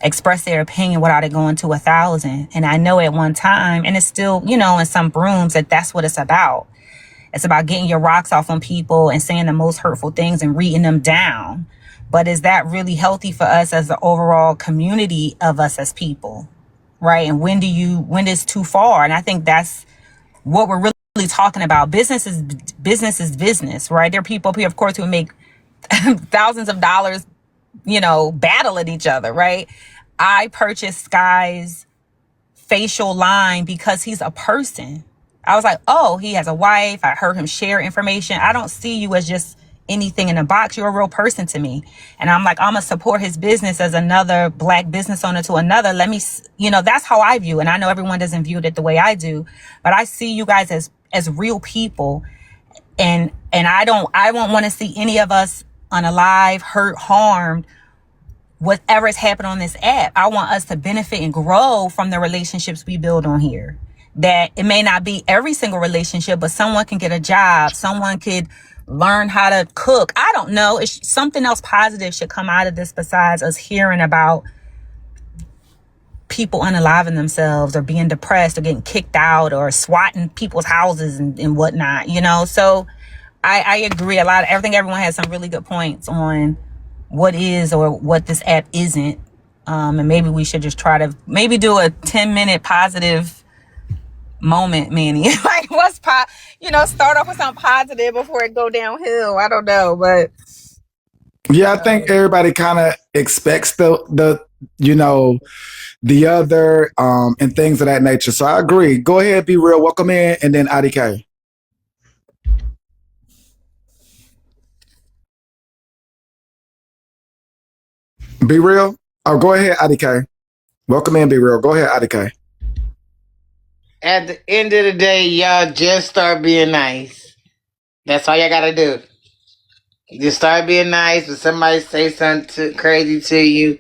express their opinion without it going to 1,000? And I know at one time, and it's still, in some rooms, that's what it's about. It's about getting your rocks off on people and saying the most hurtful things and reading them down. But is that really healthy for us as the overall community of us as people? Right? And when is too far? And I think that's what we're really simply talking about business is business, right? There are people here, of course, who make thousands of dollars, battling each other, right? I purchased Sky's facial line because he's a person. I was like, oh, he has a wife. I heard him share information. I don't see you as just anything in a box. You're a real person to me. And I'm like, I'm going to support his business as another Black business owner to another. That's how I view it. And I know everyone doesn't view it the way I do, but I see you guys as real people. And I won't want to see any of us unalive, hurt, harmed, whatever has happened on this app. I want us to benefit and grow from the relationships we build on here. That it may not be every single relationship, but someone can get a job. Someone could learn how to cook. I don't know. Something else positive should come out of this besides us hearing about people unaliving themselves or being depressed or getting kicked out or swatting people's houses and whatnot, So I agree I think everyone has some really good points on what is or what this app isn't. And maybe we should just try to do a 10-minute positive moment, Manny. Like start off with something positive before it go downhill. I don't know, but Yeah, I think everybody kind of expects the other and things of that nature. So I agree. Go ahead, Be Real. Welcome in, and then IDK. Be Real. Oh, go ahead, IDK. Welcome in, Be Real. Go ahead, IDK. At the end of the day, y'all just start being nice. That's all y'all gotta do. Just start being nice. When somebody say something crazy to you,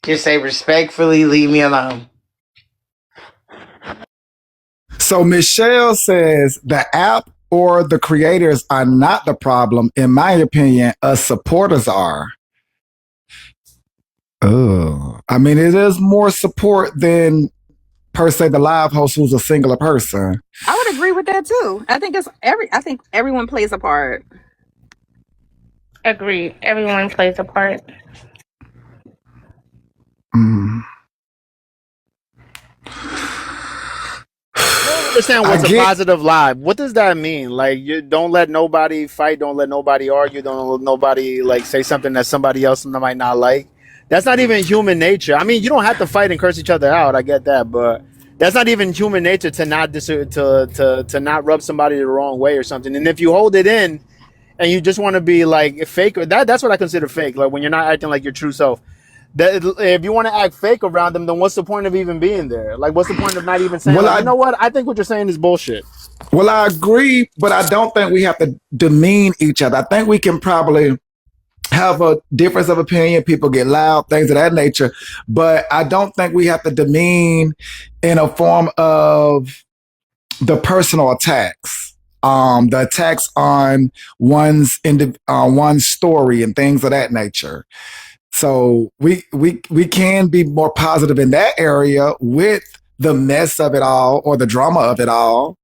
just say respectfully, leave me alone. So Michelle says the app or the creators are not the problem. In my opinion, us supporters are. Oh, I mean, it is more support than per se the live host who's a singular person. I would agree with that too. I think everyone plays a part. Agree. Everyone plays a part. Mm. I don't understand what's a positive live. What does that mean? Like, you don't let nobody fight, don't let nobody argue, don't let nobody say something that somebody else might not like. That's not even human nature. I mean, you don't have to fight and curse each other out. I get that, but that's not even human nature to not rub somebody the wrong way or something. And if you hold it in and you just want to be fake, that's what I consider fake. Like when you're not acting like your true self. That if you want to act fake around them, then what's the point of even being there? Like, what's the point of not even saying, you know what? I think what you're saying is bullshit. Well, I agree, but I don't think we have to demean each other. I think we can probably have a difference of opinion. People get loud, things of that nature. But I don't think we have to demean in a form of the personal attacks. The attacks on one's story and things of that nature. So we can be more positive in that area with the mess of it all or the drama of it all.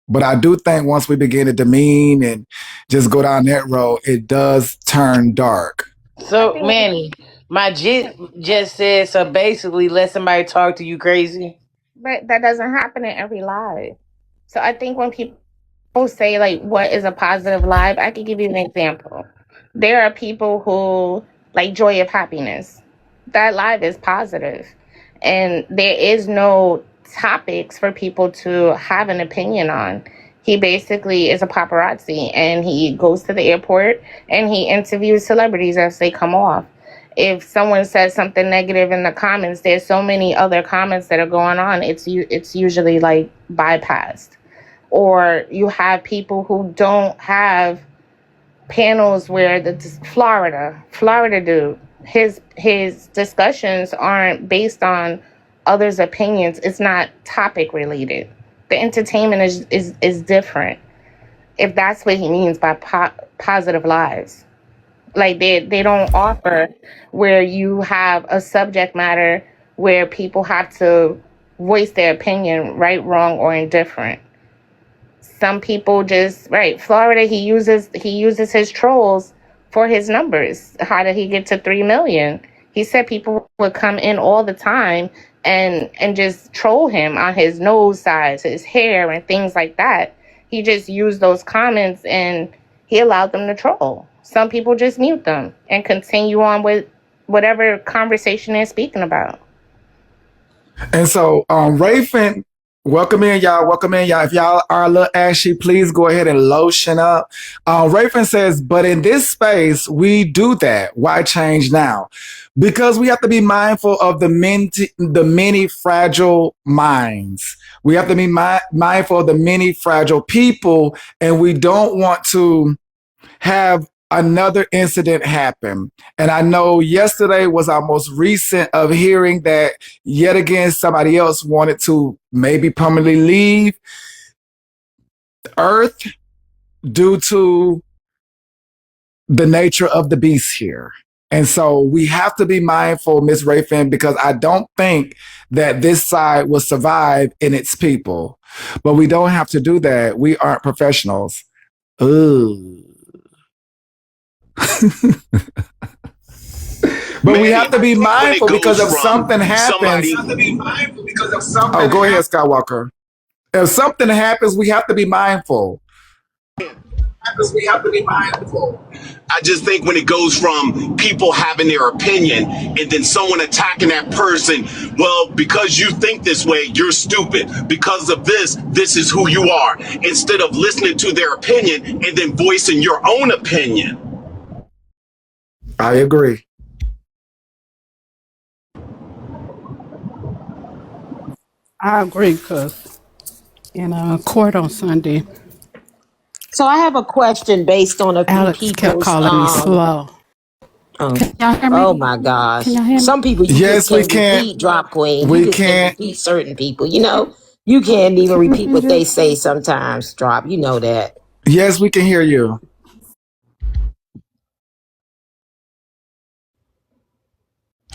But I do think once we begin to demean and just go down that road, it does turn dark. So, Manny, my just said, so basically let somebody talk to you crazy. But that doesn't happen in every live. So I think when people say what is a positive live, I can give you an example. There are people who like Joy of Happiness. That live is positive. And there is no topics for people to have an opinion on. He basically is a paparazzi and he goes to the airport and he interviews celebrities as they come off. If someone says something negative in the comments, there's so many other comments that are going on. It's usually bypassed. Or you have people who don't have panels where the Florida dude, his discussions aren't based on others' opinions. It's not topic related. The entertainment is different. If that's what he means by positive lives, they don't offer where you have a subject matter where people have to voice their opinion, right, wrong, or indifferent. Some people just Florida, he uses his trolls for his numbers. How did he get to 3 million? He said people would come in all the time and just troll him on his nose size, his hair, and things like that. He just used those comments and he allowed them to troll. Some people just mute them and continue on with whatever conversation they're speaking about. And so, Rayfin, welcome in, y'all. Welcome in, y'all. If y'all are a little ashy, please go ahead and lotion up. Rayfin says, but in this space, we do that. Why change now? Because we have to be mindful of the many fragile minds. We have to be mindful of the many fragile people, and we don't want to have another incident happen. And I know yesterday was our most recent of hearing that yet again somebody else wanted to maybe permanently leave Earth due to the nature of the beast here. And so we have to be mindful, Miss Rayfin, because I don't think that this side will survive in its people. But we don't have to do that. We aren't professionals. Ooh. But we have to be mindful because if something happens. Oh, go ahead, Skywalker. If something happens, we have to be mindful. I just think when it goes from people having their opinion and then someone attacking that person, well, because you think this way, you're stupid. Because of this, this is who you are. Instead of listening to their opinion and then voicing your own opinion. I agree. I agree because in court on Sunday, So I have a question based on a few Alex kept people's calling me slow. Can y'all hear me? oh my gosh. Can y'all hear me? Some people you Yes, just we can't can't. repeat, drop queen. We You just can't can't. repeat certain people. You know, you can't even repeat what they say sometimes, drop. You know that. Yes, we can hear you.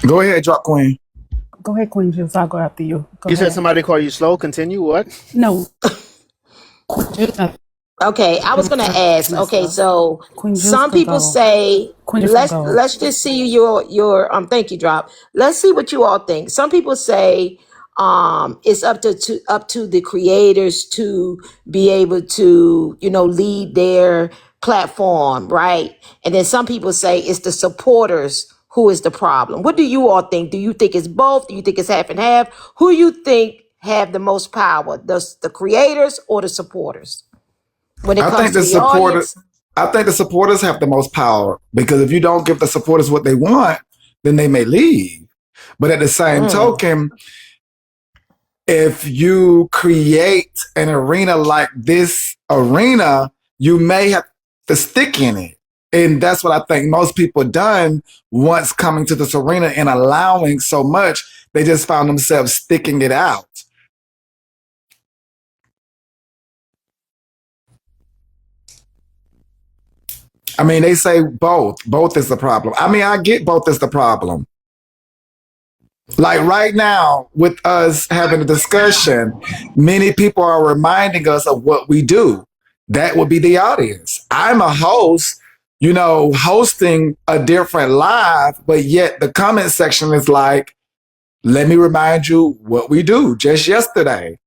Go ahead, Drop Queen. Go ahead, Queen Juice. I'll go after you. Go You ahead. said somebody called you slow. Continue. What? No. Okay, I was gonna ask. Okay, so Queen Juice some can people go. say Queen Juice can go. let's just see your thank you, drop. Let's see what you all think. Some people say it's up to the creators to be able to, you know, lead their platform, right? And then some people say it's the supporters who is the problem. What do you all think? Do you think it's both? Do you think it's half and half? Who you think have the most power? The creators or the supporters? When it I comes think to the the supporters. audience? I think the supporters have the most power because if you don't give the supporters what they want, then they may leave. But at the same token, if you create an arena like this arena, you may have to stick in it. And that's what I think most people done once coming to this arena and allowing so much, they just found themselves sticking it out. I mean, they say both. Both is the problem. I mean, I get both is the problem. Like right now, with us having a discussion, many people are reminding us of what we do. That would be the audience. I'm a host, you know, hosting a different live, but yet the comment section is like, let me remind you what we do just yesterday.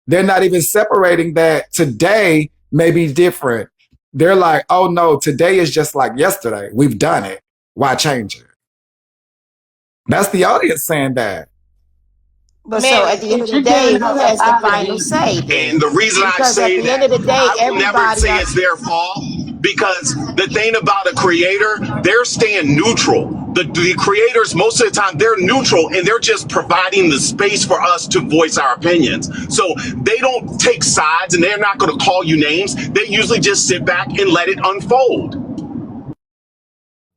They're not even separating that today may be different. They're like, oh no, today is just like yesterday. We've done it. Why change it? That's the audience saying that. But so Man, at the end of the you're day, giving who us has the final apology. say then? And the reason I Because at say the end that, of the day, I will never everybody say it's their fault because the thing about a creator, they're staying neutral. The creators, most of the time, they're neutral and they're just providing the space for us to voice our opinions. So they don't take sides and they're not going to call you names. They usually just sit back and let it unfold.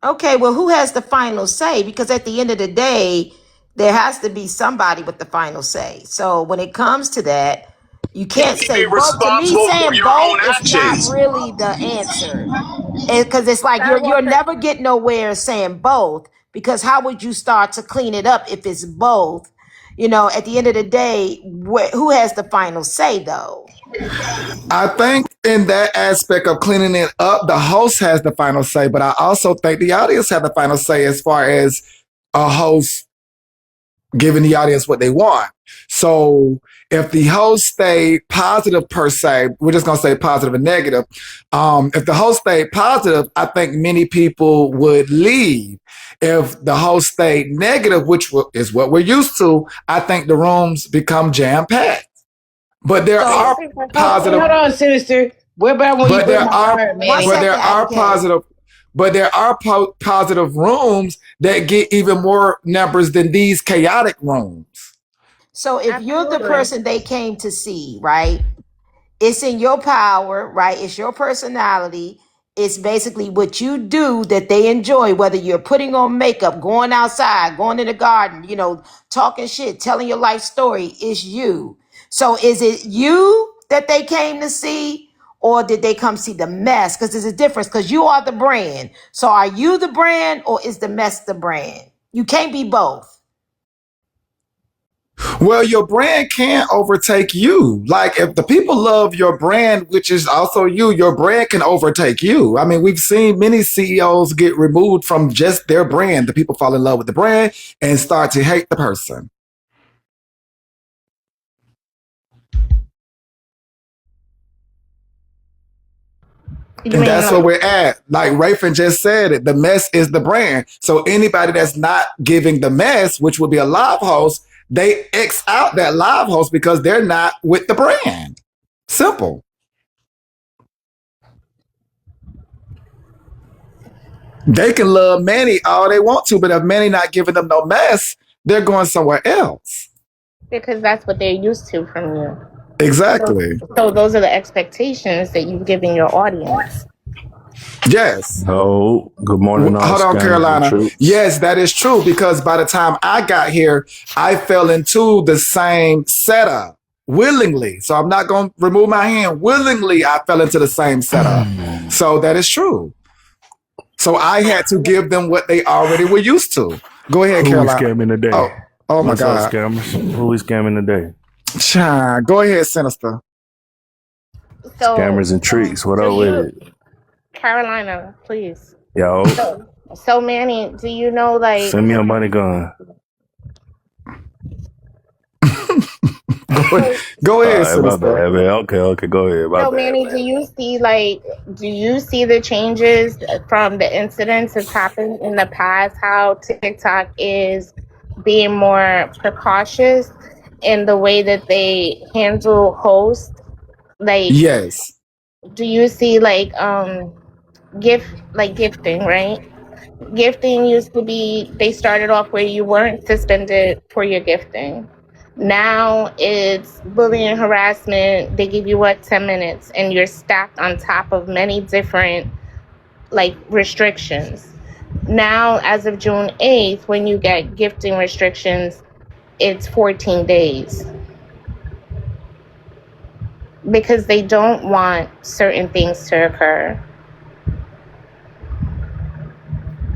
Okay, well, who has the final say? Because at the end of the day, there has to be somebody with the final say. So when it comes to that, you can't say Be both. To me, responsible for saying your own both is not actions. really the answer. Because it's like you'll Skywalker, never get nowhere saying both. Because how would you start to clean it up if it's both? You know, at the end of the day, who has the final say though? I think in that aspect of cleaning it up, the host has the final say, but I also think the audience have the final say as far as a host giving the audience what they want. So if the host stayed positive per se, we're just gonna say positive and negative. If the host stayed positive, I think many people would leave. If the host stayed negative, which is what we're used to, I think the rooms become jam packed. But there So, are positive. hold on, Sinister. What about when you But bring there my are, word, One Manny? but there second, are IDK. positive, but there are positive rooms that get even more numbers than these chaotic rooms. So if you're the Absolutely. person they came to see, right? It's in your power, right? It's your personality. It's basically what you do that they enjoy, whether you're putting on makeup, going outside, going in the garden, talking shit, telling your life story. It's you. So is it you that they came to see, or did they come see the mess? Because there's a difference, because you are the brand. So are you the brand, or is the mess the brand? You can't be both. Well, your brand can't overtake you. Like if the people love your brand, which is also you, your brand can overtake you. I mean, we've seen many CEOs get removed from just their brand. The people fall in love with the brand and start to hate the person. You And mean that's where like we're at. Like Rayfin just said it, the mess is the brand. So anybody that's not giving the mess, which would be a live host, they X out that live host because they're not with the brand. Simple. They can love Manny all they want to, but if Manny not giving them no mess, they're going somewhere else. because that's what they're used to from you. Exactly. So those are the expectations that you've given your audience. Yes. Oh, good morning, all Hold on, scammers and Carolina. troops. Yes, that is true because by the time I got here, I fell into the same setup willingly. So I'm not going to remove my hand. Willingly, I fell into the same setup. So that is true. So I had to give them what they already were used to. Go ahead, Who we Carolina. scamming today? Oh my What's up, God. scammers? Who we scamming today? Go ahead, Sinister. So, Scammers and treats. What do up with you, it? Carolina, please? Yo, So Manny, do you know like? send me a money gun. Go ahead, My Sinister. bad, man. Okay, go ahead. My So bad, Manny, man. do you see the changes from the incidents that's happened in the past? How TikTok is being more precautious in the way that they handle hosts? Like, Yes. do you see like gifting, right? Gifting used to be, they started off where you weren't suspended for your gifting. Now it's bullying, harassment. They give you 10 minutes and you're stacked on top of many different like restrictions. Now, as of June 8th, when you get gifting restrictions, it's 14 days because they don't want certain things to occur.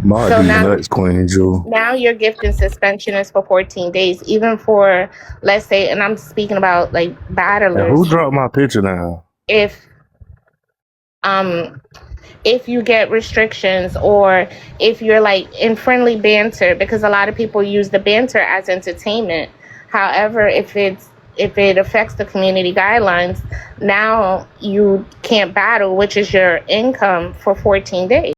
My So D now nuts, Queen Jewel. now your gift and suspension is for 14 days, even for, let's say, and I'm speaking about like And who battlers. dropped my picture now? If if you get restrictions, or if you're like in friendly banter, because a lot of people use the banter as entertainment. However, if it affects the community guidelines, now you can't battle, which is your income, for 14 days.